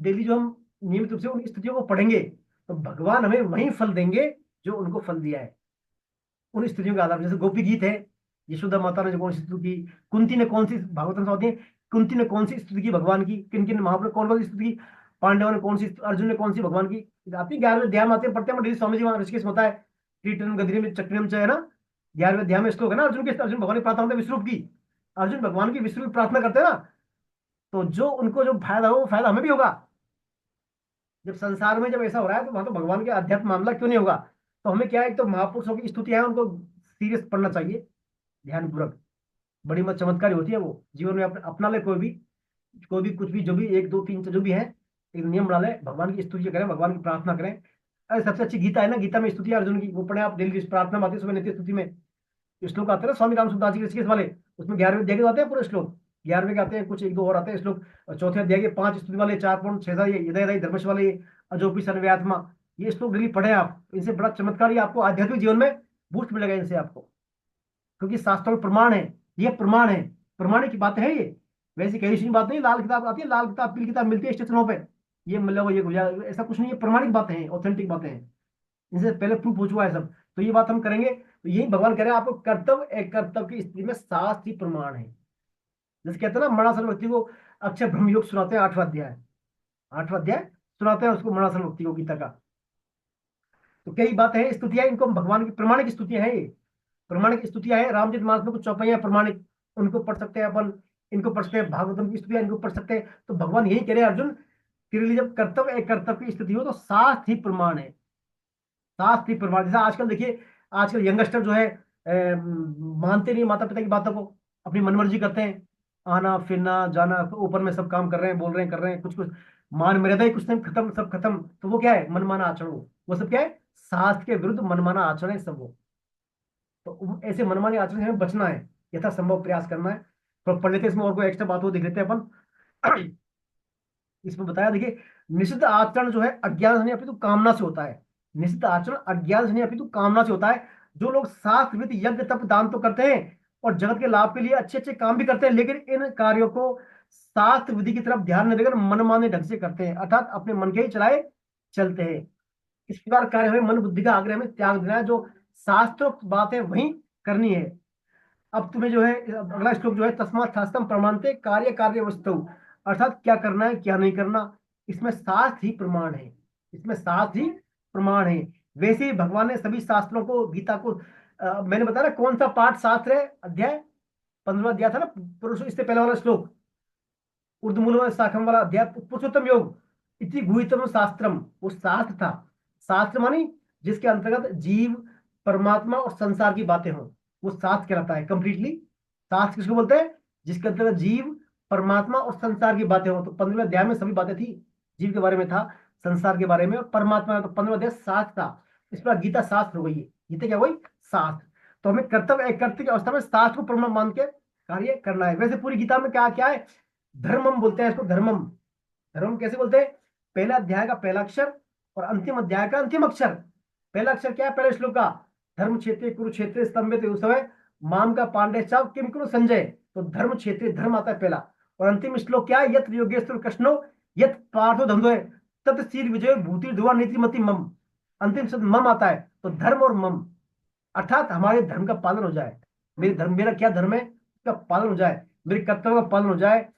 डेली जो हम नियमित रूप से उन स्तुतियों को पढ़ेंगे, तो भगवान हमें वही फल देंगे जो उनको फल दिया है उन स्तुतियों के आधार पर। जैसे गोपी गीत है, यशोदा माता ने जो कौन सी स्तुति की, कुंती ने कौन सी, भागवत में आती है, कुंती ने कौन सी स्तुति की भगवान की, किन किन महापुरुष कौन कौन सी स्तुति की, पांडवों ने कौन सी, अर्जुन ने कौन सी भगवान की, आती 11वें अध्याय में आते हैं, पढ़ते हैं। स्वामी जी वहां ऋषिकेश में होता है, कीर्तन गदरी में चक्रम है ना, 11वें अध्याय में श्लोक है ना, अर्जुन के, अर्जुन भगवान की प्रार्थना होता है विश्वरूप की, अर्जुन भगवान की विश्वरूप प्रार्थना करते हैं ना। तो जो उनको जो फायदा हो, वो फायदा हमें भी होगा। जब संसार में जब ऐसा हो रहा है, तो वहां तो भगवान के अध्यात्म मामला क्यों नहीं होगा। तो हमें क्या है, एक तो महापुरुषों की स्तुति है, उनको सीरियस पढ़ना चाहिए ध्यानपूर्वक। बड़ी मत चमत्कारी होती है वो, जीवन में अपना ले कोई भी कुछ भी, जो भी एक दो तीन जो भी है, एक नियम बना ले, भगवान की स्तुति करें, भगवान की प्रार्थना करें। अरे सबसे अच्छी गीता है ना, गीता में स्तुति है अर्जुन की, वो पढ़े आप डेली, प्रार्थना में आती है सुबह नित्य स्तुति में। श्लोक आते हैं ना स्वामी रामसुदास जी के ऋषिकेश वाले, उसमें 11वें अध्याय के आते हैं पूरे श्लोक, 11वें के आते हैं, कुछ एक दो और आते हैं श्लोक, और चौथे अध्याय के 5 स्तुति वाले, 4.6 ये हृदय हृदय धर्मश वाले, ये अजोपी सर्वयात्मा, ये श्लोक डेली पढ़े आप। इनसे बड़ा चमत्कारी आपको आध्यात्मिक जीवन में बूस्ट मिलेगा इनसे आपको, क्योंकि शास्त्रों में प्रमाण है, ये प्रमाण है, प्रमाणिक की बात है ये। वैसी कहीं सी बात नहीं, लाल किताब आती है, लाल किताब पीली किताब मिलती है स्टेशनों पे, ये मतलब ये गुजरात, ऐसा कुछ नहीं है, प्रमाणिक बातें हैं, ऑथेंटिक बातें हैं, इनसे पहले प्रूफ हो चुका है सब। तो ये बात हम करेंगे, तो यही भगवान कह रहे हैं आपको, कर्तव्य एक कर्तव्य की स्थिति में शास्त्र ही प्रमाण है। जैसे कहते हैं ना, मणासन व्यक्ति को अक्षय ब्रह्म योग सुनाते हैं, 8वां अध्याय सुनाते हैं उसको, मणासन व्यक्ति को गीता का। तो कई बातें हैं, स्तुतियां, इनको भगवान की प्रमाणिक स्तुतियां हैं, ये प्रमाणिक स्तुतियां हैं। रामचरित मानस में कुछ चौपाइयां प्रमाणिक, उनको पढ़ सकते हैं अपन, इनको पढ़ सकते हैं, भागवतम की स्तुतियां इनको पढ़ सकते हैं। तो भगवान यही कह रहे हैं अर्जुन, तेरे लिए जब कर्तव्य एक कर्तव्य की स्थिति हो, तो शास्त्र ही प्रमाण है, शास्त्र ही प्रमाण। जैसा आजकल देखिए, आजकल यंगस्टर जो है मानते नहीं माता पिता की बातों को, अपनी मनमर्जी करते हैं, आना फिरना जाना, ऊपर में सब काम कर रहे हैं, बोल रहे हैं, कर रहे हैं, कुछ कुछ मान मर्यादा ही कुछ नहीं, खत्म, सब खत्म। तो वो क्या है? मनमाना आचरण, वो सब क्या है? शास्त्र के विरुद्ध मनमाना आचरण है सब वो। तो ऐसे मनमाने आचरण से हमें बचना है, यथासंभव प्रयास करना है। तो पढ़ लेते हैं इसमें, और कोई एक्स्ट्रा बात हो देख लेते हैं अपन। इसमें बताया देखिए, निषिद्ध आचरण जो है अज्ञान से नहीं अपितु कामना से होता है। निषिद्ध आचरण अज्ञान से नहीं अपितु कामना से होता है। जो लोग शास्त्र विधि यज्ञ तप दान तो करते हैं और जगत के लाभ के लिए अच्छे अच्छे काम भी करते हैं, लेकिन इन कार्यों को शास्त्र विधि की तरफ ध्यान न देकर मनमाने ढंग से करते हैं, अर्थात अपने मन के ही चलाए चलते हैं। इस प्रकार कार्य हमें मन बुद्धि का आग्रह में त्याग देना है, जो शास्त्रोक्त बात है वही करनी है। अब तुम्हें जो है अगला श्लोक जो है, तस्मात् शास्त्रम प्रमाणते कार्य कार्य वस्तु, अर्थात क्या करना है क्या नहीं करना, इसमें शास्त्र ही प्रमाण है। इसमें शास्त्र ही प्रमाण है। वैसे ही भगवान ने सभी शास्त्रों को, गीता को मैंने बताया ना कौन सा पाठ शास्त्र है, अध्याय 15 दिया था ना पुरुष, इससे पहले वाला श्लोक ऊर्ध्वमूलम शाखम वाला अध्याय, पुरुषोत्तम योग इति गुहितम शास्त्रम, वो शास्त्र था। शास्त्र मानी जिसके अंतर्गत जीव परमात्मा और संसार की बातें हों, वो शास्त्र कहलाता है कंप्लीटली। शास्त्र किसको बोलते हैं? जिसके अंतर्गत जीव परमात्मा और संसार की बातें हों। तो 15वें अध्याय में सभी बातें थी, जीव के बारे में था, संसार के बारे में और परमात्मा में। तो 15वां अध्याय शास्त्र था। इस पर गीता शास्त्र हो गई है। गीता क्या हुई? शास्त्र। तो हमें कर्तव्य कर्तव्य की अवस्था में शास्त्र को प्रमाण मान के कार्य करना है। वैसे पूरी गीता में क्या क्या है? धर्मम बोलते हैं इसको, धर्मम। धर्मम कैसे बोलते हैं? पहला अध्याय का पहला अक्षर और अंतिम अध्याय का अंतिम अक्षर। पहला अक्षर क्या है पहले श्लोक का? धर्म क्षेत्र कुरुक्षेत्र स्तंभित युसवे माम का पांडे चाव किम कुरु संजय। तो धर्म क्षेत्र धर्म आता है पहला। और अंतिम श्लोक क्या है? यत योगेश्वर कृष्णो यत पार्थो धंधो तत् शील विजय भूति धुआ नीतिमति मम। अंतिम शब्द मम आता है। तो धर्म और मम, अर्थात हमारे धर्म का पालन हो जाए। मेरे धर्म, मेरा क्या धर्म है उसका पालन हो जाए, मेरे कर्तव्य का पालन हो जाए,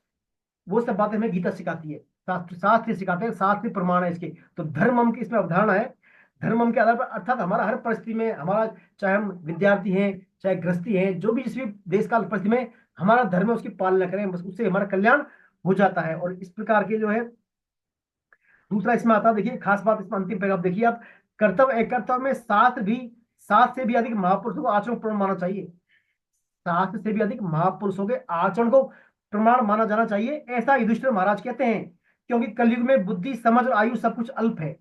वो सब बातें हमें गीता सिखाती है। शास्त्र सिखाते हैं, शास्त्र प्रमाण है इसके। तो धर्मम की इसमें अवधारणा है। धर्मम के आधार पर अर्थात हमारा हर परिस्थिति में, हमारा चाहे हम विद्यार्थी हैं चाहे गृहस्थी हैं, जो भी जिस भी देश काल परिस्थिति में हमारा धर्म है उसकी पालना करें, बस उससे हमारा कल्याण हो जाता है। और इस प्रकार के जो है दूसरा इसमें आता है, देखिए खास बात इसमें अंतिम पैराग्राफ देखिए आप, कर्तव्य कर्तव्य में शास्त्र से भी अधिक महापुरुषों को आचरण प्रमाण मानना चाहिए। शास्त्र से भी अधिक महापुरुषों के आचरण को प्रमाण माना जाना चाहिए, ऐसा युधिष्ठिर महाराज कहते हैं। क्योंकि कलयुग में बुद्धि समझ और आयु सब कुछ अल्प है।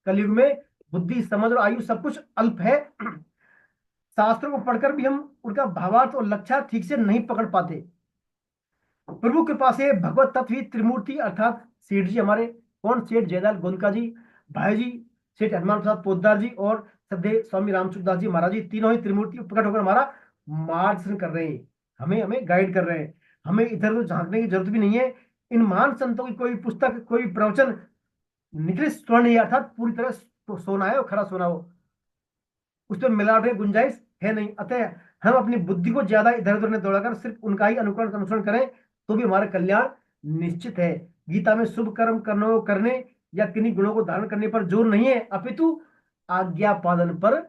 कलयुग में बुद्धि समझ और आयु सब कुछ अल्प है। शास्त्रों को पढ़कर भी हम उनका भावार्थ और लक्ष्य ठीक से नहीं पकड़ पाते। प्रभु कृपा से भगवत तत्व ही त्रिमूर्ति अर्थात सेठ जी हमारे, कौन? सेठ जयदयाल गोंदका जी, भाई जी सेठ हनुमान प्रसाद पोद्दार जी और श्रद्धेय स्वामी रामचुकदास जी महाराज जी, तीनों ही त्रिमूर्ति प्रकट होकर हमारा मार्गदर्शन कर रहे हैं, हमें हमें गाइड कर रहे हैं। हमें इधर उधर झांकने की जरूरत भी नहीं है। इन महान संतों की कोई पुस्तक, कोई प्रवचन निखिल स्वर्ण ही, अर्थात पूरी तरह सोना है और खरा सोना हो, उसमें मिलावट की गुंजाइश है नहीं। अतः हम अपनी बुद्धि को ज्यादा इधर उधर न दौड़ाकर सिर्फ उनका ही अनुसरण करें तो भी हमारा कल्याण निश्चित है। गीता में शुभ कर्म करने या किन्हीं गुणों को धारण करने पर जोर नहीं है, अपितु आज्ञा पालन पर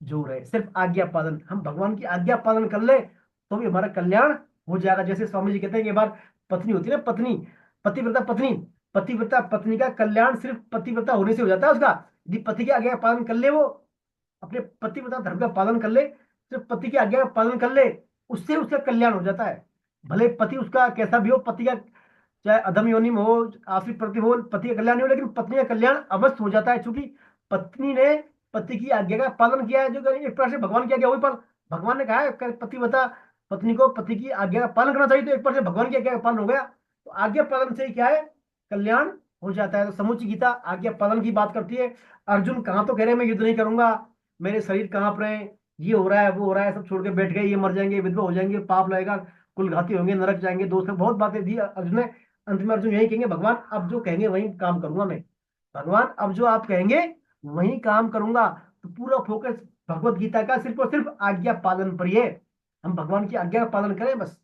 जोर है। सिर्फ आज्ञा पालन, हम भगवान की आज्ञा पालन कर ले तो भी हमारा कल्याण हो जाएगा। जैसे स्वामी जी कहते हैं कि बार पत्नी होती है ना, पत्नी, पतिव्रता पत्नी, पतिव्रता पत्नी का कल्याण सिर्फ पतिव्रता होने से हो जाता है उसका। यदि पति की आज्ञा का पालन कर ले, वो अपने पतिव्रता धर्म का पालन कर ले, सिर्फ पति की आज्ञा का पालन कर ले, उससे उसका कल्याण हो जाता है। भले पति उसका कैसा भी हो, पति का चाहे अधम योनि में हो, आश्रित प्रति हो, पति का कल्याण नहीं हो, लेकिन पत्नी का कल्याण अवश्य हो जाता है। क्योंकि पत्नी ने पति की आज्ञा का पालन किया है, जो एक प्रकार से भगवान की आज्ञा हुई। पर भगवान ने कहा है पतिव्रता पत्नी को पति की आज्ञा का पालन करना चाहिए, तो एक प्रकार से भगवान की आज्ञा का पालन हो गया। तो आज्ञा पालन से ही क्या है? कल्याण हो जाता है। तो समूची गीता आज्ञा पालन की बात करती है। अर्जुन कहाँ तो कह रहे हैं मैं युद्ध नहीं करूंगा, मेरे शरीर कहाँ पर है, ये हो रहा है वो हो रहा है, सब छोड़ के बैठ गए, ये मर जाएंगे, विधवा हो जाएंगे, पाप लगेगा, कुलघाती होंगे, नरक जाएंगे, दोस्त बहुत बातें दी अर्जुन ने। अंत में अर्जुन यही कहेंगे, भगवान अब जो कहेंगे वही काम करूंगा मैं, भगवान अब जो आप कहेंगे वही काम करूंगा। तो पूरा फोकस भगवत गीता का सिर्फ और सिर्फ आज्ञा पालन पर ही है। हम भगवान की आज्ञा का पालन करें बस।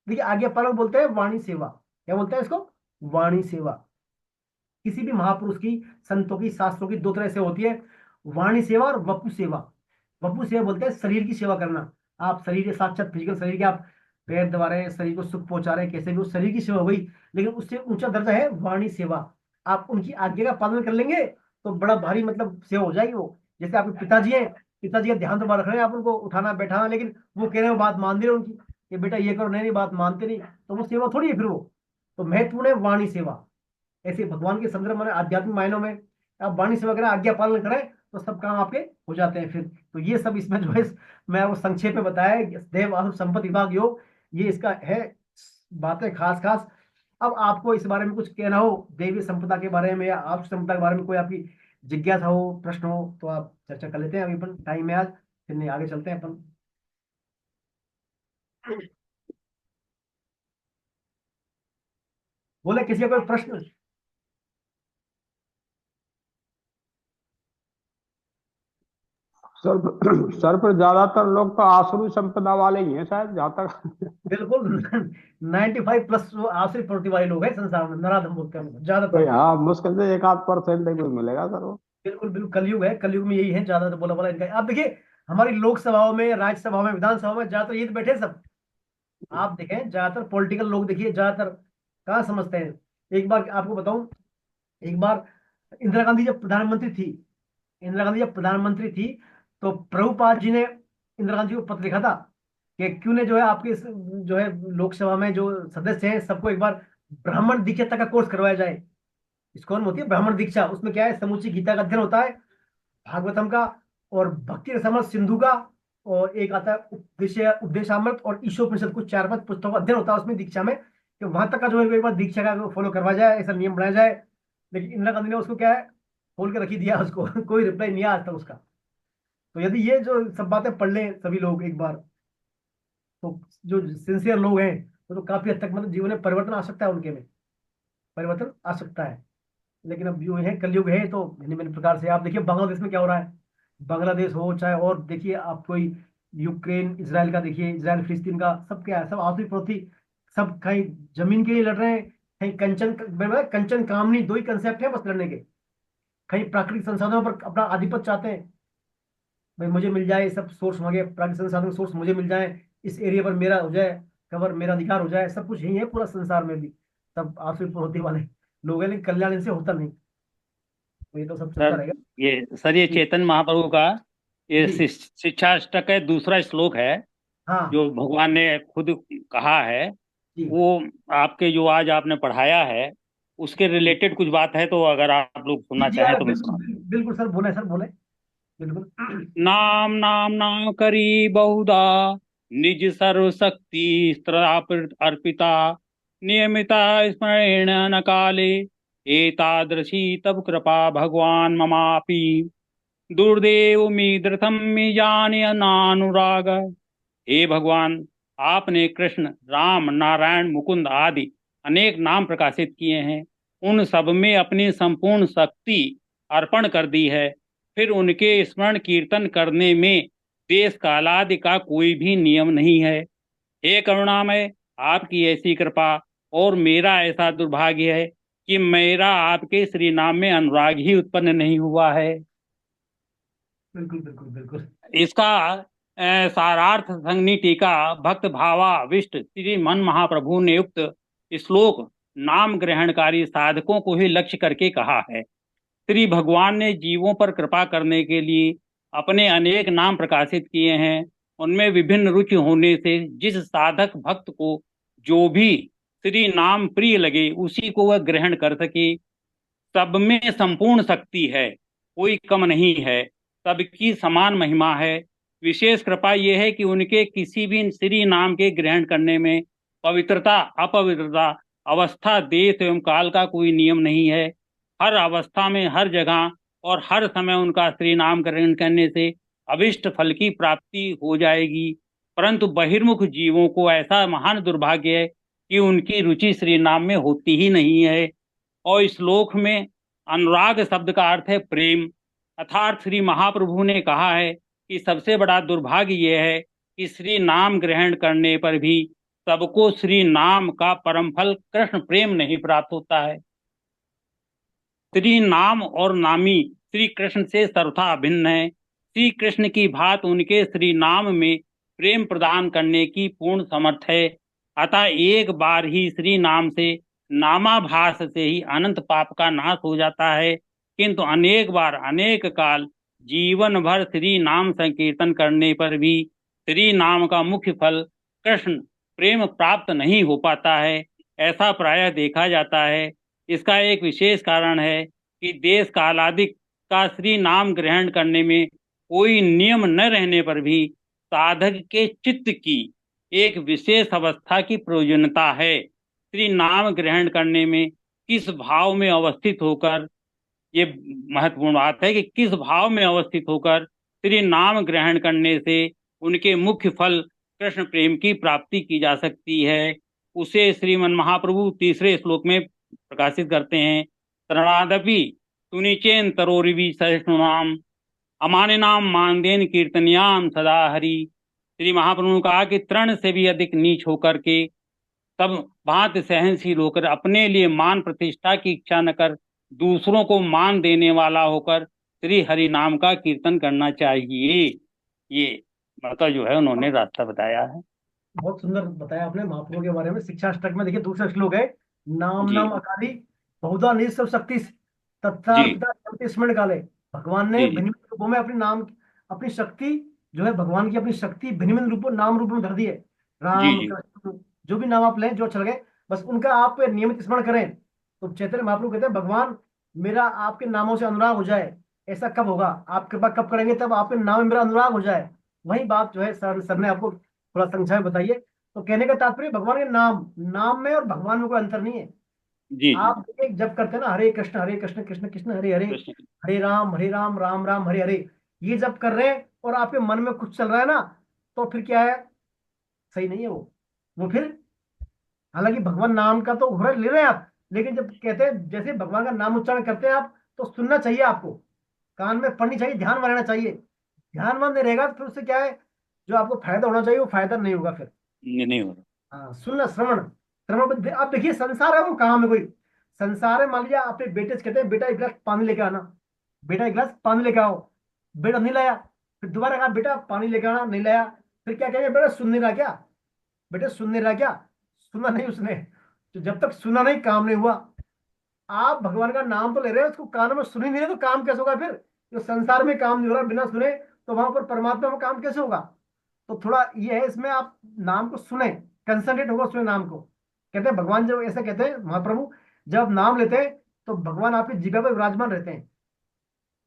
देखिए आज्ञा पालन बोलते हैं वाणी सेवा। क्या बोलते हैं इसको? वाणी सेवा। किसी भी महापुरुष की, संतों की, शास्त्रों की दो तरह से होती है, वाणी सेवा और वपु सेवा। वपु सेवा बोलते हैं शरीर की सेवा करना। आप शरीर के साक्षात फिजिकल शरीर के आप पैर दबा रहे हैं, शरीर को सुख पहुंचा रहे हैं, कैसे भी, वो शरीर की सेवा हो गई। लेकिन उससे ऊंचा दर्जा है वाणी सेवा। आप उनकी आज्ञा का पालन कर लेंगे तो बड़ा भारी मतलब सेवा हो जाएगी वो। जैसे आपके पिताजी हैं, पिताजी का ध्यान तो रख रहे हैं, आप उनको उठाना बैठाना, लेकिन वो कह रहे हैं, वो बात मान रहे उनकी कि बेटा ये करो, नहीं बात मानते नहीं, तो वो सेवा थोड़ी है फिर वो। तो महत्वपूर्ण है वाणी सेवा। ऐसे भगवान के समुद्र माने आध्यात्मिक मायनों में आप वाणी सेवा करें, आज्ञा पालन करें, तो सब काम आपके हो जाते हैं फिर। तो ये सब इसमें जो है मैं आपको संक्षेप में बताया देव आसुर संपत्ति विभाग योग, ये इसका है बातें खास खास। अब आपको इस बारे में कुछ कहना हो देवी संपदा के बारे में या आसुर संपदा के बारे में, कोई आपकी जिज्ञासा हो, प्रश्न हो, तो आप चर्चा कर लेते हैं। अभी अपन टाइम है आज, फिर नहीं आगे चलते हैं अपन। बोले किसी का कोई प्रश्न? सर सर पर ज्यादातर लोग तो आसुरी संपदा वाले ही हैं शायद, जहाँ तक। बिल्कुल 95+ आसुरी प्रवृत्ति वाले लोग हैं संसार में, नराधम बोलते हैं उनको, तो ज्यादातर। हाँ, मुश्किल से 1-8% ही कोई मिलेगा सर वो। बिल्कुल बिल्कुल, कलयुग है, कलयुग में यही है ज्यादा, तो बोला बोला इनका। आप देखिए हमारी लोकसभाओं में, राज्यसभा में, विधानसभा में ज्यादातर ये तो बैठे हैं सब। आप देखें ज्यादातर पॉलिटिकल लोग, देखिए ज्यादातर कहाँ समझते हैं। एक बार आपको बताऊं, एक बार इंदिरा गांधी जब प्रधानमंत्री थी, इंदिरा गांधी जब प्रधानमंत्री थी, तो प्रभुपाद जी ने इंदिरा गांधी को पत्र लिखा था कि क्यों ने जो है आपके जो है लोकसभा में जो सदस्य हैं सबको एक बार ब्राह्मण दीक्षा का कोर्स करवाया जाए। इसको होती है ब्राह्मण दीक्षा, उसमें क्या है, समूची गीता का अध्ययन होता है, भागवतम का, और भक्ति रसामृत सिंधु का, और एक आता है उपदेशामृत और ईशोपनिषद, कुछ 4-5 पुस्तकों का अध्ययन होता है उसमें दीक्षा में, कि वहां तक का जो है एक बार दीक्षा का फॉलो करवाया जाए, ऐसा नियम बनाया जाए। लेकिन इंदिरा गांधी ने उसको क्या है, खोल के रखी दिया उसको कोई रिप्लाई नहीं आया आज तक उसका। तो यदि ये जो सब बातें पढ़ लें सभी लोग एक बार, तो जो सिंसियर लोग हैं तो काफी हद तक मतलब जीवन में परिवर्तन आ सकता है, उनके में परिवर्तन आ सकता है। लेकिन अब जो है कलयुग है, तो भिन्न भिन्न प्रकार से आप देखिए बांग्लादेश में क्या हो रहा है, बांग्लादेश हो चाहे और देखिए आप कोई यूक्रेन इसराइल का देखिए, इसराइल फिलिस्तीन का, सब क्या है, सब आपसी प्रति, सब कहीं जमीन के लिए लड़ रहे हैं, कहीं कंचन, कंचन कामनी, दो ही कंसेप्ट है बस लड़ने के। कहीं प्राकृतिक संसाधनों पर अपना आधिपत्य चाहते हैं, भाई मुझे मिल जाए सब सोर्स, हो गए प्राकृतिक संसाधन सोर्स मुझे मिल जाए, इस एरिया पर मेरा हो जाए कवर, मेरा अधिकार हो जाए, सब कुछ यही है पूरा संसार में भी, सब आपसी प्रवृत्ति वाले लोग हैं, लेकिन कल्याण इनसे होता नहीं। तो ये तो सब चलता सर रहेगा। ये जी चेतन महाप्रभु का ये जी। शिक्षाष्टक है, दूसरा श्लोक है, हाँ जो भगवान ने खुद कहा है। जी वो आपके जो आज आपने पढ़ाया है उसके जी रिलेटेड कुछ बात है, तो अगर आप लोग जी सुनना जी, चाहें अरे तो मैं बिल्कुल सुना। बिल्कुल सर, बोले सर, बोले बिल्कुल। नाम नाम नाम करी बहुधा, निज सर्व शक्ति अर्पिता, नियमिता स्मरेण न काले, एतादृशी तब कृपा भगवान ममापि, दुर्देव मीदृतम मी जाने नानुराग। हे भगवान, आपने कृष्ण, राम, नारायण, मुकुंद आदि अनेक नाम प्रकाशित किए हैं, उन सब में अपनी संपूर्ण शक्ति अर्पण कर दी है, फिर उनके स्मरण कीर्तन करने में देश कालादि का कोई भी नियम नहीं है। हे करुणामय, आपकी ऐसी कृपा, और मेरा ऐसा दुर्भाग्य है कि मेरा आपके श्री नाम में अनुराग ही उत्पन्न नहीं हुआ है। बिल्कुल बिल्कुल बिल्कुल। इसका सारार्थ संगनी टीका भक्त भावाविष्ट श्री मन महाप्रभु ने उक्त श्लोक नाम ग्रहणकारी साधकों को ही लक्ष्य करके कहा है। श्री भगवान ने जीवों पर कृपा करने के लिए अपने अनेक नाम प्रकाशित किए हैं। उनमें विभिन्न रुचि होने से जिस साधक भक्त को जो भी श्री नाम प्रिय लगे उसी को वह ग्रहण कर सके। सब में संपूर्ण शक्ति है, कोई कम नहीं है, सबकी समान महिमा है। विशेष कृपा यह है कि उनके किसी भी श्री नाम के ग्रहण करने में पवित्रता अपवित्रता, अवस्था, देश एवं काल का कोई नियम नहीं है। हर अवस्था में, हर जगह और हर समय उनका श्री नाम ग्रहण करने से अभिष्ट फल की प्राप्ति हो जाएगी। परंतु बहिर्मुख जीवों को ऐसा महान दुर्भाग्य है कि उनकी रुचि श्री नाम में होती ही नहीं है। और इस श्लोक में अनुराग शब्द का अर्थ है प्रेम। अर्थात श्री महाप्रभु ने कहा है कि सबसे बड़ा दुर्भाग्य यह है कि श्री नाम ग्रहण करने पर भी सबको श्री नाम का परम फल कृष्ण प्रेम नहीं प्राप्त होता है। श्री नाम और नामी श्री कृष्ण से सर्वथा अभिन्न है। श्री कृष्ण की भात उनके श्री नाम में प्रेम प्रदान करने की पूर्ण समर्थ है। अतः एक बार ही श्री नाम से, नामाभास से ही अनंत पाप का नाश हो जाता है, किंतु अनेक बार अनेक काल जीवन भर श्री नाम संकीर्तन करने पर भी श्री नाम का मुख्य फल कृष्ण प्रेम प्राप्त नहीं हो पाता है, ऐसा प्रायः देखा जाता है। इसका एक विशेष कारण है कि देश कालादिक का श्री नाम ग्रहण करने में कोई नियम न रहने पर भी साधक के चित्त की एक विशेष अवस्था की प्रयोजनता है। श्री नाम ग्रहण करने में किस भाव में अवस्थित होकर, ये महत्वपूर्ण बात है कि किस भाव में अवस्थित होकर श्री नाम ग्रहण करने से उनके मुख्य फल कृष्ण प्रेम की प्राप्ति की जा सकती है, उसे श्रीमन महाप्रभु तीसरे श्लोक में प्रकाशित करते हैं। तृणादपि सुनिचेन तरोरिवि सहिष्णुनाम अमानिनाम मानदेन कीर्तनियाम सदा हरि। श्री महाप्रभु ने कहा कि तृण से भी अधिक नीच होकर के, तब भांति सहनशील होकर, अपने लिए मान प्रतिष्ठा की इच्छा न कर, दूसरों को मान देने वाला होकर श्री हरि नाम का कीर्तन करना चाहिए। ये मतलब जो है उन्होंने रास्ता बताया है। बहुत सुंदर बताया आपने महाप्रभु के बारे में। शिक्षा अष्टक में देखिए दूसरा श्लोक है, नाम जी नाम अकाली बहुधा निज सब शक्ति जी तत्ता स्मरण काले। भगवान ने जी भिन्न भिन्न रूपों में अपनी नाम अपनी शक्ति जो है, भगवान की अपनी शक्ति भिन्न भिन्न रूपों नाम रूप में धर दी है। जी राम जी कृष्ण जो भी नाम आप लें, जो चल गए, बस उनका आप नियमित स्मरण करें। तो चैतन्य महाप्रभु कहते हैं भगवान मेरा आपके नामों से अनुराग हो जाए। ऐसा कब होगा? आप कृपा कब करेंगे? तब आपके नाम में मेरा अनुराग हो जाए। वही बात जो है सर ने आपको थोड़ा समझाए बताइए। तो कहने का तात्पर्य भगवान के नाम में और भगवान में कोई अंतर नहीं है। जी जी आप एक जब करते हैं ना, हरे कृष्ण कृष्ण कृष्ण हरे हरे, कृष्ण हरे राम राम राम हरे हरे, ये जब कर रहे हैं और आपके मन में कुछ चल रहा है ना, तो फिर क्या है? सही नहीं है वो फिर, हालांकि भगवान नाम का तो उभर ले रहे हैं आप, लेकिन जब कहते हैं जैसे भगवान का नाम उच्चारण करते हैं आप, तो सुनना चाहिए आपको, कान में पड़नी चाहिए, ध्यान में रहना चाहिए। ध्यान में नहीं रहेगा तो फिर उससे क्या है, जो आपको फायदा होना चाहिए वो फायदा नहीं होगा फिर। नहीं हो रहा। हाँ, सुनना, श्रवण श्रवण। आप देखिए संसार है वो कहाँ में, कोई संसार है। मान लिया अपने बेटे से कहते हैं बेटा एक गिलास पानी लेके आना, बेटा एक गिलास पानी लेके आओ, बेटा नहीं लाया, फिर दोबारा कहा बेटा पानी लेके आना, नहीं लाया, फिर क्या कहेंगे? बेटा सुन नहीं रहा क्या? बेटे सुन नहीं रहा क्या? सुना नहीं उसने। तो जब तक सुना नहीं काम नहीं हुआ। आप भगवान का नाम तो ले रहे हैं, उसको कानों में सुन ही नहीं रहे, तो काम कैसे होगा फिर? जो संसार में काम नहीं हो रहा बिना सुने, तो वहां पर परमात्मा में काम कैसे होगा? तो थोड़ा ये है इसमें, आप नाम को सुने, कंसंट्रेट होगा उसमें नाम को। कहते हैं भगवान जब ऐसा कहते हैं महाप्रभु, जब आप नाम लेते हैं तो भगवान आपकी जिभा पर विराजमान रहते हैं,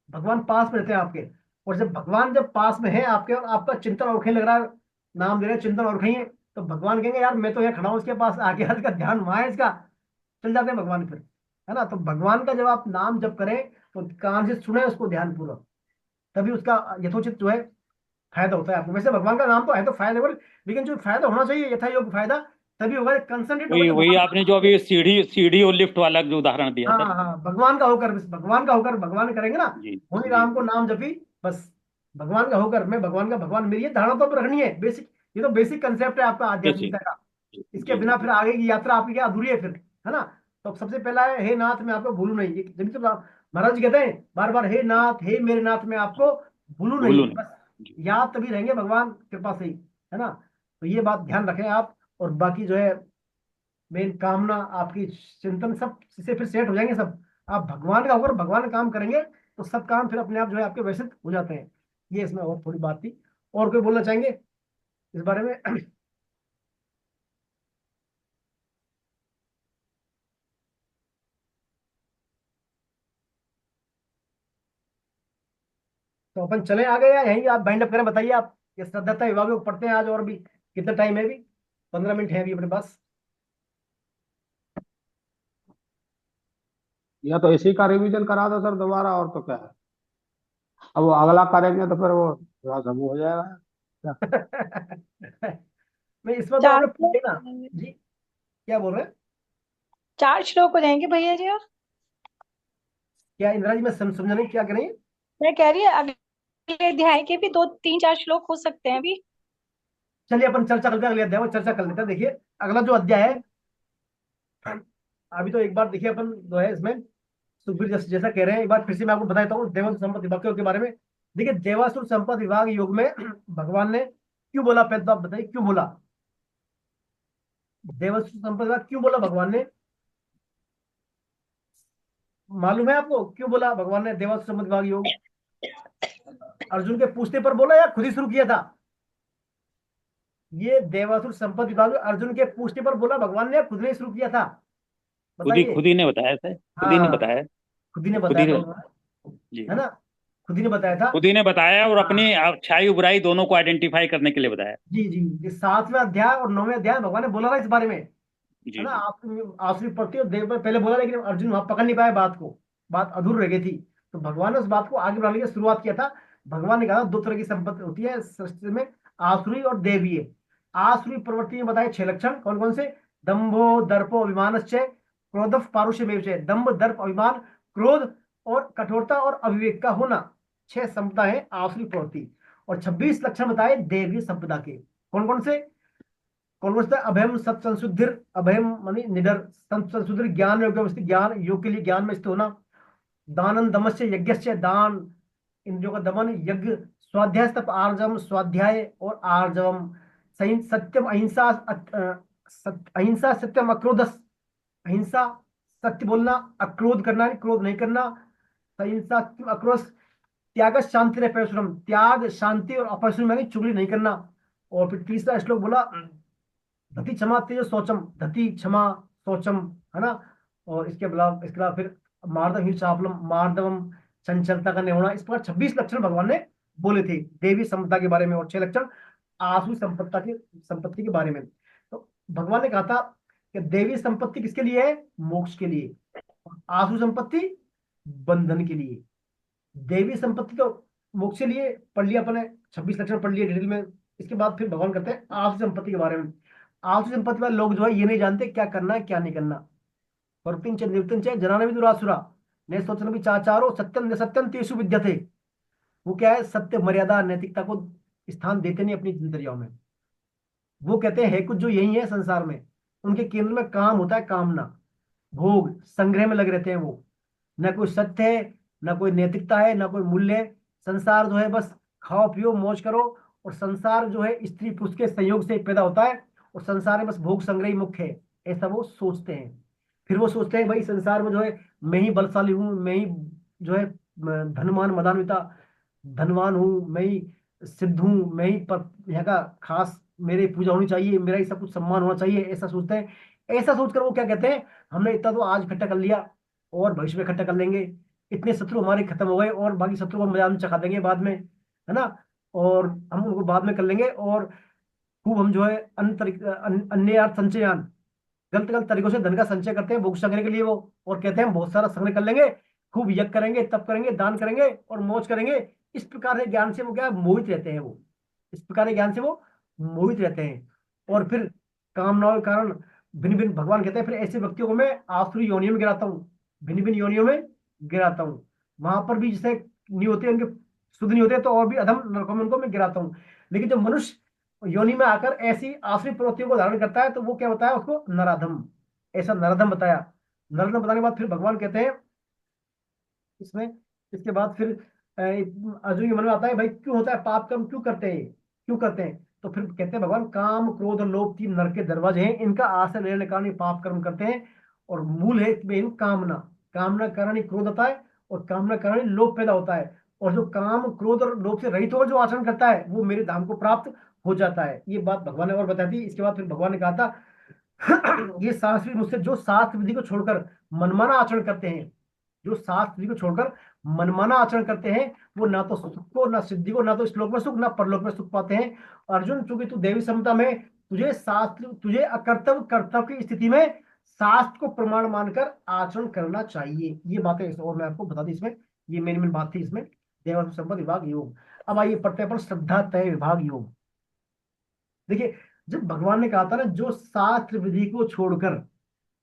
भगवान पास में रहते हैं आपके। और जब पास में है आपके और आपका चिंतन और कहीं लग रहा है, नाम ले रहे हैं चिंतन और कहीं है, तो भगवान कहेंगे यार मैं तो यहाँ खड़ा हूँ उसके पास, आगे आज का ध्यान वहां है इसका, चल जाते हैं भगवान फिर, है ना। तो भगवान का जब आप नाम जब करें तो कान से सुने उसको ध्यान पूर्वक, तभी उसका यथोचित जो है फायदा होता है आपको। वैसे भगवान का नाम तो है तो फायदेबल, लेकिन जो फायदा होना चाहिए यथा योग्य फायदा, तभी होगा, कंसंट्रेट होगा वही जब वही भगवान। आपने जो अभी सीढ़ी और लिफ्ट वाला जो उदाहरण दिया हाँ सर। हाँ, भगवान का होकर भगवान करेंगे ना, जी होनी जी राम को नाम जपी, बस भगवान का होकर मैं भगवान का भगवान, मेरी ये धारणा तो अब रखनी है बेसिक। ये तो बेसिक कंसेप्ट है आपका जी आध्यात्मिकता का। जी इसके जी बिना फिर आगे की यात्रा आपकी क्या अधूरी है फिर, है ना। तो सबसे पहला है हे नाथ मैं आपको भूलू नहीं, जब तो महाराज जी कहते हैं बार बार हे नाथ हे मेरे नाथ मैं आपको भूलू भूलू नहीं, नहीं। बस जी याद तभी रहेंगे भगवान कृपा से ही, है ना। तो ये बात ध्यान रखें आप। और बाकी जो है मेन कामना आपकी, चिंतन सब से फिर सेट हो जाएंगे सब। आप भगवान का होकर भगवान का काम करेंगे तो सब काम फिर अपने आप जो है आपके वैसे हो जाते हैं। ये इसमें और थोड़ी बात थी। और कोई बोलना चाहेंगे इस बारे में? तो अपन चले आ गए या यहीं आप बाइंड अप करें? बताइए आप। ये श्रद्धाता विभाग में पढ़ते हैं आज, और भी कितना टाइम है? अभी 15 मिनट है अभी अपने पास। या तो इसी का रिवीजन करा दो सर दोबारा, और तो क्या है। अब वो अगला करेंगे तो फिर वो थोड़ा सा वो हो जाएगा क्या। मैं इसमें तो चार आपने श्लोक पूछे ना। हो जाएंगे। जी, क्या बोल रहे हैं? 4 श्लोक हो जाएंगे भैया जी। और क्या इंदिरा जी, मैं समझा नहीं क्या कह रही हैं? मैं कह रही है अगले अध्याय के भी 2 3 4 श्लोक हो सकते हैं अभी। चलिए अपन चर्चा करते हैं, अगले अध्याय में चर्चा कर लेते हैं। देखिए अगला जो अध्याय है, अभी तो एक बार देखिए अपन जो है इसमें सुखबीर जैसा कह रहे हैं, एक बार फिर से मैं आपको बताता हूँ देवासुर संपत्ति विभाग के बारे में। देखिए देवासुर संपत्ति विभाग योग में भगवान ने क्यों बोला, पहले तो आप बताइए क्यों बोला देवासुर संपत्ति विभाग, क्यों बोला भगवान ने? मालूम है आपको क्यों बोला भगवान ने देवासुर संपत्ति विभाग योग? अर्जुन के पूछने पर बोला या खुद ही शुरू किया था? ये देवासुर संपत्ति विभाग अर्जुन के पूछने पर बोला भगवान ने, खुद ने शुरू किया था? बताइए। खुद ही ने बताया सर, खुद ही ने हाँ, बताया। खुद ही ने खुद ही बताया था ने। उन्होंने। जी। है ना, खुद ही ने बताया था। खुद ही ने बताया और हाँ, अपनी अच्छाई बुराई दोनों को आइडेंटिफाई करने के लिए बताया। जी जी, ये 7वें अध्याय और 9वें अध्याय में भगवान ने बोला ना इस बारे में, है जी ना। जी। आप आसुरी प्रति और देव में पहले बोला, लेकिन अर्जुन वहां पकड़ नहीं पाया बात को, बात अधूर रह गई थी। तो भगवान ने उस बात को आगे बढ़ाने की शुरुआत किया था। भगवान ने कहा 2 तरह की संपत्ति होती है सृष्टि में, आसुरी और देवीय। आसुरी प्रवृत्ति में बताए 6 लक्षण, कौन कौन से? दंभो दर्पो अभिमानश्च, क्रोधः पारुष्यमेव च। दंभ, दर्प, अभिमान, क्रोध और कठोरता और अविवेक का होना, 6 संपदा है आसुरी प्रवृत्ति। और 26 लक्षण बताए देवीय संपदा के। कौन कौन से? कौन कौन सा? अभयम सत संशुद्धिर, अभयम मानी निडर, संत संशुद्धिर ज्ञान योग अवस्थित, ज्ञान योग के लिए ज्ञान में स्थित होना। दानन दमस्य यज्ञस्य, दान इंद्रियों का दमन, यज्ञ। स्वाध्याय तप, आर्जवम स्वाध्याय और आर्जवम। सत्यम अहिंसा, अहिंसा सत्यम अक्रोधस, अहिंसा सत्य बोलना, अक्रोध करना क्रोध नहीं करना। अहिंसा सत्यम अक्रोध। त्याग शांति परशुरम, त्याग शांति और अपरशुरम यानी चुगली नहीं करना। और फिर तीसरा श्लोक बोला, धति क्षमा तेज शौचम, धति क्षमा शौचम, है ना। और इसके अलावा फिर मार्दव ही चापलम, मार्दवम चंचलता का नहीं होना। इस प्रकार 26 लक्षण भगवान ने बोले थे देवी संपदा के बारे में, और 6 लक्षण आसुरी संपत्ति के बारे में। तो भगवान ने कहा था कि देवी संपत्ति किसके लिए है? मोक्ष के लिए। और आसुरी संपत्ति बंधन के लिए। देवी संपत्ति तो मोक्ष के लिए पढ़ लिया अपने, 26 लक्षण पढ़ लिए डिटेल में। इसके बाद फिर भगवान कहते हैं आसुरी संपत्ति के बारे में। आसुरी संपत्ति वाले लोग जो है ये नहीं जानते क्या करना है क्या नहीं करना। वर्तिंच निवृत्तिंच जनान भी दुरासुरा, ने सोचना भी चाचारो सत्यम न सत्यम तेषु विद्यते। वो क्या है? सत्य, मर्यादा, नैतिकता को स्थान देते नहीं अपनी दिनचर्याओं में। वो कहते हैं है कुछ जो यही है संसार में। उनके केंद्र में काम होता है, कामना, भोग, संग्रह में लगे रहते हैं वो। न कोई सत्य है, न कोई नैतिकता है, न कोई मूल्य है। संसार जो है बस खाओ पियो मौज करो। और संसार जो है स्त्री पुरुष के संयोग से पैदा होता है, और संसार में बस भोग संग्रह ही मुख्य है, ऐसा वो सोचते हैं। फिर वो सोचते हैं भाई संसार में जो है मैं ही बलशाली हूँ, मैं ही जो है धनवान मदान्विता धनवान हूँ, मैं ही सिद्ध हूँ, मैं ही पर यहाँ का खास, मेरे पूजा होनी चाहिए, मेरा ही सब कुछ सम्मान होना चाहिए, ऐसा सोचते हैं। ऐसा सोचकर वो क्या कहते हैं, हमने इतना तो आज इकट्ठा कर लिया और भविष्य में इकट्ठा कर लेंगे। इतने शत्रु हमारे खत्म हो गए और बाकी शत्रु को मजाक में चखा देंगे बाद में, है ना। और हम उनको बाद में कर लेंगे। और खूब हम जो है अन्य यार संचयान, गलत गलत तरीकों से धन का संचय करते हैं भोग संग्रह के लिए वो। और कहते हैं हम बहुत सारा संग्रह कर लेंगे, खूब यज्ञ करेंगे, तप करेंगे, दान करेंगे और मौज करेंगे। इस प्रकार के ज्ञान से वो क्या है? मोहित रहते हैं वो। इस प्रकार के ज्ञान से वो मोहित रहते हैं। और फिर कामनाओं के कारण भिन्न भिन्न, भगवान कहते हैं फिर ऐसे व्यक्तियों को मैं आसुरी योनियों में गिराता हूँ, भिन्न भिन्न योनियों में गिराता हूँ। वहां पर भी जैसे नहीं होते उनके, शुद्ध नहीं होते, तो और भी अधम नरकों में उनको मैं गिराता हूँ। लेकिन जब मनुष्य योनि में आकर ऐसी आसुरी प्रवृत्तियों को धारण करता है तो वो क्या बताया उसको? नराधम, ऐसा नराधम बताया। नराधम बताने के बाद फिर भगवान कहते हैं इसमें, इसके बाद फिर अर्जुन के मन में आता है भाई क्यों होता है पाप कर्म, क्यों करते हैं, क्यों करते हैं? तो फिर कहते हैं भगवान काम क्रोध और लोभ 3 नरक के दरवाजे हैं, इनका आश्रय लेने के कारण ये पाप कर्म करते हैं। और मूल है इसमें कामना, कामना के कारण ही क्रोध होता है और कामना के कारण ही लोभ पैदा होता है। और जो काम क्रोध और लोभ से रहित होकर जो आचरण करता है वो मेरे धाम को प्राप्त हो जाता है। ये बात भगवान ने और बताई थी। इसके बाद फिर भगवान ने कहा था ये शास्त्री मुझसे जो शास्त्र विधि को छोड़कर मनमाना आचरण करते हैं, जो शास्त्र विधि को छोड़कर मनमाना आचरण करते हैं, वो ना तो सुख को, ना सिद्धि को, ना तो श्लोक में सुख, ना परलोक में सुख पाते हैं। अर्जुन चूंकि तू देवी समता में, तुझे शास्त्र, तुझे अकर्तव्य कर्तव्य की स्थिति में शास्त्र को प्रमाण मानकर आचरण करना चाहिए। ये बातें और मैं आपको बता दी इसमें, ये मेन मेन बात थी इसमें देवासुर संपद विभाग योग। अब आइए पढ़ते हैं अपन श्रद्धा तय विभाग योग। देखिए जब भगवान ने कहा था ना जो शास्त्र विधि को छोड़कर,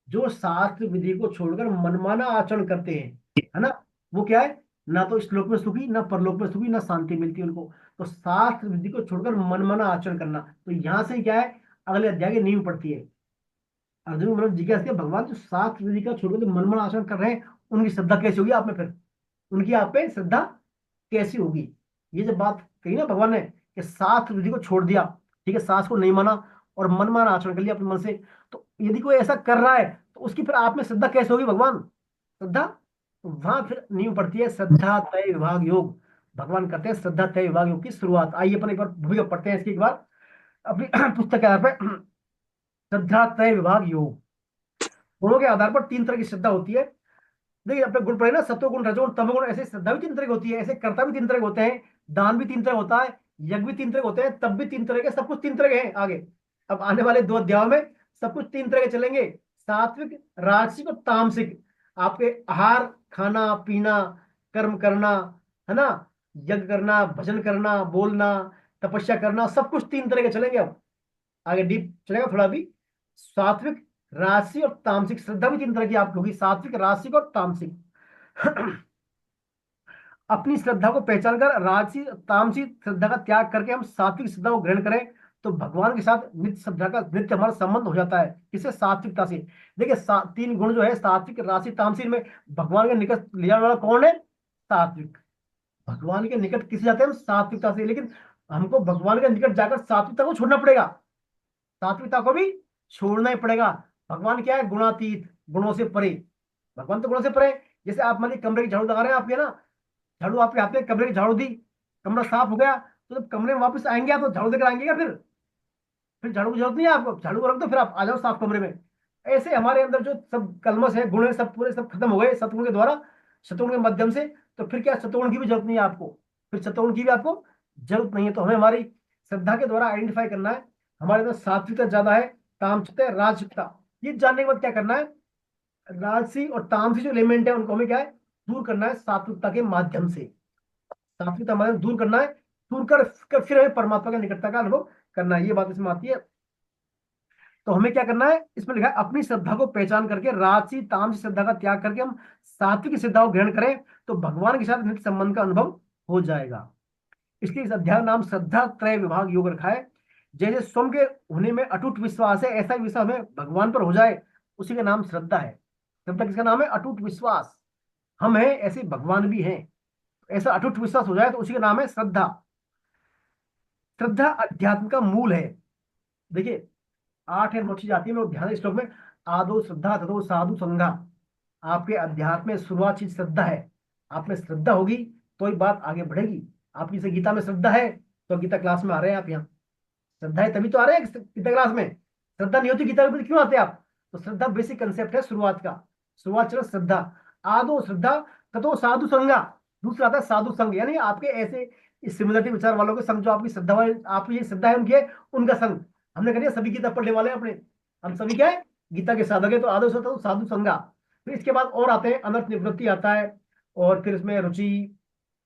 जो शास्त्र विधि को छोड़कर मनमाना आचरण करते हैं, है ना, वो क्या है? ना तो श्लोक में सुखी, ना परलोक में सुखी, ना शांति मिलती उनको। तो शास्त्र विधि को छोड़कर मनमाना आचरण करना, तो यहां से क्या है? अगले अध्याय की नींव पड़ती है। अर्जुन मतलब जिज्ञासा किया भगवान जो शास्त्र विधि का छोड़कर जो मनमाना आचरण कर रहे हैं उनकी श्रद्धा कैसी होगी आप में? फिर उनकी आप पे श्रद्धा कैसी होगी? ये जब बात कही ना भगवान ने कि शास्त्र विधि को छोड़ दिया, ठीक है, शास्त्र को नहीं माना और मनमाना आचरण कर लिया अपने मन से, तो यदि कोई ऐसा कर रहा है तो उसकी फिर आप में श्रद्धा कैसे होगी भगवान? श्रद्धा, तो वहां फिर नींव पड़ती है श्रद्धा तय विभाग योग। भगवान करते हैं श्रद्धा तय विभाग योग की शुरुआत। आइए अपन एक बार भूमिका पढ़ते हैं इसकी एक बार अपनी पुस्तक के आधार पर। श्रद्धा तय विभाग योग, गुणों के आधार पर 3 तरह की श्रद्धा होती है। देखिए अपने गुण पढ़े ना, सत्वगुण, रजोगुण, तमोगुण, ऐसे श्रद्धा भी तीन तरह की होती है, ऐसे कर्ता भी तीन तरह के होते हैं, दान भी तीन तरह का होता है, यज्ञ भी तीन तरह के होते हैं, तब भी तीन तरह के, सब कुछ तीन तरह के हैं आगे। अब आने वाले 2 अध्यायों में सब कुछ तीन तरह के चलेंगे, सात्विक, राजसिक और तामसिक। आपके आहार, खाना पीना, कर्म करना, है ना, यज्ञ करना, भजन करना, बोलना, तपस्या करना, सब कुछ तीन तरह के चलेंगे। अब आगे डीप चलेगा थोड़ा भी। सात्विक, राजसी और तामसिक श्रद्धा भी तीन तरह की आपकी होगी, सात्विक, राजसिक और तामसिक। अपनी श्रद्धा को पहचान कर राजसी तामसी श्रद्धा का त्याग करके हम सात्विक श्रद्धा को ग्रहण करें तो भगवान के साथ नित्य श्रद्धा का, नित्य हमारा संबंध हो जाता है। किससे? सात्विकता से। देखिए तीन गुण जो है, सात्विक, राजसी, तामसी में भगवान के निकट ले जाने वाला कौन है? सात्विक। भगवान के निकट किसे जाते हैं हम? सात्विकता से। लेकिन हमको भगवान के निकट जाकर सात्विकता को छोड़ना पड़ेगा, सात्विकता को भी छोड़ना ही पड़ेगा। भगवान क्या है? गुणातीत, गुणों से परे। भगवान तो गुणों से परे। जैसे आप मान लीजिए कमरे की झाड़ू लगा रहे हैं आपके ना, झाड़ू आपके हाथ में, कमरे की झाड़ू दी, कमरा साफ हो गया, तो जब कमरे में वापस आएंगे आप तो झाड़ू लेकर आएंगे क्या? फिर झाड़ू की जरूरत नहीं है आपको, झाड़ू को रख दो, फिर आप आ जाओ साफ कमरे में। ऐसे हमारे अंदर जो सब कलमश है, गुण है, सब पूरे सब खत्म हो गए सतगुण के द्वारा, सतगुण के माध्यम से। तो फिर क्या, सतगुण की भी जरूरत नहीं है आपको, फिर सतगुण की भी आपको जरूरत नहीं है। तो हमें हमारी श्रद्धा के द्वारा आइडेंटिफाई करना है हमारे अंदर सात्विकता ज्यादा है, तामसिकता है, राजसिकता। ये जानने के बाद क्या करना है? राजसी और तामसी जो एलिमेंट है उनको हमें क्या है? दूर करना है सात्विकता के माध्यम से। सात्विकता माध्यम दूर करना है, दूर कर फिर हमें परमात्मा की निकटता का अनुभव करना है। ये बात इसमें आती है। तो हमें क्या करना है? इसमें लिखा है अपनी श्रद्धा को पहचान करके राजसी तामसी श्रद्धा का त्याग करके हम सात्विक श्रद्धा को ग्रहण करें तो भगवान के साथ नित्य संबंध का अनुभव हो जाएगा। इसलिए इस अध्याय का नाम श्रद्धा त्रय विभाग योग रखा है। जैसे स्वयं के होने में अटूट विश्वास है, ऐसा ही विश्वास हमें भगवान पर हो जाए, उसी का नाम श्रद्धा है। श्रद्धा किसका नाम है? अटूट विश्वास। हम हैं ऐसे भगवान भी हैं, ऐसा अटूट विश्वास हो जाए तो उसी का नाम है श्रद्धा। श्रद्धा अध्यात्म का मूल है। देखिए 8 या 9 चीज आती है, मैं ध्यान श्लोक में, आदो श्रद्धा ततो साधु संगा। आपके अध्यात्म में शुरुआत चीज श्रद्धा है। आप में श्रद्धा होगी तो ही बात आगे बढ़ेगी। आपकी से गीता में श्रद्धा है तो गीता क्लास में आ रहे हैं आप यहाँ, श्रद्धा है तभी तो आ रहे हैं गीता क्लास में। श्रद्धा नहीं होती गीता में क्यों आते आप? तो श्रद्धा बेसिक कंसेप्ट है शुरुआत का। शुरुआत चलो श्रद्धा, आदो श्रद्धा ततो साधु संगा। दूसरा आता है साधु संग, यानी आपके ऐसे सिमिलरिटी विचार वालों के संग, जो आपकी श्रद्धा वाले, आपकी ये श्रद्धा है उनकी है, उनका संग। हमने कह दिया सभी गीता पढ़ने वाले हैं अपने, हम सभी क्या है? गीता के साधक है। तो आदो श्रद्धा तो साधु संगा। फिर इसके बाद और आते हैं, अनर्थ निवृत्ति आता है, और फिर इसमें रुचि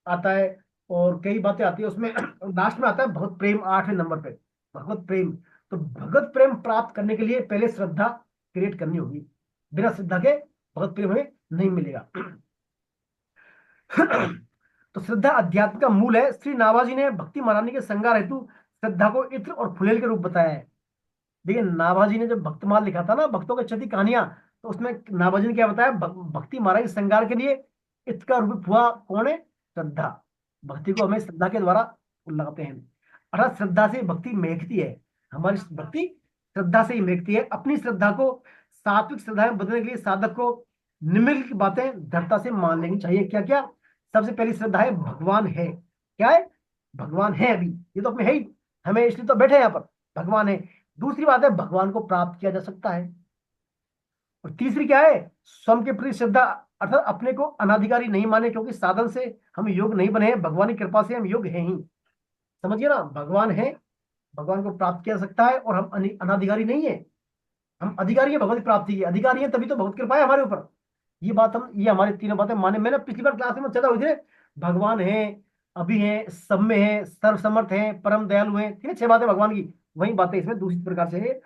आता है, और कई बातें आती है उसमें। लास्ट में आता है भगवत प्रेम, 8वें नंबर पे भगवत प्रेम। तो भगवत प्रेम प्राप्त करने के लिए पहले श्रद्धा क्रिएट करनी होगी, बिना श्रद्धा के भगवत प्रेम हमें नहीं मिलेगा। तो श्रद्धा अध्यात्म का मूल है। श्री नाभाजी ने भक्ति मनाने के श्रृंगार हेतु श्रद्धा को इत्र और फुलेल के रूप बताया है। देखिए नाभाजी ने जब भक्तमाल लिखा था ना, भक्तों की चलती कहानियां, तो उसमें नाभाजी ने क्या बताया? भक्ति महाराज के श्रृंगार के लिए इत्र का रूप हुआ कौन है? श्रद्धा। भक्ति को हमें श्रद्धा के द्वारा लगाते हैं, अर्थात श्रद्धा से भक्ति महकती है। हमारी भक्ति श्रद्धा से ही महकती है। अपनी श्रद्धा को सात्विक श्रद्धा में बदलने के लिए साधक को निम्नलिखित बातें दृढ़ता से मान लेनी चाहिए। क्या क्या? सबसे पहली श्रद्धा है भगवान है। क्या है? भगवान है। अभी ये तो अपने है ही, हमें इसलिए तो बैठे हैं यहाँ पर, भगवान है। दूसरी बात है भगवान को प्राप्त किया जा सकता है। और तीसरी क्या है? स्वयं के प्रति श्रद्धा, अर्थात अपने को अनाधिकारी नहीं माने, क्योंकि साधन से हम योग नहीं बने हैं, भगवान की कृपा से हम योग हैं ही। समझिए ना, भगवान है, भगवान को प्राप्त किया जा सकता है, और हम अनाधिकारी नहीं है, हम अधिकारी है भगवत प्राप्ति के। अधिकारी है तभी तो भगवत कृपा है हमारे ऊपर। ये बात हम, ये हमारी तीनों बातें माने। मैंने पिछली बार क्लास में चर्चा हुई थी, भगवान है, अभी है, सब में है, सर्वसमर्थ है, परम दयालु है, ठीक है, 6 बातें भगवान की। वही बातें इसमें दूसरी प्रकार से है।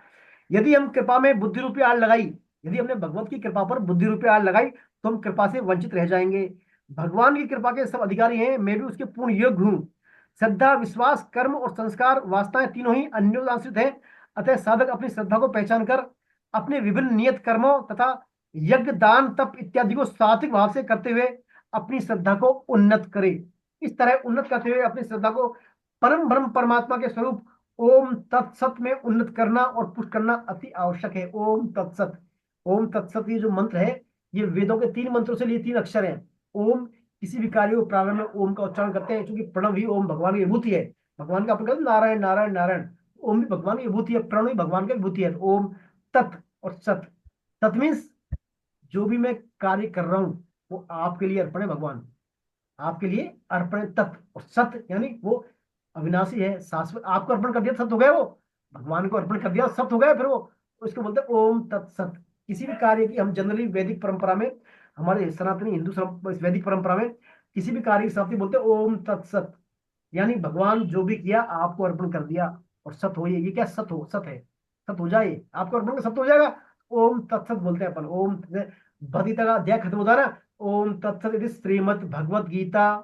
यदि हम कृपा में बुद्धि रूपी आड़ लगाई, यदि हमने भगवत की कृपा पर बुद्धि रूपी आड़ लगाई तो हम कृपा से वंचित रह जाएंगे। भगवान की कृपा के सब अधिकारी हैं, मैं भी उसके पूर्ण योग्य हूँ। श्रद्धा, विश्वास, कर्म और संस्कार, वासनाएं तीनों ही अन्योन्याश्रित हैं। अतः साधक अपनी श्रद्धा को पहचान कर अपने विभिन्न नियत कर्मों तथा यज्ञ, दान, तप इत्यादि को सात्विक भाव से करते हुए अपनी श्रद्धा को उन्नत करे। इस तरह उन्नत करते हुए अपनी श्रद्धा को परम ब्रह्म परमात्मा के स्वरूप ओम तत्सत में उन्नत करना और पुष्ट करना अति आवश्यक है। ओम तत्सत, ओम तत्सत ये जो मंत्र है, ये वेदों के 3 मंत्रों से लिए 3 अक्षर हैं। ओम, किसी भी कार्य को प्रारंभ में ओम का उच्चारण करते हैं, क्योंकि प्रणव ही ओम भगवान की विभूति है। भगवान का अपन कहते हैं नारायण नारायण नारायण, ओम भी भगवान की विभूति है, प्रणव भी भगवान की विभूति है। ओम तत् और सत, तत् मीन्स जो भी मैं कार्य कर रहा हूँ वो आपके लिए अर्पण है भगवान, आपके लिए अर्पण है तत्। और सत यानी वो अविनाशी है, शाश्वत। आपको अर्पण कर दिया सत हो गया वो, भगवान को अर्पण कर दिया सत हो गया फिर वो। उसको बोलते हैं ओम तत्सत। किसी भी कार्य की हम जनरली वैदिक परंपरा में, हमारे सनातनी हिंदू वैदिक परंपरा में किसी भी कार्य की समाप्ति बोलते हैं ओम तत्सत, यानी भगवान जो भी किया आपको अर्पण कर दिया और सत हो। ये क्या सत हो, सत है, सत हो जाए आपको अर्पण, सत हो जाएगा। ओम तत्सत बोलते हैं अपन। ओम भगवद्गीता का अध्याय खत्म होता है ना, ओम तत्सत इति श्रीमद् भगवद गीता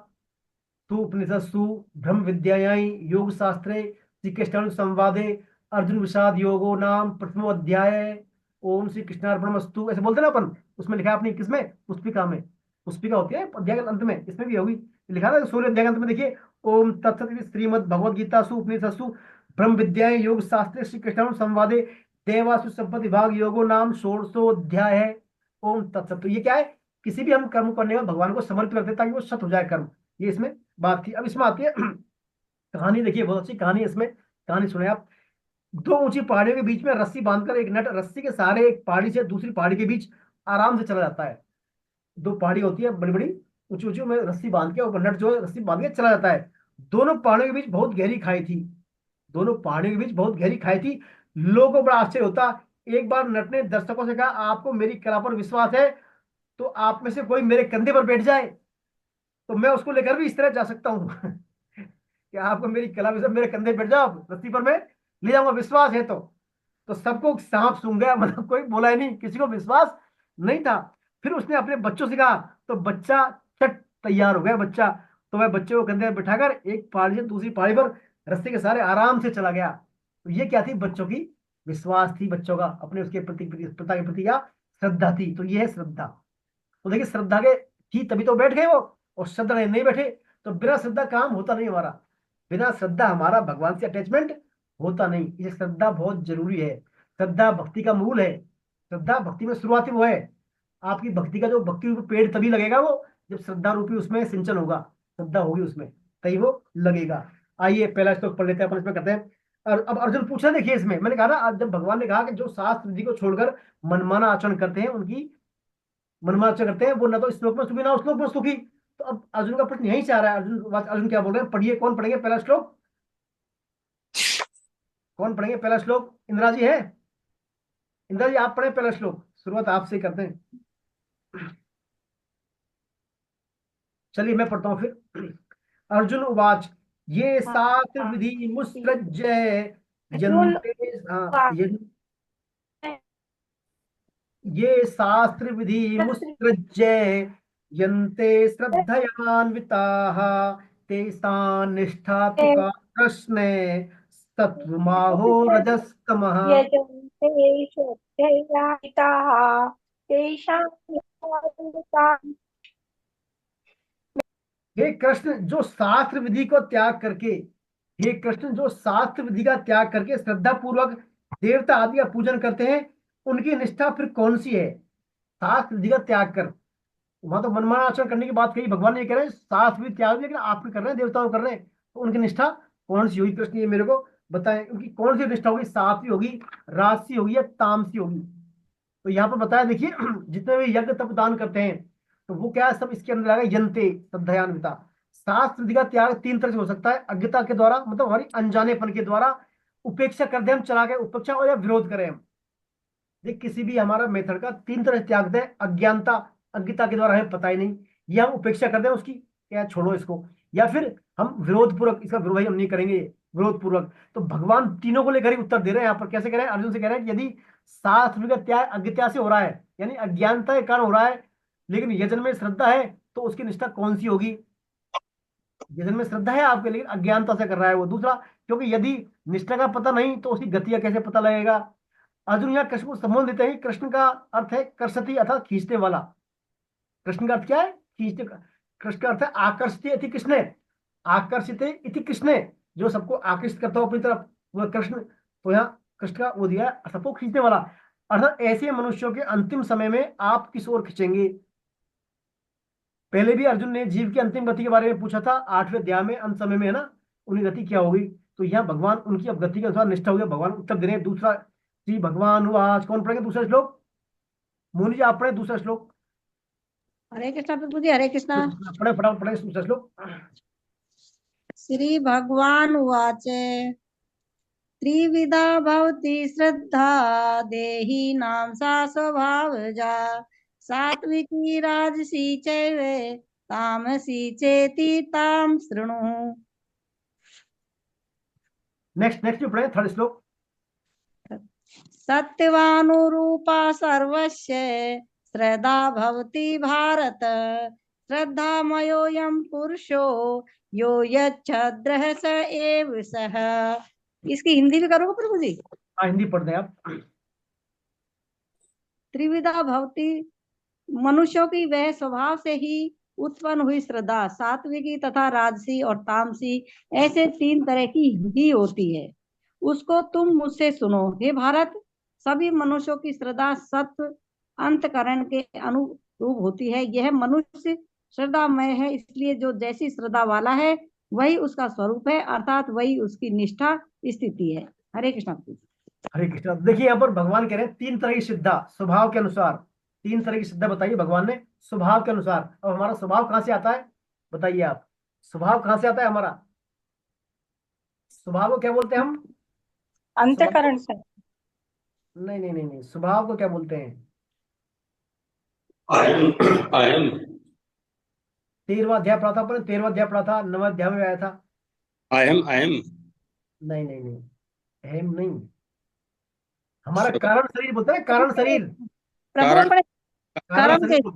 तु उपनिषत्सु ब्रह्म विद्यायां योग शास्त्रे श्री कृष्ण संवादे अर्जुन विषाद योगो नाम प्रथमो अध्याय ओम श्री कृष्णार्पणमस्तु, ऐसे बोलते हैं ना अपन। उसमें लिखा है अपनी किसमें, पुस्तिका में, पुस्तिका होती है अध्याय के अंत में, इसमें भी होगी लिखा था 16 अध्याय के अंत में देखिए, ओम तत्सत इति श्रीमद् भगवद गीता सु उपनिषत्सु ब्रह्म विद्यायां योग शास्त्रे श्री कृष्ण संवादे देवासु संपत्ति विभाग योगो नाम षोडशोऽध्याय है। ओम तत्सत। तो ये क्या है, किसी भी हम कर्म करने में भगवान को समर्पित करते हैं ताकि वो सत हो जाए कर्म। ये इसमें बात थी। अब इसमें आती है कहानी, देखिए बहुत अच्छी कहानी है इसमें। कहानी सुने आप। दो ऊंची पहाड़ियों के बीच में रस्सी बांधकर एक नट रस्सी के सहारे एक पहाड़ी से दूसरी पहाड़ी के बीच आराम से चला जाता है। दो पहाड़ी होती है बड़ी बड़ी, ऊंची ऊंची में रस्सी बांध के, और नट जो है रस्सी बांध के चला जाता है। दोनों पहाड़ियों के बीच बहुत गहरी खाई थी, दोनों पहाड़ियों के बीच बहुत गहरी खाई थी। लोगों को बड़ा आश्चर्य होता। एक बार नट ने दर्शकों से कहा, आपको मेरी कला पर विश्वास है तो आप में से कोई मेरे कंधे पर बैठ जाए तो मैं उसको लेकर भी इस तरह जा सकता हूँ। कि आपको मेरी कला में से मेरे कंधे पे बैठ जाओ, रस्सी पर मैं ले जाऊंगा, विश्वास है तो सबको सांप सूंघ गया, मतलब कोई बोला ही नहीं, किसी को विश्वास नहीं था। फिर उसने अपने बच्चों से कहा तो बच्चा चट तैयार हो गया बच्चा। तो वह बच्चे को कंधे पर बिठाकर एक पहाड़ी से दूसरी पहाड़ी पर रस्ते के सहारे आराम से चला गया। तो ये क्या थी, बच्चों की विश्वास थी, बच्चों का अपने उसके प्रति, पिता के प्रति या श्रद्धा थी। तो ये है श्रद्धा। तो देखिए श्रद्धा के थी तभी तो बैठ गए वो, और श्रद्धा नहीं बैठे तो बिना श्रद्धा काम होता नहीं हमारा। बिना श्रद्धा हमारा भगवान से अटैचमेंट होता नहीं। ये श्रद्धा बहुत जरूरी है। श्रद्धा भक्ति का मूल है। श्रद्धा भक्ति में शुरुआती वो है। आपकी भक्ति का जो भक्ति रूपी पेड़ तभी लगेगा वो जब श्रद्धा रूपी उसमें सिंचन होगा, श्रद्धा होगी उसमें तभी वो लगेगा। आइए पहला श्लोक पढ़ लेते हैं अपन, इसमें करते हैं। और अब अर्जुन पूछना, देखिए इसमें मैंने कहा ना, आज जब भगवान ने कहा कि जो शास्त्र विधि को छोड़कर मनमाना आचरण करते हैं, उनकी मनमाना आचरण करते हैं वो ना तो इस श्लोक में सुखी ना उस श्लोक में सुखी। तो अब अर्जुन का प्रश्न यहीं से आ रहा है। अर्जुन क्या बोल रहे हैं, पढ़िए। कौन पढ़ेंगे पहला श्लोक, कौन पढ़ेंगे पहला श्लोक? इंदिरा जी है? इंदिरा जी आप पढ़े पहला श्लोक, शुरुआत आपसे करते हैं। चलिए मैं पढ़ता हूं फिर। अर्जुन उवाच ये शास्त्र विधि मुत्सृज्य अर्जुन यन्ते, ये शास्त्र विधि मुत्सृज्य यन्ते श्रद्धयान्विताः तेषां निष्ठा तु का कृष्णे सत्वमाहो रजस्तमः। यजन्ते श्रद्धयान्विताः तेषां हे कृष्ण जो शास्त्र विधि को त्याग करके, हे कृष्ण जो शास्त्र विधि का त्याग करके श्रद्धा पूर्वक देवता आदि का पूजन करते हैं, उनकी निष्ठा फिर कौन सी है? शास्त्र विधि का त्याग कर, वहां तो मनमाना आचरण करने की बात कही, भगवान ये कह रहे हैं शास्त्र विधि त्याग, लेकिन आप भी कर रहे हैं, देवताओं कर रहे हैं, तो उनकी निष्ठा कौन सी होगी? कृष्ण ये मेरे को बताएं, उनकी कौन सी निष्ठा होगी? सात्विक होगी, राजसी होगी या तामसी होगी? तो यहाँ पर बताया देखिए, जितने भी यज्ञ तप दान करते हैं तो वो क्या है, सब इसके अंदर आएगा। यंते श्रद्धयान्विता। शास्त्र विधि का त्याग तीन तरह से हो सकता है। अज्ञता के द्वारा, मतलब हमारी अनजानेपन के द्वारा, उपेक्षा कर दे हम, चला के उपेक्षा, और या विरोध करें हम। देख किसी भी हमारा मेथड का तीन तरह से त्याग दें। अज्ञानता, अज्ञता के द्वारा हमें पता ही नहीं, या हम उपेक्षा कर दें उसकी, क्या छोड़ो इसको, या फिर हम विरोध पूर्वक इसका विरोध हम नहीं करेंगे, विरोध पूर्वक। तो भगवान तीनों को लेकर ही उत्तर दे रहे हैं यहाँ पर। कैसे कह रहे हैं? अर्जुन से कह रहे हैं कि यदि शास्त्र का त्याग अज्ञता से हो रहा है, यानी अज्ञानता के कारण हो रहा है, लेकिन यजन में श्रद्धा है, तो उसकी निष्ठा कौन सी होगी? यजन में श्रद्धा है आपके, लेकिन अज्ञानता से कर रहा है वो। दूसरा, क्योंकि यदि निष्ठा का पता नहीं तो उसकी गति का कैसे पता लगेगा? अर्जुन यहाँ कृष्ण को संबोधन देते हैं। कृष्ण का अर्थ है कर्षति, अर्थात खींचने वाला। कृष्ण का अर्थ क्या है? खींचने का। कृष्ण का अर्थ है आकर्षित इति कृष्ण, आकर्षित इति कृष्ण, जो सबको आकर्षित करता हो अपनी तरफ, वह कृष्ण। तो यहाँ कृष्ण का वो दिया, सबको खींचने वाला, अर्थात ऐसे मनुष्यों के अंतिम समय में आप किस ओर खींचेंगे? पहले भी अर्जुन ने जीव की अंतिम गति के बारे में पूछा था, 8वें अध्याय में, अंत समय में है ना, उनकी गति क्या होगी? तो यहाँ भगवान उनकी अब गति के अनुसार निष्ठा हो गया, भगवान उत्तर दे रहे हैं। दूसरा, श्री भगवान हुआ। कौन पढ़ेंगे दूसरा श्लोक? मोनी जी आप पढ़े दूसरा श्लोक। हरे कृष्णा प्रभु जी, हरे कृष्णा। पढ़े फटाफट पढ़े इसको श्लोक। श्री भगवान उवाच त्रिविधा भवति श्रद्धा देहिनां सा स्वभावजा सात्विकी राजसी चैव तामसी चेति तां शृणु। नेक्स्ट नेक्स्ट जो पढ़े थर्ड श्लोक। सत्यवानुरूपा सर्वस्य श्रद्धा भवति भारत श्रद्धामयोऽयं पुरुषो यो यच्छ्रद्धः स एव सः। इसकी हिंदी भी करोगे प्रभु जी? हाँ हिंदी पढ़ दें आप। त्रिविधा भवति, मनुष्यों की वह स्वभाव से ही उत्पन्न हुई श्रद्धा, सात्विकी तथा राजसी और तामसी, ऐसे 3 तरह की ही होती है। उसको तुम मुझसे सुनो। हे भारत, सभी मनुष्यों की श्रद्धा सत्व अंतकरण के अनुरूप होती है। यह मनुष्य श्रद्धामय है, इसलिए जो जैसी श्रद्धा वाला है वही उसका स्वरूप है, अर्थात वही उसकी निष्ठा स्थिति है। हरे कृष्णा। हरे कृष्णा। देखिए यहाँ पर भगवान कह रहे हैं 3 तरह की श्रद्धा स्वभाव के अनुसार। 3 तरह की श्रद्धा बताइए भगवान ने स्वभाव के अनुसार। अब हमारा स्वभाव कहाँ से आता है बताइए आप? स्वभाव कहाँ से आता है हमारा? स्वभाव को क्या बोलते हैं हम? अंतःकरण से। नहीं नहीं नहीं नहीं, स्वभाव को क्या बोलते हैं? अहम 13वां अध्याय पढ़ा था अपन, 13वां अध्याय पढ़ा था, 9वां अध्याय में आया था। अहम अहम नहीं नहीं नहीं, अहम नहीं, हमारा कारण शरीर बोलते हैं, कारण शरीर। प्रभु कारण अपने कारण कर्म से, शरीर,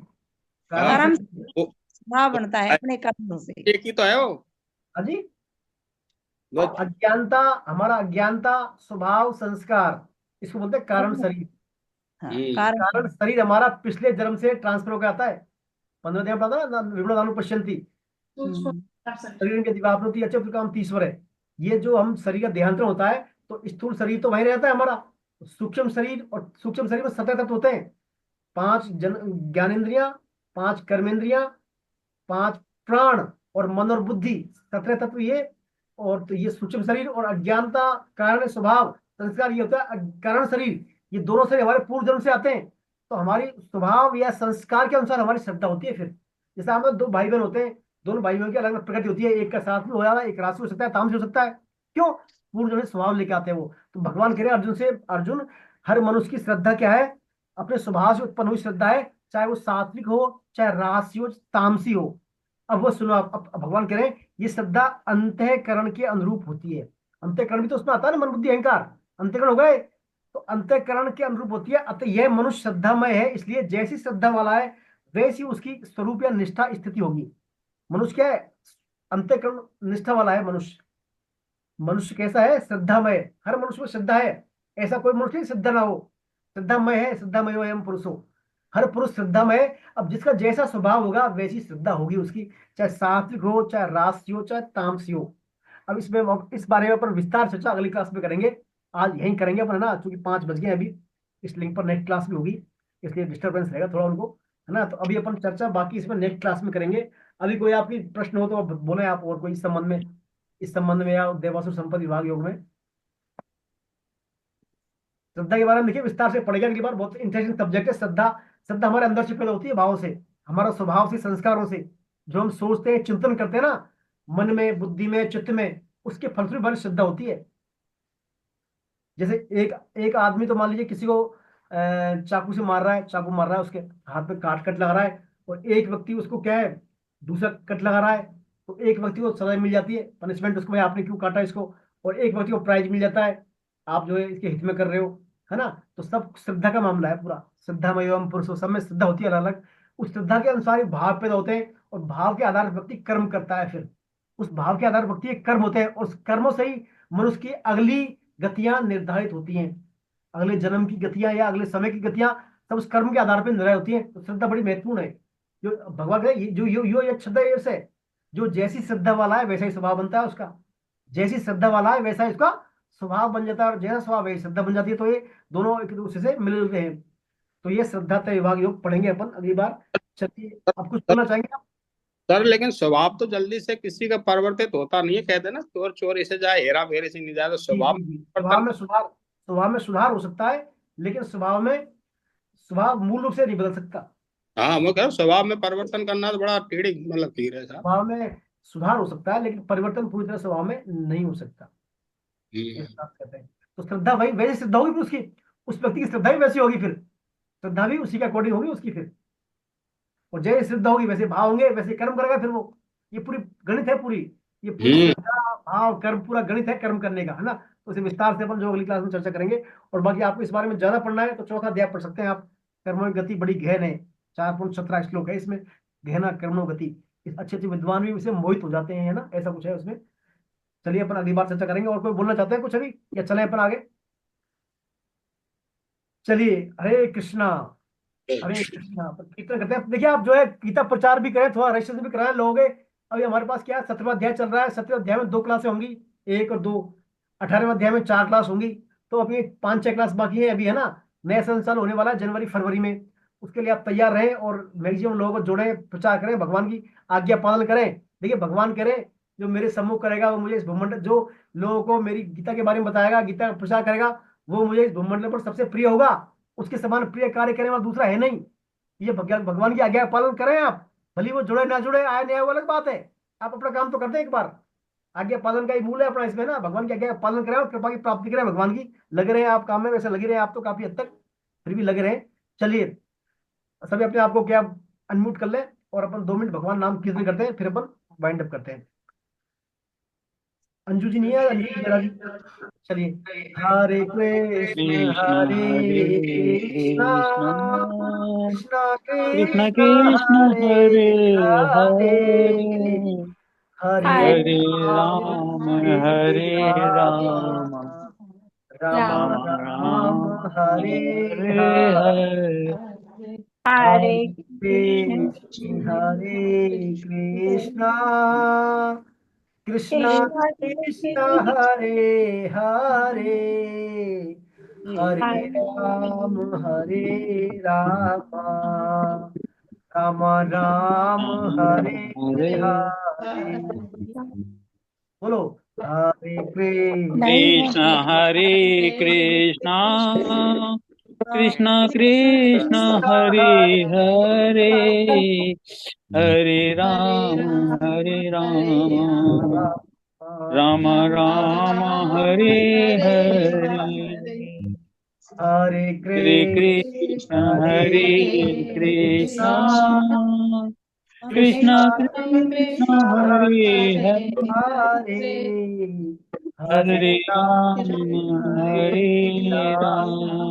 कारण कर्म शरीर। स्वभाव बनता है अपने कर्मों से। एक ही तो है वो। हाँ जी, वो अज्ञानता, हमारा अज्ञानता, स्वभाव, संस्कार, इसको बोलते हैं कारण शरीर। हाँ, हम्म। कारण कारण शरीर हमारा पिछले जन्म से ट्रांसफर होकर आता है। 15 दिन पता ना, विमलानु पश्यंती शरीर के दिवापनोति अच्छे काम तीसवर है। ये जो हम शरीर का देहांतरण होता है तो स्थूल शरीर तो वहीं रहता है हमारा। सूक्ष्म शरीर, और सूक्ष्म शरीर में 17 तत्व होते हैं। 5 ज्ञानेन्द्रियां, 5 कर्मेंद्रियां, 5 प्राण और मन और बुद्धि, 17 तत्व ये। और तो ये सूक्ष्म शरीर, और अज्ञानता, कारण, स्वभाव, संस्कार, ये होता है कारण शरीर। ये दोनों शरीर हमारे पूर्व जन्म से आते हैं। तो हमारी स्वभाव या संस्कार के अनुसार हमारी श्रद्धा होती है। फिर जैसे हम 2 भाई बहन होते हैं, दोनों भाई बहन की अलग अलग प्रकृति होती है। एक का साथ में हो जाता है, एक राशि हो सकता है, तामसी हो सकता है। क्यों? पूर्व जन्म से स्वभाव लेके आते हैं वो। तो भगवान कह रहे हैं अर्जुन से, अर्जुन हर मनुष्य की श्रद्धा क्या है? अपने स्वभाव से उत्पन्न हुई श्रद्धा है, चाहे वो सात्विक हो, चाहे राजसी हो, तामसी हो। अब वो सुनो, अब भगवान कह रहे हैं ये श्रद्धा अंतःकरण के अनुरूप होती है। अंतःकरण भी तो उसमें आता है ना, मन बुद्धि अहंकार, अंतःकरण हो गए, तो अंतःकरण के अनुरूप होती है। अतः यह मनुष्य श्रद्धामय है, इसलिए जैसी श्रद्धा वाला है वैसी उसकी स्वरूप या निष्ठा स्थिति होगी। मनुष्य क्या है? अंतःकरण निष्ठा वाला है मनुष्य। मनुष्य कैसा है? श्रद्धामय। हर मनुष्य में श्रद्धा है, ऐसा कोई मनुष्य नहीं श्रद्धा ना हो। श्रद्धामय है, श्रद्धामय हो एवं पुरुषो। हर पुरुष श्रद्धामय है। अब जिसका जैसा स्वभाव होगा वैसी श्रद्धा होगी उसकी, चाहे सात्विक हो, चाहे राजसी हो, चाहे तामसी हो। अब इसमें इस बारे में अपन विस्तार चर्चा अगली क्लास में करेंगे। आज यहीं करेंगे अपन, है ना, क्योंकि 5 बज गए अभी। इस लिंक पर नेक्स्ट क्लास भी होगी, इसलिए डिस्टर्बेंस रहेगा थोड़ा उनको, है ना। तो अभी अपन चर्चा बाकी इसमें नेक्स्ट क्लास में करेंगे। अभी कोई आपकी प्रश्न हो तो बोले आप, और कोई इस संबंध में या देवासुर संपत्ति विभाग योग में श्रद्धा के बारे में देखिए विस्तार से पढ़ेगा अगली बार। बहुत इंटरेस्टिंग सब्जेक्ट है श्रद्धा। श्रद्धा हमारे अंदर से पैदा होती है, भाव से, हमारा स्वभाव से, संस्कारों से। जो हम सोचते हैं, चिंतन करते हैं ना, मन में, बुद्धि में, चित्त में, उसके फलस्वरूप हमारी श्रद्धा होती है। जैसे एक आदमी तो मान लीजिए किसी को चाकू से मार रहा है, चाकू मार रहा है, उसके हाथ में काट कट लगा रहा है, और एक व्यक्ति उसको क्या है, दूसरा कट लगा रहा है। तो एक व्यक्ति को सजा मिल जाती है, पनिशमेंट उसको, भाई आपने क्यों काटा इसको, और एक व्यक्ति को प्राइज मिल जाता है, आप जो है इसके हित में कर रहे हो, है ना। तो सब श्रद्धा का मामला है पूरा। श्रद्धा एवं पुरुषो, सब में श्रद्धा होती है अलग अलग। उस श्रद्धा के अनुसार ही भाव पैदा होते हैं, और भाव के आधार पर व्यक्ति कर्म करता है। फिर उस भाव के आधार पर व्यक्ति के कर्म होते हैं, और उस कर्मों से ही मनुष्य की अगली गतियां निर्धारित होती हैं। अगले जन्म की गतियां या अगले समय की गतियां सब उस कर्म के आधार पर निर्धारित होती हैं। तो श्रद्धा बड़ी महत्वपूर्ण है। जो भगवान कहे, जो यो यो एक श्रद्धा है, जो जैसी श्रद्धा वाला है वैसा ही स्वभाव बनता है उसका। जैसी श्रद्धा वाला है वैसा इसका स्वभाव बन जाता है, और जैसा स्वभाव वैसी श्रद्धा बन जाती है। तो ये दोनों एक दूसरे से मिले जुलते हैं। तो ये श्रद्धा तय विभाग योग पढ़ेंगे अपन अगली बार। चलिए, आप कुछ बोलना चाहेंगे आप? सर, लेकिन स्वभाव तो जल्दी से किसी का परिवर्तित होता नहीं है। कहते हैं ना, चोर चोरी से जाए, हेरा फेरी से नहीं जाए। तो जी स्वभाव जी जी, परिवर्तन स्वभाव में सुधार हो सकता है, लेकिन स्वभाव मूल रूप से नहीं बदल सकता। हाँ, मैं कह रहा हूँ स्वभाव में परिवर्तन करना तो बड़ा टेढ़ी मतलब तीर है साहब। स्वभाव में सुधार हो सकता है, लेकिन परिवर्तन पूरी तरह स्वभाव में नहीं हो सकता, ये हम्म। बात कहते हैं। तो श्रद्धा वही वैसी श्रद्धा होगी फिर उसकी, उस व्यक्ति की श्रद्धा भी वैसी होगी, फिर श्रद्धा भी उसी के अकॉर्डिंग होगी उसकी फिर। और जैसे श्रद्धा होगी वैसे भाव होंगे, वैसे कर्म करेगा फिर वो। ये पूरी गणित है पूरी, ये पूरी हम्म। श्रद्धा भाव कर्म पूरा गणित है कर्म करने का, है ना। तो इसे विस्तार से अपन जो अगली क्लास में चर्चा करेंगे। और बाकी आपको इस बारे में ज्यादा पढ़ना है तो चौथा अध्याय पढ़ सकते हैं आप। कर्मों की गति बड़ी गहन है, 4.17 श्लोक है इसमें, गहना कर्मों गति। इस अच्छे अच्छे विद्वान भी इसे मोहित हो जाते हैं, है ना, ऐसा कुछ है उसमें। चलिए अपन अगली बार चर्चा करेंगे। और कोई बोलना चाहते हैं कुछ अभी, या चलें अपन आगे? चलिए, हरे कृष्णा। हरे कृष्णा। पर कीर्तन करते हैं, देखिए आप जो है गीता प्रचार भी करें, थोड़ा रजिस्ट्रेशन भी कराएं लोगों के। अभी हमारे पास क्या है, 17वां अध्याय चल रहा है। 17वें अध्याय में 2 क्लासें होंगी, 1 और 2। 18वें अध्याय में 4 क्लास होंगी। तो अभी 5-6 क्लास बाकी है अभी, है ना। नया संसार होने वाला है जनवरी फरवरी में। उसके लिए आप तैयार रहें और मैक्सिमम लोगों को जोड़ें, प्रचार करें, भगवान की आज्ञा पालन करें। देखिए भगवान कह रहे हैं, जो मेरे सम्मुख करेगा वो मुझे इस भूमंडल, जो लोगों को मेरी गीता के बारे में बताएगा, गीता का प्रचार करेगा, वो मुझे इस भूमंडल पर सबसे प्रिय होगा। उसके समान प्रिय कार्य करने वाला दूसरा है नहीं। ये भगवान भगवान की आज्ञा का पालन करें आप। भले वो जुड़े ना जुड़े, आए नहीं आए वो अलग बात है। आप अपना काम तो करते हैं एक बार। आज्ञा पालन का ही मूल है अपना इसमें ना, भगवान की आज्ञा का पालन करें और कृपा की प्राप्ति करें भगवान की। लगे रहे आप काम में, वैसे लगे रहे आप तो काफी हद तक, फिर भी लगे रहे। चलिए सभी अपने आप को क्या अनम्यूट कर लें और अपन 2 मिनट भगवान नाम कीर्तन करते हैं, फिर अपन वाइंड अप करते हैं। अंजू जी नहीं है, अंजू जी जरा जी। चलिए, हरे कृष्ण कृष्ण हरे हरे कृष्णा कृष्ण कृष्णा कृष्ण कृष्णा कृष्ण हरे हरे हरे हरे हरे हरे हरे राम राम हरे हरे राम राम राम राम राम राम राम हरे हरे हरे हरे हरे हरे कृष्ण हरे कृष्णा कृष्णा कृष्ण कृष्ण हरे हरे हरे हरे राम राम राम हरे हरे हरे। बोलो, हरे नहीं है कृष्ण हरे कृष्ण कृष्ण कृष्ण हरे हरे हरे राम राम राम हरे हरे हरे हरे कृष्ण कृष्ण हरे हरे कृष्ण कृष्ण कृष्ण कृष्ण कृष्ण कृष्ण हरे हरे हरे हरे हरे हरे राम हरे हरे राम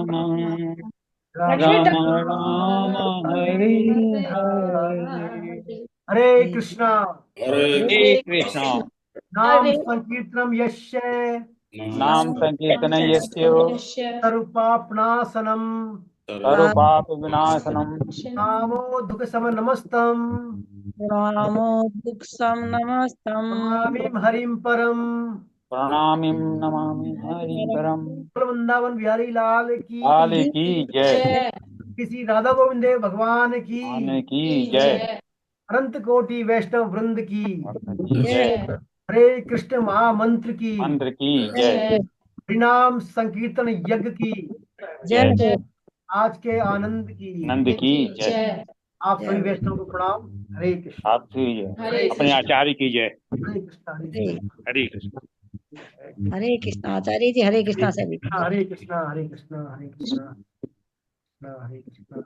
राम राम लक्ष्मी राम तक राम हरे हरे हरे हरे कृष्णा। हरे कृष्ण नाम हरे संकीर्तनम यस्य नाम संकीर्तन यस्य सर्वपापनाशनम सर्वपाप विनाशनम नामो दुख समनमस्तम रामो दुःखं नमस्तं नमामि हरिम परम। प्रणामिं नमामि हरि परम। बोल वृंदावन बिहारी लाल की, काली की जय। किसी राधा गोविंद देव भगवान की, आने की जय। अनंत कोटि वैष्णव वृंद की, भक्त की जय। हरे कृष्ण महामंत्र की, मंत्र की जय। हरिनाम संकीर्तन यज्ञ की, जय। जय आज के आनंद की। नंद की जय। आप सभी वैष्णव को प्रणाम। हरे कृष्ण। आपकी जय। हरे अपने कृष्ण। आचार्य की जय। हरे कृष्ण। हरे हरे कृष्ण। हरे कृष्ण। हरे कृष्ण आचार्य जी हरे हरे कृष्ण सभी कृष्ण। हरे कृष्ण। हरे कृष्ण। हरे कृष्ण। हरे कृष्ण।